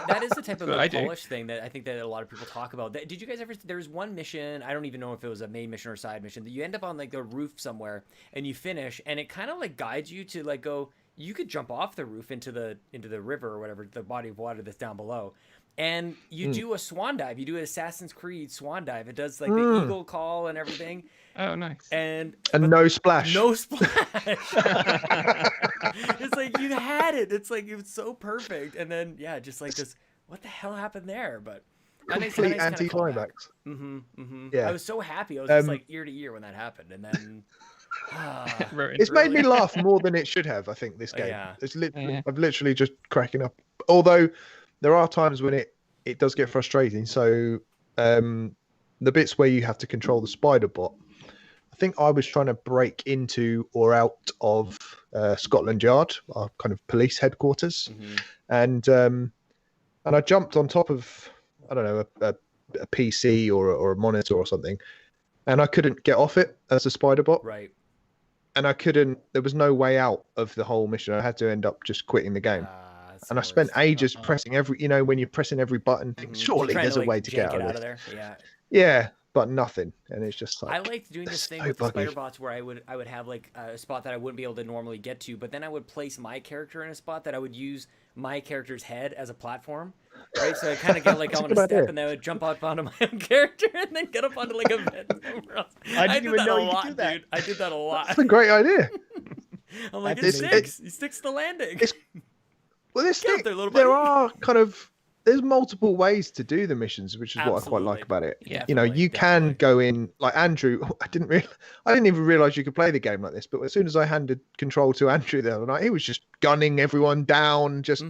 That is the type of what I do. polished thing that I think that a lot of people talk about. Did you guys ever? There was one mission. I don't even know if it was a main mission or a side mission. That you end up on like the roof somewhere and you finish, and it kind of like guides you to like go. You could jump off the roof into the river or whatever, the body of water that's down below. And you do a swan dive. You do an Assassin's Creed swan dive. It does like the eagle call and everything. Oh, nice. And no splash. No splash. It's like you had it. It's like it was so perfect. And then just like this. What the hell happened there? But complete anti-climax. Yeah. I was so happy. I was just like ear to ear when that happened, and then. It's made me laugh more than it should have. I think this game. Yeah. It's I'm literally just cracking up. Although there are times when it does get frustrating. So the bits where you have to control the spider bot. I think I was trying to break into or out of Scotland Yard, our kind of police headquarters, and I jumped on top of, I don't know, a PC or a monitor or something, and I couldn't get off it as a spider bot. Right. And I couldn't. There was no way out of the whole mission. I had to end up just quitting the game. And I spent ages pressing every. You know, when you're pressing every button, surely there's a way to get out of there. this. Yeah. Yeah, but nothing, and it's just like I liked doing this thing with the spider bots where I would have like a spot that I wouldn't be able to normally get to, but then I would place my character in a spot that I would use my character's head as a platform, right? So I kind of get like on a step, and then I would jump up onto my own character, and then get up onto like a bed somewhere else. I didn't even know a you could lot, do that. dude. I did that a lot. That's a great idea. I'm like, it sticks. He sticks the landing. Well, there are kind of there's multiple ways to do the missions, which is what I quite like about it. Yeah, you know, you can go in like Andrew. I didn't even realize you could play the game like this. But as soon as I handed control to Andrew the other night, he was just gunning everyone down, just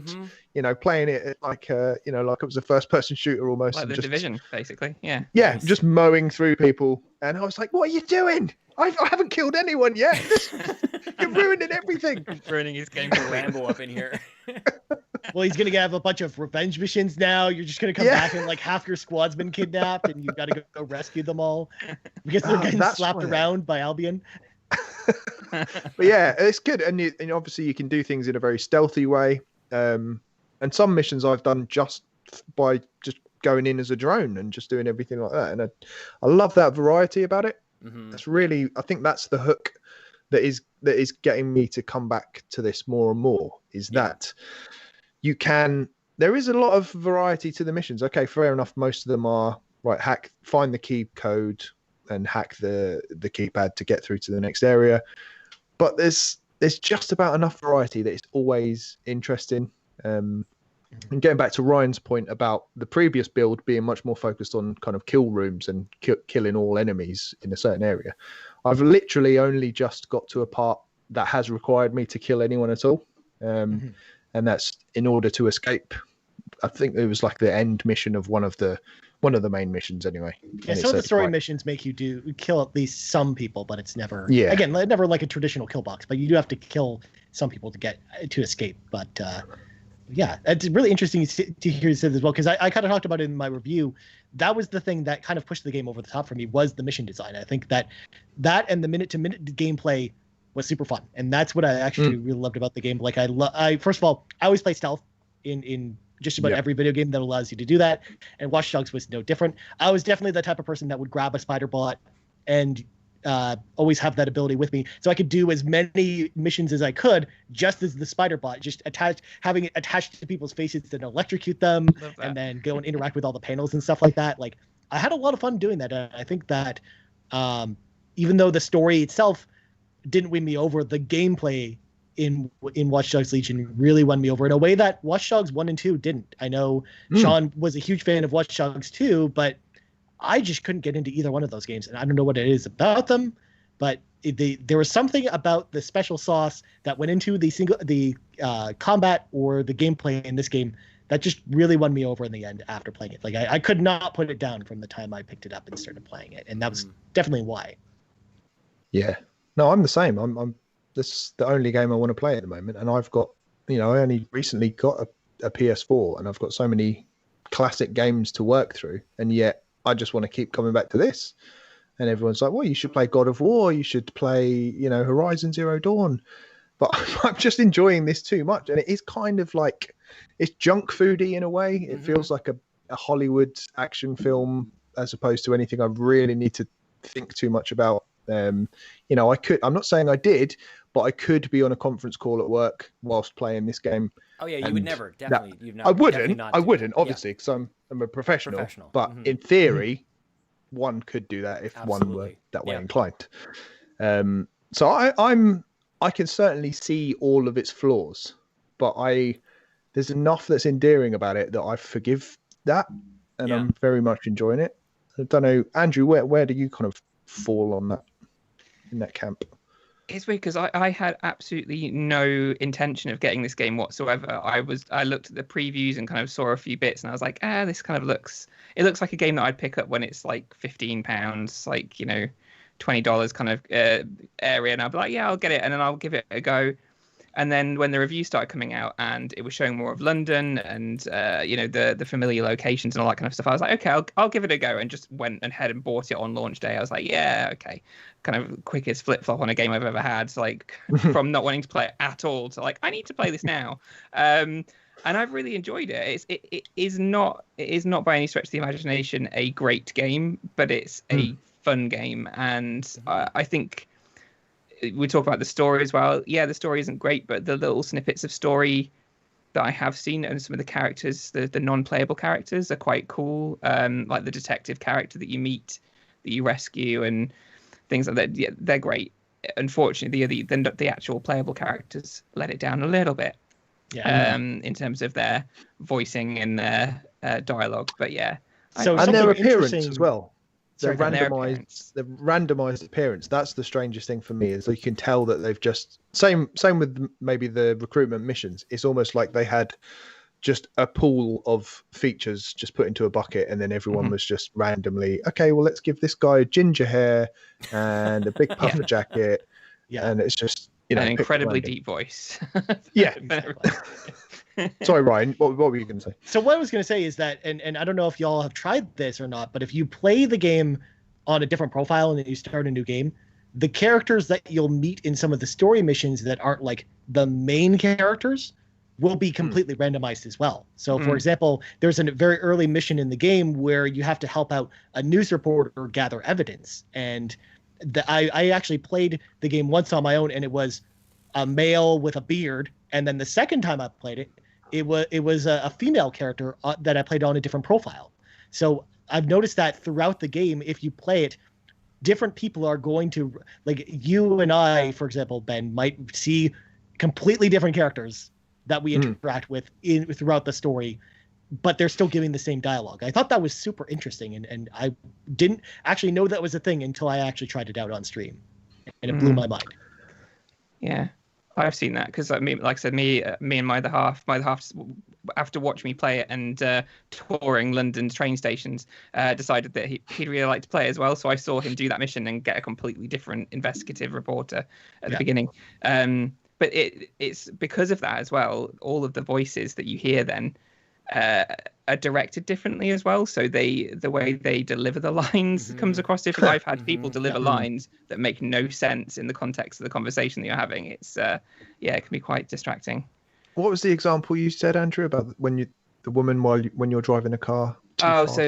you know, playing it like you know, like it was a first-person shooter almost. Like the Division, basically. Yeah. Yeah, just mowing through people, and I was like, "What are you doing? I haven't killed anyone yet. You're ruining everything." Ruining his game. Rambo up in here. Well, he's gonna have a bunch of revenge missions now. You're just gonna come back and like half your squad's been kidnapped, and you've got to go rescue them all because they're getting slapped around by Albion. But yeah, it's good, and obviously you can do things in a very stealthy way. And some missions I've done just by going in as a drone and just doing everything like that, and I love that variety about it. That's really, I think that's the hook that is getting me to come back to this more and more. Is that there is a lot of variety to the missions. Okay, fair enough. Most of them are right. Find the key code and hack the keypad to get through to the next area. But there's just about enough variety that it's always interesting. And getting back to Ryan's point about the previous build being much more focused on kind of kill rooms and killing all enemies in a certain area, I've literally only just got to a part that has required me to kill anyone at all. And that's in order to escape. I think it was like the end mission of one of the main missions anyway. Yeah, some of the story missions make you kill at least some people, but it's never again never like a traditional kill box. But you do have to kill some people to escape. But yeah, it's really interesting to hear you say this as well, because I kind of talked about it in my review. That was the thing that kind of pushed the game over the top for me, was the mission design. I think that and the minute-to-minute gameplay was super fun, and that's what I actually really loved about the game. Like I first of all, I always play stealth in just about every video game that allows you to do that, and Watch Dogs was no different. I was definitely the type of person that would grab a spider bot and always have that ability with me, so I could do as many missions as I could just as the spider bot, just having it attached to people's faces to electrocute them, and then go and interact with all the panels and stuff like that. Like, I had a lot of fun doing that. I think that even though the story itself didn't win me over, the gameplay in Watch Dogs Legion really won me over in a way that Watch Dogs 1 and 2 didn't. I know Sean was a huge fan of Watch Dogs 2, but I just couldn't get into either one of those games, and I don't know what it is about them, but there was something about the special sauce that went into the combat or the gameplay in this game that just really won me over in the end after playing it. Like, I could not put it down from the time I picked it up and started playing it, and that was definitely why. Yeah. No, I'm the same. This is the only game I want to play at the moment, and I've got, I only recently got a PS4, and I've got so many classic games to work through, and yet I just want to keep coming back to this. And everyone's like, well, you should play God of War, you should play, Horizon Zero Dawn. But I'm just enjoying this too much, and it is kind of like, it's junk foody in a way. It feels like a Hollywood action film as opposed to anything I really need to think too much about. I'm not saying I did, but I could be on a conference call at work whilst playing this game. Oh yeah, you would never, definitely. I wouldn't, obviously, because I'm a professional. But in theory, one could do that if one were that way inclined. So I can certainly see all of its flaws, but there's enough that's endearing about it that I forgive that, and I'm very much enjoying it. I don't know, Andrew, where do you kind of fall on that, in that camp? It's weird because I had absolutely no intention of getting this game whatsoever. I looked at the previews and kind of saw a few bits, and I was like, this kind of looks like a game that I'd pick up when it's like £15, like, $20 kind of area, and I'll be like, yeah, I'll get it, and then I'll give it a go. And then when the reviews started coming out and it was showing more of London and you know, the familiar locations and all that kind of stuff, I was like, okay, I'll give it a go, and just went ahead and bought it on launch day. I was like, yeah, okay, kind of quickest flip flop on a game I've ever had. Like from not wanting to play it at all to like, I need to play this now. And I've really enjoyed it. It is not by any stretch of the imagination a great game, but it's a fun game, and I think. We talk about the story as well. Yeah, the story isn't great, but the little snippets of story that I have seen and some of the characters, the non-playable characters, are quite cool. Like the detective character that you meet, that you rescue, and things like that. Yeah, they're great. Unfortunately, the actual playable characters let it down a little bit. Yeah. In terms of their voicing and their dialogue. But yeah. So and their something appearance interesting- as well. Sorry, The their appearance. randomized appearance. That's the strangest thing for me, is you can tell that they've just same with maybe the recruitment missions. It's almost like they had just a pool of features just put into a bucket, and then everyone was just randomly, okay, well, let's give this guy ginger hair and a big puffer jacket. Yeah. And it's just, you know, An picked incredibly random. deep voice. Yeah. Sorry, Ryan, what were you going to say? So what I was going to say is that, and I don't know if y'all have tried this or not, but if you play the game on a different profile and then you start a new game, the characters that you'll meet in some of the story missions that aren't like the main characters will be completely randomized as well. So for example, there's a very early mission in the game where you have to help out a news reporter gather evidence. And I actually played the game once on my own, and it was a male with a beard. And then the second time I played it, it was a female character that I played on a different profile. So I've noticed that throughout the game, if you play it, different people are going to, like you and I, for example, Ben, might see completely different characters that we interact with throughout the story, but they're still giving the same dialogue. I thought that was super interesting, and I didn't actually know that was a thing until I actually tried it out on stream, and it blew my mind. Yeah, I've seen that because like I said, me and my other half, after watching me play it and touring London's train stations, decided that he'd really like to play it as well. So I saw him do that mission and get a completely different investigative reporter at the beginning. But it's because of that as well. All of the voices that you hear then are directed differently as well. So the way they deliver the lines comes across different. I've had people deliver lines that make no sense in the context of the conversation that you're having. It's it can be quite distracting. What was the example you said, Andrew, about when the woman when you're driving a car? So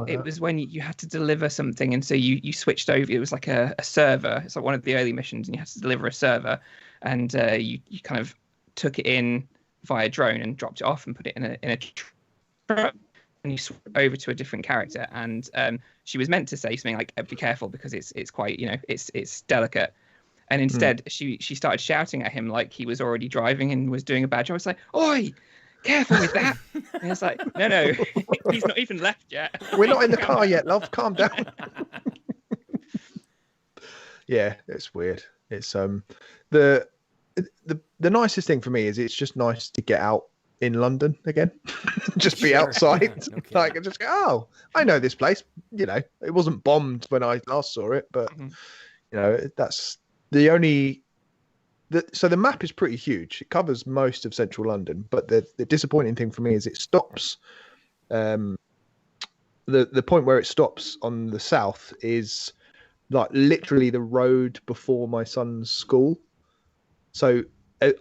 it was when you had to deliver something, and so you switched over. It was like a server. It's like one of the early missions, and you had to deliver a server, and you kind of took it in via drone and dropped it off and put it in a truck, and you switched over to a different character. And she was meant to say something like, "Be careful," because it's quite, it's delicate. And instead, she started shouting at him like he was already driving and was doing a bad job. I was like, "Oi, careful with that!" And it's like, no, he's not even left yet. We're not in the car yet, love. Calm down. Yeah, it's weird. It's the nicest thing for me is it's just nice to get out in London again, just be outside. Like, just go, oh, I know this place. It wasn't bombed when I last saw it, but that's the only. So the map is pretty huge. It covers most of central London, but the disappointing thing for me is it stops. The point where it stops on the south is like literally the road before my son's school. So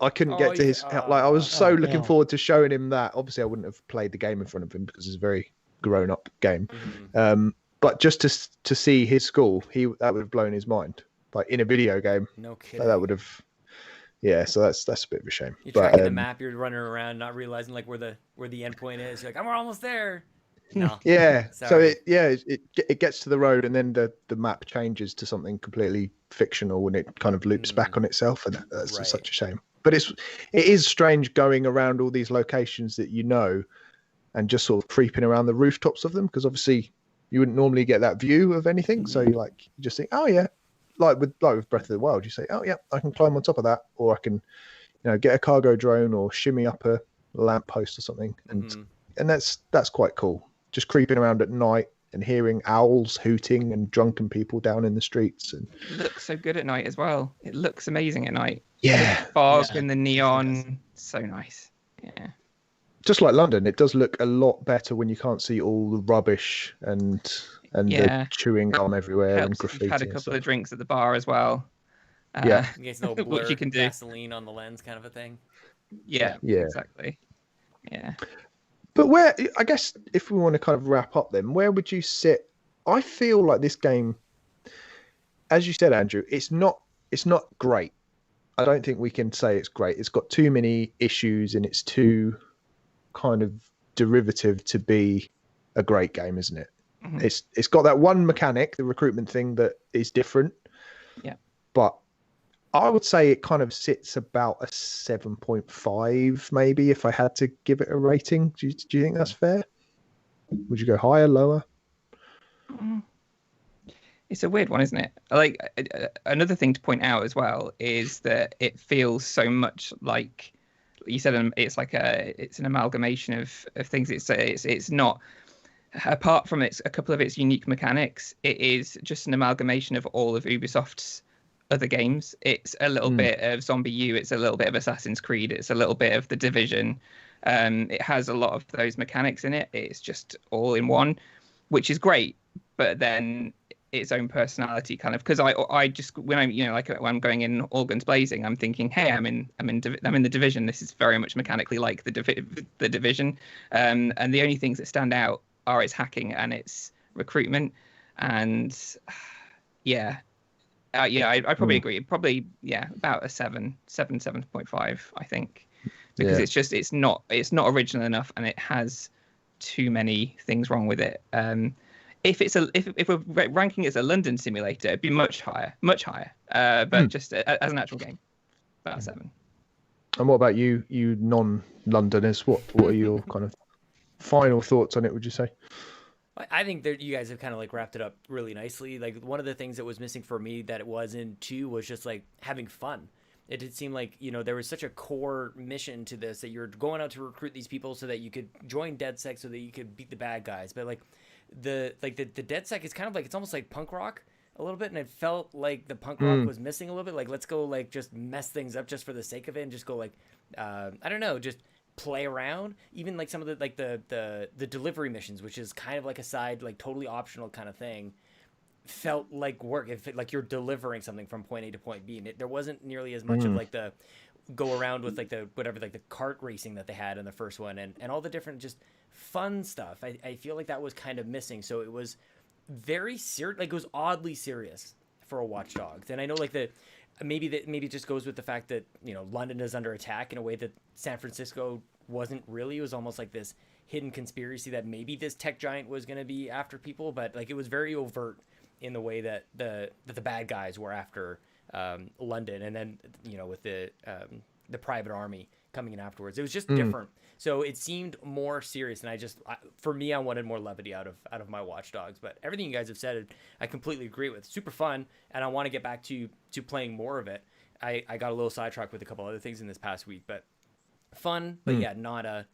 I couldn't get to his. Like I was so looking forward to showing him that. Obviously, I wouldn't have played the game in front of him because it's a very grown-up game. But just to see his school, that would have blown his mind. Like in a video game, no kidding. That would have. Yeah, so that's a bit of a shame. You're tracking the map, you're running around, not realizing like where the end point is. You're like, we're almost there. No. Yeah. Sorry. So it gets to the road, and then the map changes to something completely fictional, and it kind of loops back on itself, and that's just such a shame. But it is strange going around all these locations that and just sort of creeping around the rooftops of them, because obviously you wouldn't normally get that view of anything. So you just think, oh yeah. Like with Breath of the Wild, you say, "Oh yeah, I can climb on top of that, or I can, get a cargo drone or shimmy up a lamppost or something," and that's quite cool. Just creeping around at night and hearing owls hooting and drunken people down in the streets. And It looks so good at night as well. It looks amazing at night. Yeah. The fog and the neon, so nice. Yeah. Just like London, it does look a lot better when you can't see all the rubbish and Yeah. the chewing gum everywhere and Helps if graffiti. you've had a and couple stuff. of drinks at the bar as well. Yeah. You guys know blur, which you can do. gasoline on the lens kind of a thing. Yeah. Yeah. Exactly. Yeah. But where, I guess, if we want to kind of wrap up, then where would you sit? I feel like this game, as you said, Andrew, it's not great. I don't think we can say it's great. It's got too many issues and it's too kind of derivative to be a great game, isn't it? Mhm. It's got that one mechanic, the recruitment thing, that is different. Yeah. But I would say it kind of sits about a 7.5, maybe, if I had to give it a rating. Do you think that's fair? Would you go higher, lower? It's a weird one, isn't it? Like another thing to point out as well is that it feels so much like you said. It's like it's an amalgamation of things. It's not, apart from a couple of its unique mechanics. It is just an amalgamation of all of Ubisoft's other games. It's a little bit of Zombie U. It's a little bit of Assassin's Creed. It's a little bit of The Division. It has a lot of those mechanics in it. It's just all in one, which is great. But then its own personality, kind of, because I just when I'm going in all guns blazing, I'm thinking, hey, I'm in The Division. This is very much mechanically like the Division, and the only things that stand out are its hacking and its recruitment, and I probably agree. Probably about a 7.5, I think, because it's not original enough and it has too many things wrong with it. If we're ranking it as a London simulator, it'd be much higher. But just as an actual game, about a 7. And what about you non-Londoners? What are your kind of final thoughts on it, would you say? I think that you guys have kind of like wrapped it up really nicely. Like one of the things that was missing for me that it was in 2 was just like having fun. It did seem like, there was such a core mission to this that you're going out to recruit these people so that you could join DedSec so that you could beat the bad guys. But like the DedSec is kind of like, it's almost like punk rock a little bit, and it felt like the punk rock was missing a little bit. Like, let's go like just mess things up just for the sake of it and just go like I don't know, just play around. Even like some of the like the delivery missions, which is kind of like a side, like totally optional kind of thing, felt like work. It felt like you're delivering something from point A to point B, and there wasn't nearly as much of like the go around with like the whatever, like the kart racing that they had in the first one, and all the different just fun stuff. I feel like that was kind of missing. So it was very serious, like it was oddly serious for a Watch Dogs. And I know like maybe it just goes with the fact that London is under attack in a way that San Francisco wasn't really. It was almost like this hidden conspiracy that maybe this tech giant was going to be after people, but like it was very overt in the way that the bad guys were after London, and then with the private army coming in afterwards. It was just different. So it seemed more serious, and for me, I wanted more levity out of my Watch Dogs. But everything you guys have said, I completely agree with. Super fun, and I want to get back to playing more of it. I got a little sidetracked with a couple other things in this past week, but fun. But yeah, not a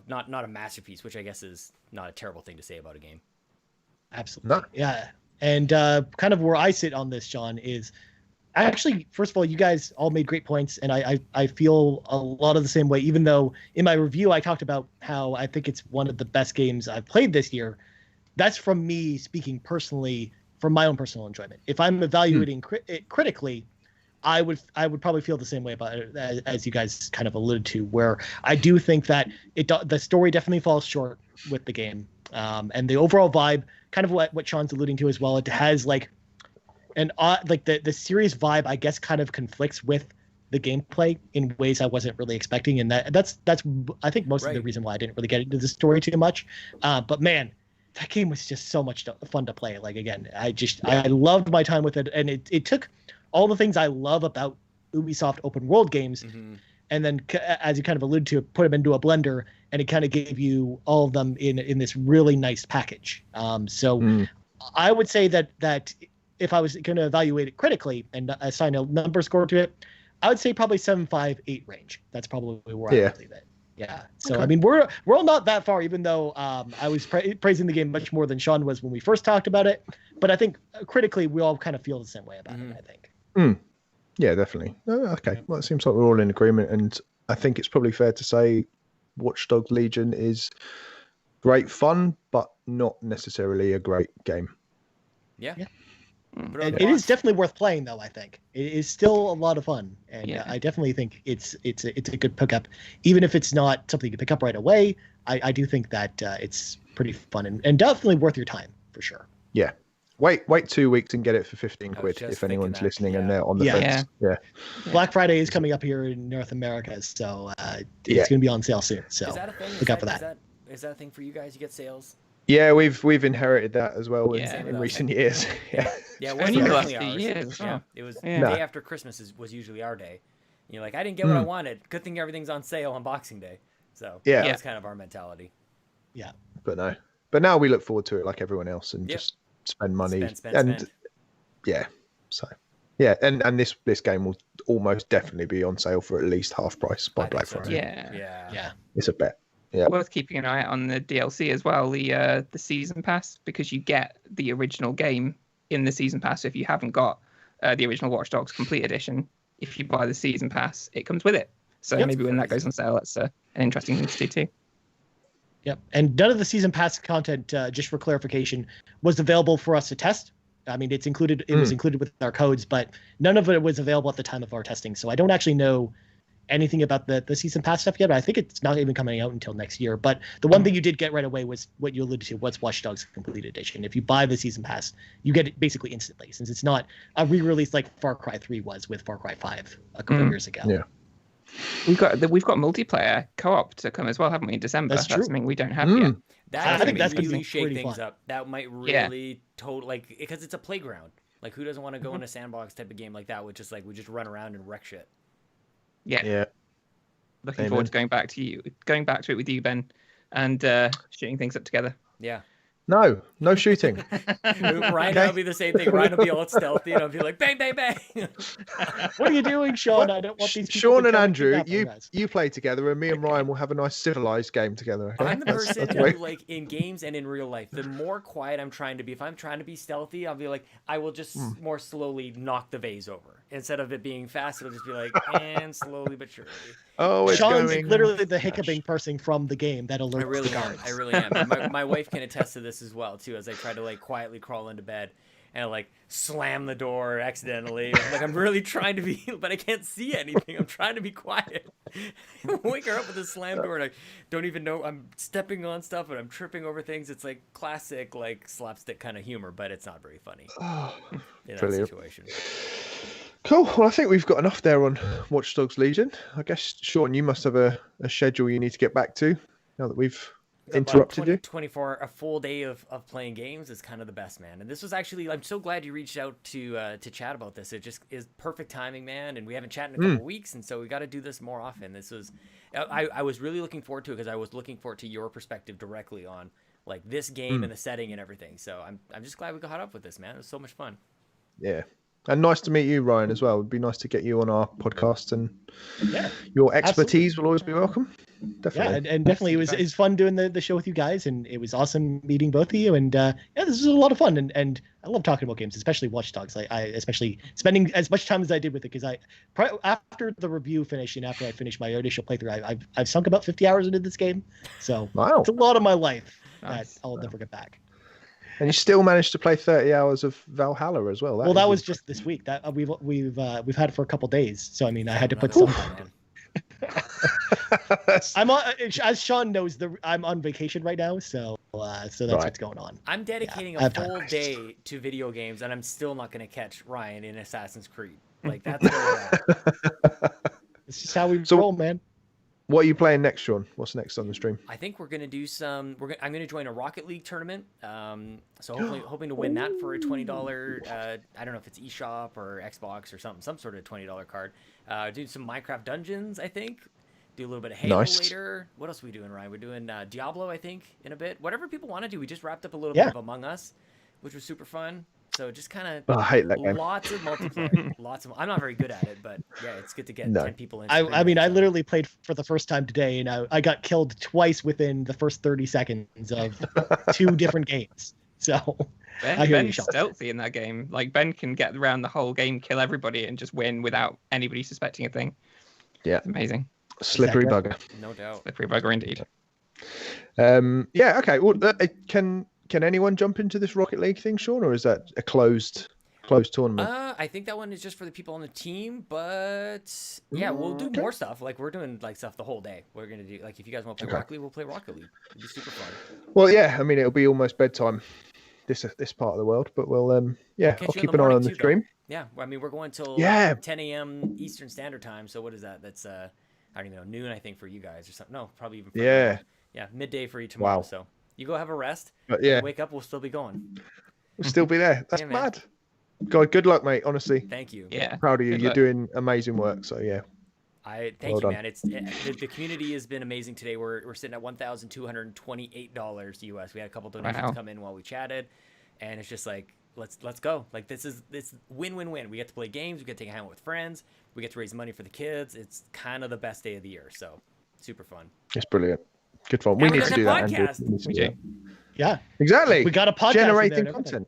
not a masterpiece, which I guess is not a terrible thing to say about a game. Absolutely, no. Yeah. And kind of where I sit on this, John, is actually, first of all, you guys all made great points, and I feel a lot of the same way, even though in my review I talked about how I think it's one of the best games I've played this year. That's from me speaking personally from my own personal enjoyment. If I'm evaluating it critically, I would probably feel the same way about it as you guys kind of alluded to, where I do think that the story definitely falls short with the game. And the overall vibe, kind of what Sean's alluding to as well, it has like an odd, like the serious vibe, I guess, kind of conflicts with the gameplay in ways I wasn't really expecting, and that's I think most of the reason why I didn't really get into the story too much. But man, that game was just so much fun to play. Like again, I loved my time with it, and it took all the things I love about Ubisoft open world games. And then, as you kind of alluded to, put them into a blender, and it kind of gave you all of them in this really nice package. So I would say that if I was going to evaluate it critically and assign a number score to it, I would say probably 7.5, 8 range. That's probably where I would leave it. Yeah. So I mean, we're all not that far, even though I was praising the game much more than Sean was when we first talked about it. But I think critically, we all kind of feel the same way about it. I think. Yeah, definitely. Okay, well, it seems like we're all in agreement, and I think it's probably fair to say Watch Dogs Legion is great fun, but not necessarily a great game. Yeah. It is definitely worth playing, though. I think it is still a lot of fun, and I definitely think it's a good pickup, even if it's not something you pick up right away. I do think that it's pretty fun and definitely worth your time for sure. Yeah. Wait 2 weeks and get it for 15 quid if anyone's listening and they're on the fence. Yeah. Black Friday is coming up here in North America, so it's going to be on sale soon. So Is that a thing? look out for that. Is that a thing for you guys? You get sales? Yeah, we've inherited that as well in recent years. Yeah. Yeah, it Only wasn't last originally ours. years. Yeah, it was the Yeah. day after Christmas was usually our day. You're like, I didn't get what I wanted. Good thing everything's on sale on Boxing Day. So Yeah. that was kind of our mentality. Yeah. But now we look forward to it like everyone else and just spend money Spend. yeah. So yeah, and this game will almost definitely be on sale for at least half price by Black Friday. Yeah. It's a bet. Yeah. Worth keeping an eye out on the DLC as well, the season pass, because you get the original game in the season pass. If you haven't got the original Watch Dogs Complete Edition, if you buy the season pass, it comes with it. So maybe when that goes on sale, that's an interesting thing to do too. Yep. And none of the season pass content, just for clarification, was available for us to test. I mean, it's included. It was included with our codes, but none of it was available at the time of our testing. So I don't actually know anything about the season pass stuff yet. But I think it's not even coming out until next year. But the one thing you did get right away was what you alluded to, was Watch Dogs Complete Edition. If you buy the season pass, you get it basically instantly, since it's not a re-release like Far Cry 3 was with Far Cry 5 a couple of years ago. Yeah. We've got multiplayer co-op to come as well, haven't we? In December. That's true. Something we don't have yet. That I think that's gonna really be shake pretty things fun. up. That might really because it's a playground. Like, who doesn't want to go in a sandbox type of game like that with just like we just run around and wreck shit? Yeah. Looking forward to going back to it with you, Ben, and shooting things up together. Yeah. No shooting. Ryan will be the same thing. Ryan will be all stealthy and I'll be like, bang, bang, bang. What are you doing, Sean? I don't want these people Sean to and come Andrew, kidnap us. you play together, and me and Ryan will have a nice civilized game together. Okay? I'm the person That's who, like, in games and in real life, the more quiet I'm trying to be, if I'm trying to be stealthy, I'll be like, I will just more slowly knock the vase over. Instead of it being fast, it'll just be like, and slowly but surely. Oh, it's Sean's going. literally the hiccuping person from the game that alerts I really the am. guards. I really am. My wife can attest to this as well, too, as I try to, like, quietly crawl into bed and, like, slam the door accidentally. Like, I'm really trying to be, but I can't see anything. I'm trying to be quiet. Wake her up with a slam door, and I don't even know I'm stepping on stuff and I'm tripping over things. It's, like, classic, like, slapstick kind of humor, but it's not very funny in that Brilliant. situation. Cool. Well, I think we've got enough there on Watch Dogs Legion. I guess, Sean, you must have a schedule you need to get back to now that we've interrupted you. 24, a full day of playing games is kind of the best, man. And this was actually, I'm so glad you reached out to chat about this. It just is perfect timing, man. And we haven't chatted in a couple weeks, and so we got to do this more often. This was, I was really looking forward to it because I was looking forward to your perspective directly on like this game and the setting and everything. So I'm just glad we got up with this, man. It was so much fun. Yeah. And nice to meet you, Ryan, as well. It'd be nice to get you on our podcast, and your expertise will always be welcome. Definitely. Yeah, and definitely it was fun doing the show with you guys, and it was awesome meeting both of you. And this was a lot of fun, and I love talking about games, especially Watch Dogs. I especially spending as much time as I did with it, because after the review finished and after I finished my initial playthrough, I've sunk about 50 hours into this game. So it's a lot of my life that I'll never get back. And you still managed to play 30 hours of Valhalla as well. That was just this week. That we've had it for a couple days. So I mean, I had to put some time in. I'm on, as Sean knows, I'm on vacation right now, so that's what's going on. I'm dedicating a full day to video games, and I'm still not going to catch Ryan in Assassin's Creed. Like that's where we're at. It's just how we roll, man. What are you playing next, Sean? What's next on the stream? I think we're gonna do some. I'm gonna join a Rocket League tournament. So hoping to win that for a $20. I don't know if it's eShop or Xbox or some sort of $20 card. Do some Minecraft Dungeons, I think. Do a little bit of Halo later. What else are we doing, Ryan? We're doing Diablo, I think, in a bit. Whatever people want to do. We just wrapped up a little bit of Among Us, which was super fun. So just kind of Oh, I hate that game. lots of multiplayer. I'm not very good at it, but yeah, it's good to get 10 people in. I mean, I literally played for the first time today, and I got killed twice within the first 30 seconds of 2 different games. So Ben's stealthy in that game. Like Ben can get around the whole game, kill everybody, and just win without anybody suspecting a thing. Yeah, it's amazing. Slippery bugger. No doubt. Slippery bugger indeed. Yeah. Okay. Well, can anyone jump into this Rocket League thing, Sean, or is that a closed tournament? I think that one is just for the people on the team, but yeah, we'll do more stuff. Like we're doing like stuff the whole day. We're gonna do like if you guys want to play Rocket League, we'll play Rocket League. It'll be super fun. Well, yeah. I mean, it'll be almost bedtime this part of the world, but we'll I'll keep an eye on the stream. Yeah, I mean we're going till 10 a.m. Eastern Standard Time. So what is that? That's I don't even know, noon I think for you guys or something. No, probably even. Yeah, midday for you tomorrow. Wow. So you go have a rest. But yeah, wake up, we'll still be going. We'll still be there. That's mad. God, good luck, mate. Honestly. Thank you. Yeah. Proud of you. You're doing amazing work. So yeah. Thank you, man. The community has been amazing today. We're sitting at $1,228 US. We had a couple donations come in while we chatted, and it's just like let's go. Like this win-win-win. We get to play games. We get to hang out with friends. We get to raise money for the kids. It's kind of the best day of the year. So super fun. It's brilliant. Good fun. We need to do that. Podcast. Yeah. Exactly. We got a podcast generating content.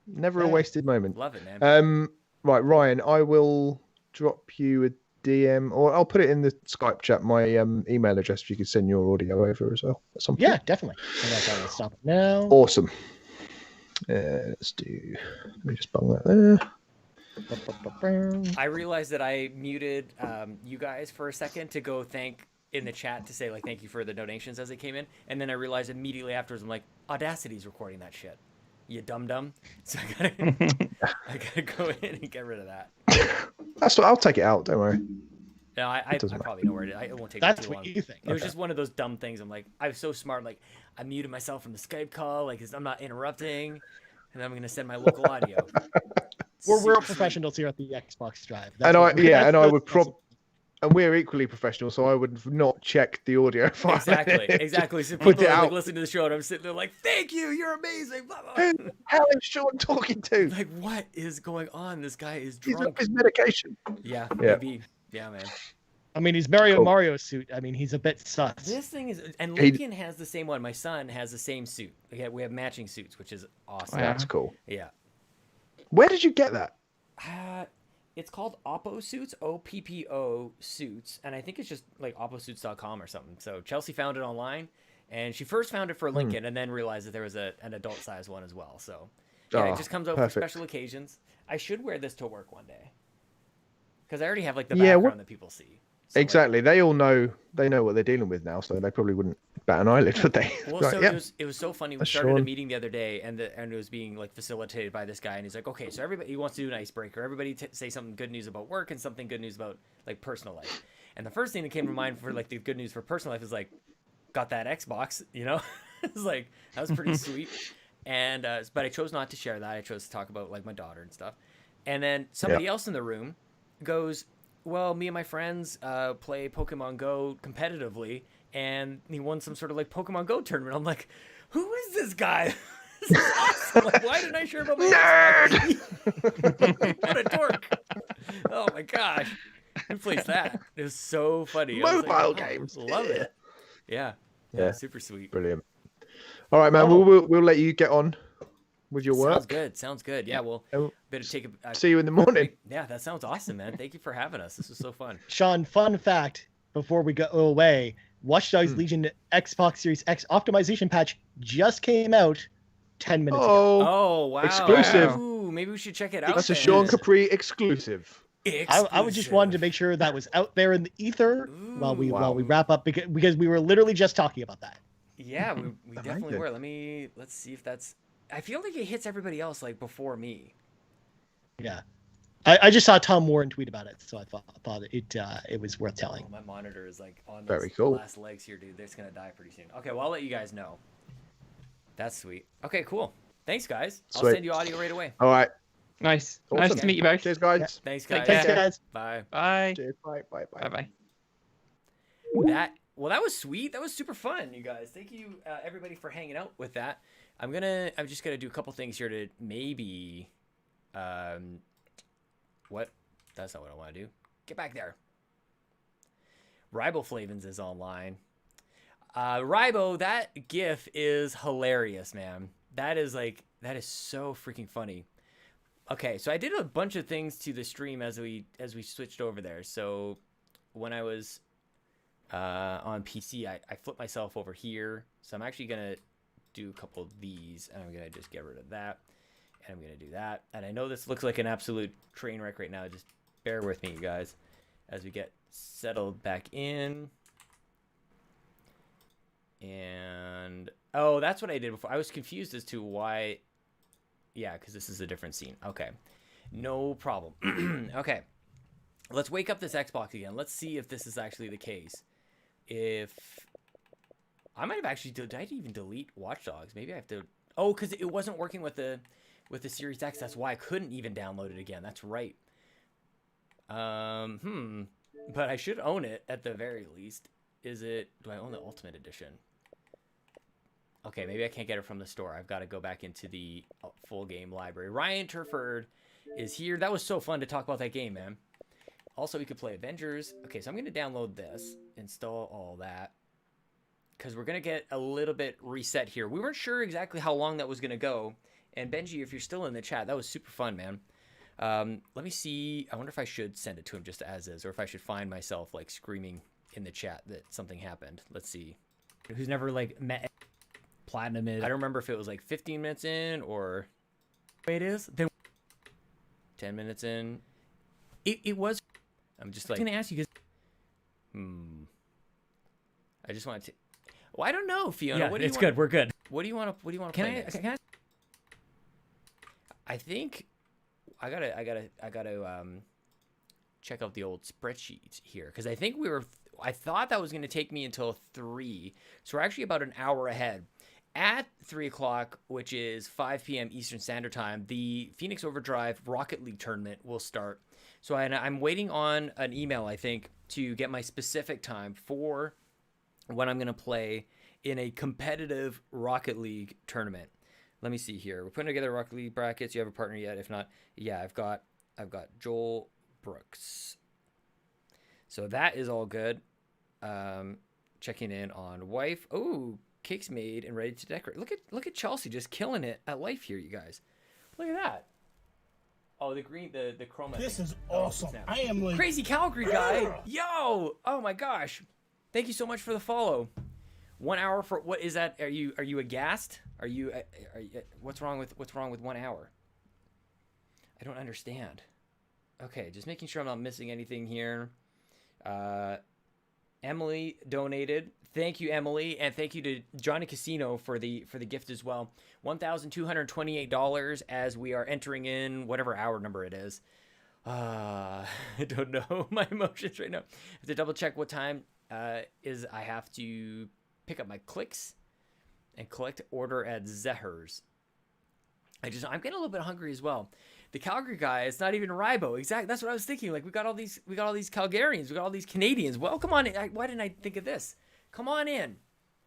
Never a wasted moment. Love it, man. Right, Ryan, I will drop you a DM, or I'll put it in the Skype chat. My email address. If you could send your audio over as well at some point. Yeah, definitely. I'll stop it now. Awesome. Let me just bung that there. I realized that I muted you guys for a second to go thank in the chat to say like thank you for the donations as they came in, and then I realized immediately afterwards I'm like Audacity's recording that shit, you dum-dum. So I gotta go in and get rid of that. That's what I'll take it out. Don't worry. No, I probably know where it is. It won't take me too long. What you think. It was just one of those dumb things. I'm like, I was so smart. Like, I muted myself from the Skype call. Like, I'm not interrupting. And I'm going to send my local audio. We're real professionals here at the Xbox Drive. And we're equally professional, so I would not check the audio file. Exactly. So people are like listening to the show, and I'm sitting there like, "Thank you, you're amazing." Blah, blah. Who the hell is Sean talking to? Like, what is going on? This guy is He's drunk. off his medication. Yeah, maybe. Yeah, man. I mean, he's Mario suit. I mean, he's a bit sus. This thing is, and Lincoln has the same one. My son has the same suit. We have matching suits, which is awesome. That's cool. Yeah. Where did you get that? It's called Oppo Suits, OPPO Suits, and I think it's just like opposuits.com or something. So Chelsea found it online, and she first found it for Lincoln, and then realized that there was an adult size one as well. So yeah, it just comes out for special occasions. I should wear this to work one day, because I already have like the background that people see. So, exactly. They all know. They know what they're dealing with now, so they probably wouldn't bat an eyelid, would they? Well, so it was so funny. We started a meeting the other day, and it was being like facilitated by this guy, and he's like, "Okay, so he wants to do an icebreaker. Everybody say something good news about work and something good news about like personal life." And the first thing that came to mind for like the good news for personal life is like, got that Xbox, you know? It's like that was pretty sweet. And but I chose not to share that. I chose to talk about like my daughter and stuff. And then somebody else in the room goes, "Well, me and my friends play Pokemon Go competitively, and he won some sort of like Pokemon Go tournament." I'm like, "Who is this guy? This is awesome. Like, why didn't I share about my Xbox?" What a dork! Oh my gosh, who plays that? It was so funny. Mobile games, love it. Yeah, super sweet. Brilliant. All right, man. We'll let you get on with your work. Sounds good. Yeah, well, better take a see you in the morning. Yeah, that sounds awesome, man. Thank you for having us. This was so fun. Sean, fun fact before we go away, Watch Dogs Legion Xbox Series X optimization patch just came out 10 minutes ago. Oh, wow. Exclusive. Ooh, maybe we should check it out. That's a Sean Capri exclusive. I would just wanted to make sure that was out there in the ether while we wrap up because we were literally just talking about that. Yeah, we definitely were. Let's see if that's. I feel like it hits everybody else like before me. Yeah, I just saw Tom Warren tweet about it, so I thought it was worth telling. Oh, my monitor is like on very those cool last legs here, dude. It's gonna die pretty soon. Okay, well I'll let you guys know. That's sweet. Okay, cool. Thanks, guys. I'll send you audio right away. All right. Nice. Awesome. Nice to meet you both. Cheers, guys. Yeah. Thanks, guys. Thanks, guys. Bye. Bye. Cheers. Bye. Bye. That was sweet. That was super fun, you guys. Thank you, everybody, for hanging out with that. I'm just gonna do a couple things here to maybe, what? That's not what I want to do. Get back there. Riboflavins is online. Ribo, that GIF is hilarious, man. That is so freaking funny. Okay, so I did a bunch of things to the stream as we switched over there. So when I was on PC, I flipped myself over here. So I'm actually gonna do a couple of these, and I'm gonna just get rid of that, and I'm gonna do that. And I know this looks like an absolute train wreck right now. Just bear with me, you guys, as we get settled back in. And oh, that's what I did before. I was confused as to why. Yeah, because this is a different scene. Okay, no problem. Okay, let's wake up this Xbox again. Let's see if this is actually the case. If I might have actually did I even delete Watch Dogs? Maybe I have to. Oh, because it wasn't working with the Series X. That's why I couldn't even download it again. That's right. But I should own it at the very least. Is it? Do I own the Ultimate Edition? Okay, maybe I can't get it from the store. I've got to go back into the full game library. Ryan Turford is here. That was so fun to talk about that game, man. Also, we could play Avengers. Okay, so I'm going to download this, install all that, because we're going to get a little bit reset here. We weren't sure exactly how long that was going to go. And Benji, if you're still in the chat, that was super fun, man. Let me see. I wonder if I should send it to him just as is, or if I should find myself like screaming in the chat that something happened. Let's see. Who's never like met Platinum is. I don't remember if it was like 15 minutes in or it is. Then 10 minutes in. It was. I'm just like. I was gonna ask you because. I just wanted to. Well, I don't know, Fiona. Yeah, what do you it's want? good. We're good. What do you want to? What do you want to play next? I think I gotta check out the old spreadsheet here, because I think I thought that was going to take me until 3, so we're actually about an hour ahead. At 3 o'clock, which is 5 p.m. Eastern Standard Time, the Phoenix Overdrive Rocket League tournament will start. So I'm waiting on an email, I think, to get my specific time for when I'm going to play in a competitive Rocket League tournament. Let me see here. We're putting together Rocket League brackets. You have a partner yet? If not, yeah, I've got Joel Brooks. So that is all good. Checking in on wife. Oh, cake's made and ready to decorate. Look at Chelsea just killing it at life here, you guys. Look at that. Oh, the green, the chroma. This thing. is awesome. I am like Crazy Calgary guy. Yo! Oh my gosh. Thank you so much for the follow. 1 hour for what is that? Are you aghast? Are you what's wrong with 1 hour? I don't understand. Okay, just making sure I'm not missing anything here. Emily donated. Thank you, Emily, and thank you to Johnny Casino for the gift as well. $1,228 as we are entering in whatever hour number it is. I don't know my emotions right now. I have to double check what time is. I have to pick up my clicks and collect order at Zehrs. I'm getting a little bit hungry as well. The Calgary guy, it's not even Ribo. Exactly. That's what I was thinking. Like we got all these Calgarians, we got all these Canadians. Well, come on in. Why didn't I think of this? Come on in.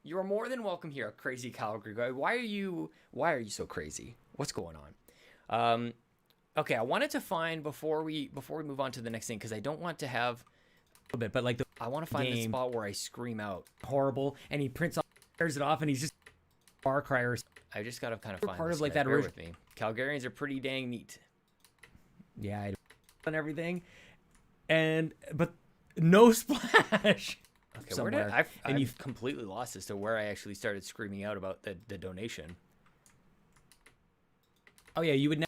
You are more than welcome here, crazy Calgary guy. Why are you so crazy? What's going on? Okay, I wanted to find before we move on to the next thing, because I don't want to have a bit, but like I want to find the spot where I scream out horrible, and he prints off, tears it off, and he's just Far Cry. I just gotta kind of find part this of like guy. that Bear original. with me. Calgarians are pretty dang neat. Yeah, I and everything, but no splash. Okay, somewhere. I've completely lost as to where I actually started screaming out about the donation. Oh yeah, you would.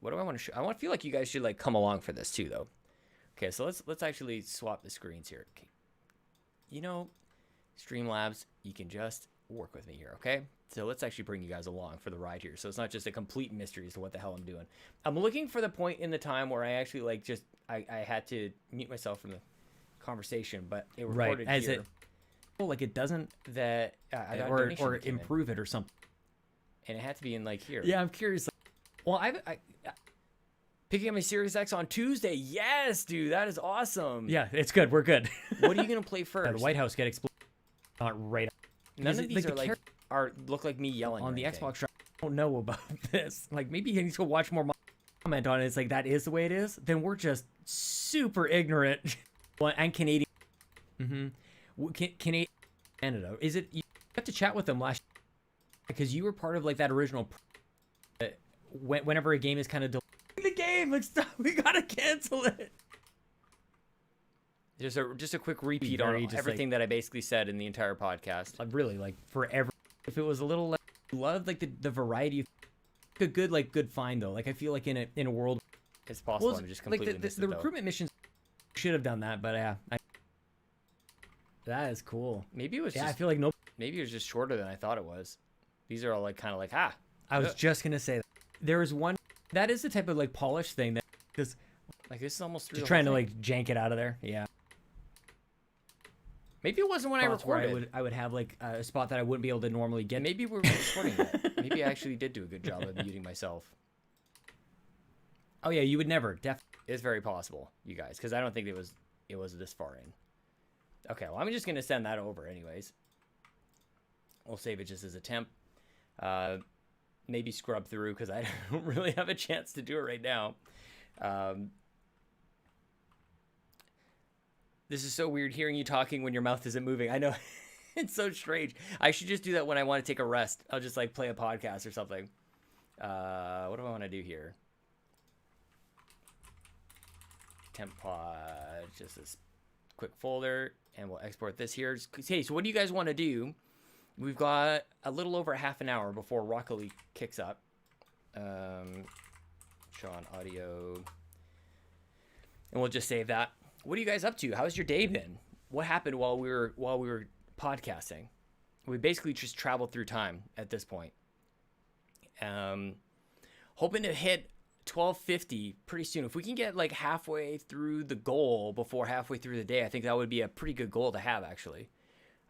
What do I want to show? I feel like you guys should like come along for this too, though. Okay, so let's actually swap the screens here. Okay. You know, Streamlabs, you can just work with me here, okay? So let's actually bring you guys along for the ride here. So it's not just a complete mystery as to what the hell I'm doing. I'm looking for the point in the time where I actually like just I had to mute myself from the conversation, but it recorded right as here. Like it doesn't that or improve it or something. And it had to be in like here. Yeah, I'm curious. Well, I picking up my Series X on Tuesday. Yes, dude, that is awesome. Yeah, it's good. We're good. What are you gonna play first? The White House get exploded. Not right. None of these are look like me yelling on the anything. Xbox. I don't know about this. Like maybe he needs to watch more comment on it. It's like that is the way it is. Then we're just super ignorant. And Canadian. Canadian. Canada. Is it? You have to chat with them last because you were part of like that original. Whenever a game is kind of the game, let's stop. We gotta cancel it. Just a quick repeat on everything that I basically said in the entire podcast. Like really, like forever. If it was a little less, love like the variety of a good find though. Like I feel like in a world, it's possible. I'm just completely like the recruitment missions should have done that, but yeah, that is cool. Maybe it was. I feel like no. Maybe it was just shorter than I thought it was. These are all like kind of like I was just gonna say that. There is one that is the type of like polished thing that because like this is almost through just trying to like jank it out of there. Yeah. Maybe it wasn't when I recorded. I would have like a spot that I wouldn't be able to normally get. Maybe we were recording that. Maybe I actually did do a good job of muting myself. Oh yeah, you would never. It's very possible, you guys, because I don't think it was this far in. Okay, well I'm just gonna send that over anyways. We'll save it just as a temp. Maybe scrub through because I don't really have a chance to do it right now. This is so weird hearing you talking when your mouth isn't moving. I know. It's so strange. I should just do that when I want to take a rest. I'll just like play a podcast or something. What do I want to do here? Temp pod, just this quick folder, and we'll export this here. Okay, so what do you guys want to do? We've got a little over half an hour before Rocket League kicks up. Show on audio. And we'll just save that. What are you guys up to? How's your day been? What happened while we were podcasting? We basically just traveled through time at this point. Hoping to hit 1250 pretty soon. If we can get like halfway through the goal before halfway through the day, I think that would be a pretty good goal to have actually.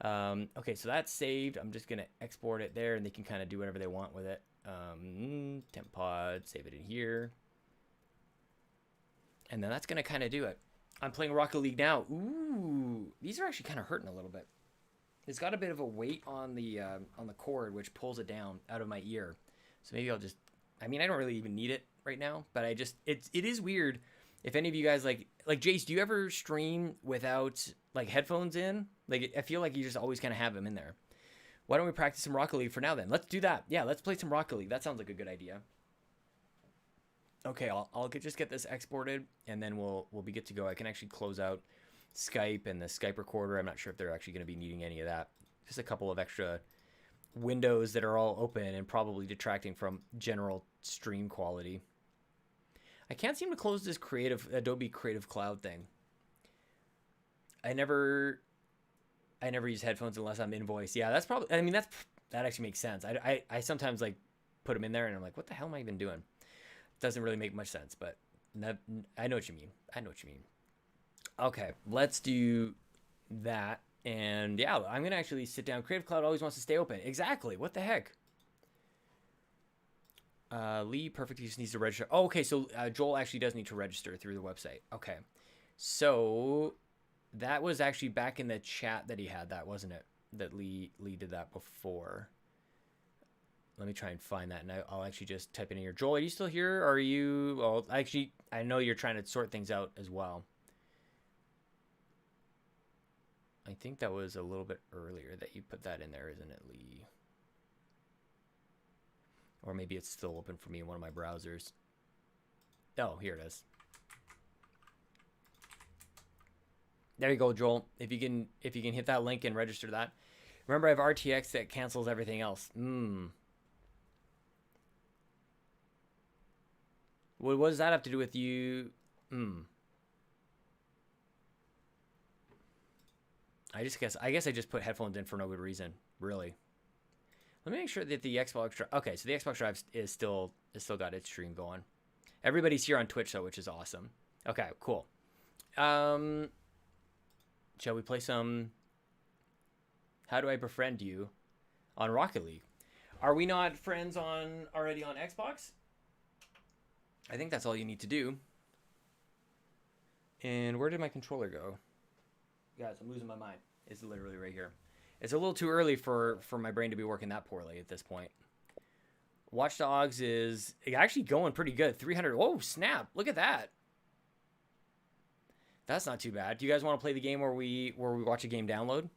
Okay, so that's saved. I'm just gonna export it there and they can kind of do whatever they want with it. Temp pod, save it in here. And then that's gonna kind of do it. I'm playing Rocket League now. Ooh, these are actually kind of hurting a little bit. It's got a bit of a weight on the cord, which pulls it down out of my ear. So maybe I'll just, I mean, I don't really even need it right now, but it is weird. If any of you guys like Jace, do you ever stream without like headphones in? Like, I feel like you just always kind of have them in there. Why don't we practice some Rocket League for now then? Let's do that. Yeah, let's play some Rocket League. That sounds like a good idea. Okay, I'll just get this exported, and then we'll be good to go. I can actually close out Skype and the Skype recorder. I'm not sure if they're actually going to be needing any of that. Just a couple of extra windows that are all open and probably detracting from general stream quality. I can't seem to close this Adobe Creative Cloud thing. I never use headphones unless I'm in voice. Yeah, that's probably. I mean, that actually makes sense. I sometimes like put them in there, and I'm like, what the hell am I even doing? Doesn't really make much sense, but I know what you mean. Okay, let's do that. And yeah, I'm going to actually sit down. Creative Cloud always wants to stay open. Exactly. What the heck? Lee, perfect. He just needs to register. Oh, okay, so Joel actually does need to register through the website. Okay. So that was actually back in the chat that he had that, wasn't it? That Lee did that before. Let me try and find that, and I'll actually just type it in here. Joel, are you still here? Or are you... Oh, actually, I know you're trying to sort things out as well. I think that was a little bit earlier that you put that in there, isn't it, Lee? Or maybe it's still open for me in one of my browsers. Oh, here it is. There you go, Joel. If you can hit that link and register that. Remember, I have RTX that cancels everything else. What does that have to do with you? I guess I just put headphones in for no good reason, really. Let me make sure that the Xbox Drive. Okay, so the Xbox Drive is still got its stream going. Everybody's here on Twitch though, which is awesome. Okay, cool. Shall we play some How Do I Befriend You on Rocket League? Are we not friends already on Xbox? I think that's all you need to do. And where did my controller go? Guys, I'm losing my mind. It's literally right here. It's a little too early for my brain to be working that poorly at this point. Watch Dogs is actually going pretty good. 300. Oh, snap. Look at that. That's not too bad. Do you guys want to play the game where we watch a game download?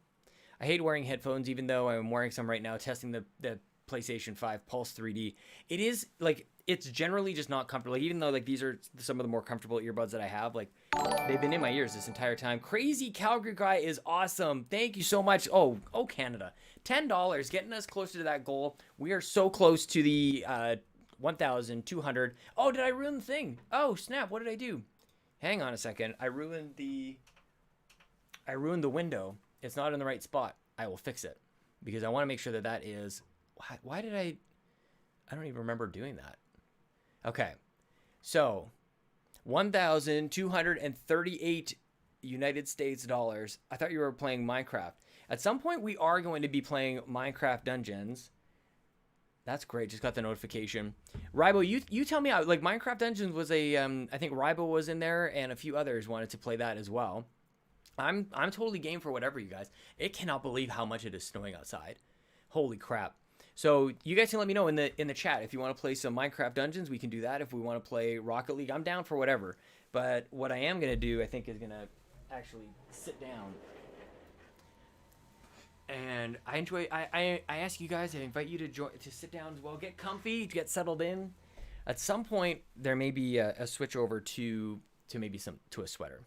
I hate wearing headphones, even though I'm wearing some right now, testing the PlayStation 5 Pulse 3D. It is, like, it's generally just not comfortable. Like, even though, like, these are some of the more comfortable earbuds that I have, like, they've been in my ears this entire time. Crazy Calgary Guy is awesome. Thank you so much. Oh, Canada. $10, getting us closer to that goal. We are so close to the 1,200. Oh, did I ruin the thing? Oh, snap. What did I do? Hang on a second. I ruined the window. It's not in the right spot. I will fix it because I want to make sure that is. Why did I don't even remember doing that. Okay. So, 1,238 United States dollars. I thought you were playing Minecraft. At some point, we are going to be playing Minecraft Dungeons. That's great. Just got the notification. Rybo, you tell me out. Like, Minecraft Dungeons was a, I think Rybo was in there, and a few others wanted to play that as well. I'm totally game for whatever, you guys. It cannot believe how much it is snowing outside. Holy crap. So you guys can let me know in the chat if you want to play some Minecraft Dungeons. We can do that. If we want to play Rocket League, I'm down for whatever. But what I am gonna do, I think, is gonna actually sit down. And I enjoy. I ask you guys. I invite you to sit down as well. Get comfy. Get settled in. At some point, there may be a switch over to maybe to a sweater.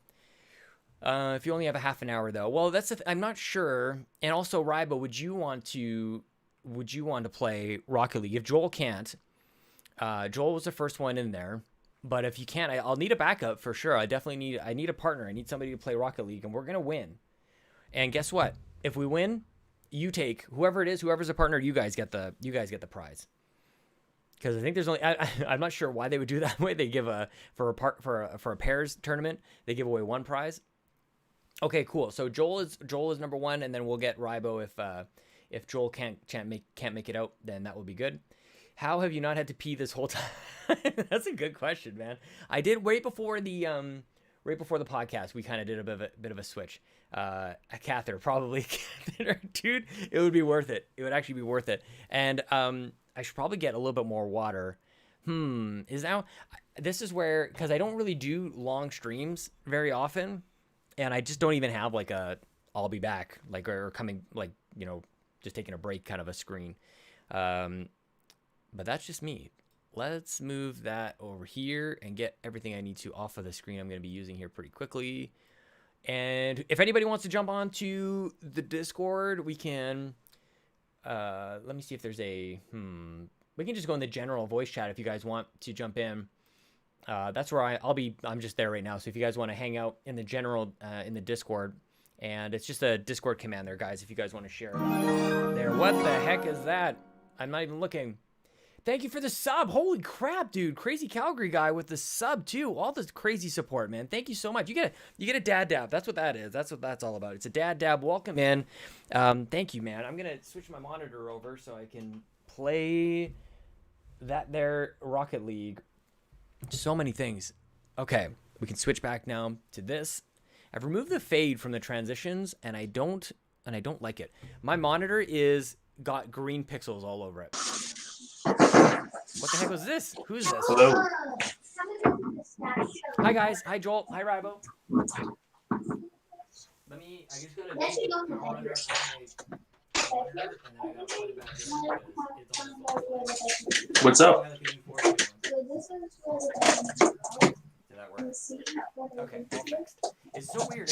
If you only have a half an hour though, well, I'm not sure. And also, Rybo, would you want to play Rocket League? If Joel can't, Joel was the first one in there. But if you can't, I'll need a backup for sure. I need a partner. I need somebody to play Rocket League, and we're gonna win. And guess what? If we win, you take whoever it is, whoever's a partner. You guys get the prize. Because I think there's only I'm not sure why they would do that way. They give for a pairs tournament, they give away one prize. Okay, cool. So Joel is number one, and then we'll get Rybo if Joel can't make it out, then that will be good. How have you not had to pee this whole time? That's a good question, man. I did right before the podcast. We kind of did a bit of a switch. A catheter, probably. Dude, it would be worth it. It would actually be worth it. And I should probably get a little bit more water. This is where, because I don't really do long streams very often, and I just don't even have like I'll be back, like, or coming, like, you know, just taking a break kind of a screen. But that's just me. Let's move that over here and get everything I need to off of the screen I'm going to be using here pretty quickly. And if anybody wants to jump on to the Discord, we can, let me see if there's we can just go in the general voice chat if you guys want to jump in. That's where I'm just there right now. So if you guys want to hang out in the general, in the Discord, and it's just a Discord command there, guys, if you guys want to share it there. What the heck is that? I'm not even looking. Thank you for the sub. Holy crap, dude. Crazy Calgary Guy with the sub too. All this crazy support, man. Thank you so much. You get a dad dab. That's what that is. That's what that's all about. It's a dad dab. Welcome in. Thank you, man. I'm going to switch my monitor over so I can play that there Rocket League. So many things. Okay, we can switch back now to this. I've removed the fade from the transitions, and I don't like it. My monitor got green pixels all over it. What the heck was this? Who's this? Hello. Hi guys. Hi Joel. Hi Rybo. I just gotta make my monitor What's up? Did that work? Okay, all fixed. It's so weird.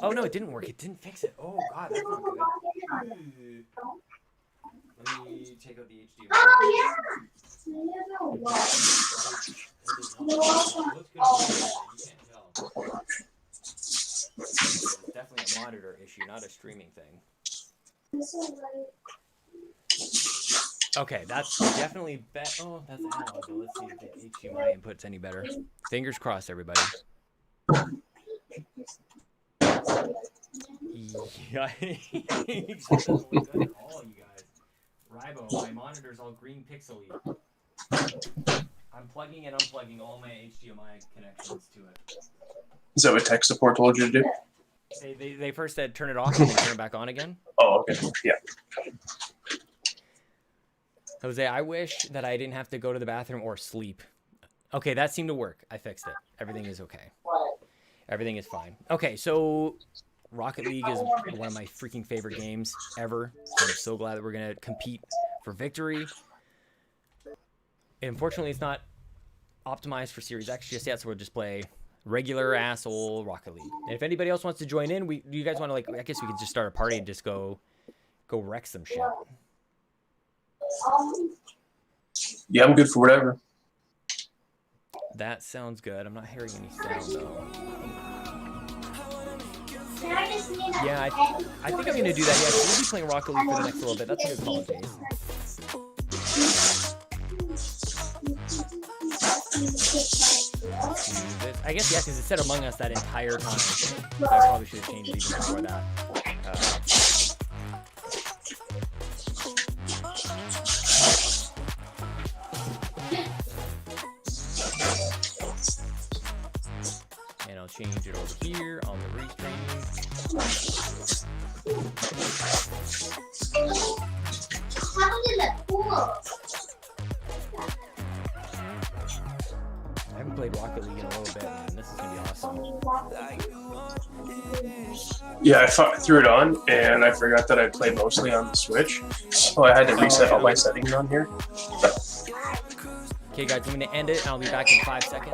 Oh no, it didn't work. It didn't fix it. Oh god, that's not good. Let me take out the HDMI. Oh yeah. It's definitely a monitor issue, not a streaming thing. Okay, that's definitely better. Oh, that's analog. Let's see if the HDMI input's any better. Fingers crossed, everybody. Yeah. All you guys. Rybo, my monitor's all green pixely. I'm plugging and unplugging all my HDMI connections to it. Is that what tech support told you to do? They first said turn it off and then turn it back on again. Oh, okay. Yeah. Jose, I wish that I didn't have to go to the bathroom or sleep. Okay, that seemed to work. I fixed it. Everything is okay. Everything is fine. Okay, so Rocket League is one of my freaking favorite games ever. I'm so glad that we're going to compete for victory. Unfortunately, it's not optimized for Series X just yet, so we'll just play regular asshole Rocket League. And if anybody else wants to join in, do you guys want to, like, I guess we could just start a party and just go wreck some shit. Yeah, I'm good for whatever. That sounds good. I'm not hearing any sound though. Yeah, I think I'm going to do that. Yeah, so we'll be playing Rocket League for the next little bit. That's a good call, Jace. I guess, yeah, because it said Among Us that entire time. So I probably should have changed it even before that. And I'll change it over here on the restream. I haven't played Rocket League in a little bit, and this is gonna be awesome. Yeah, I threw it on, and I forgot that I play mostly on the Switch, so I had to reset all my settings on here. Okay, guys, I'm gonna end it, and I'll be back in 5 seconds.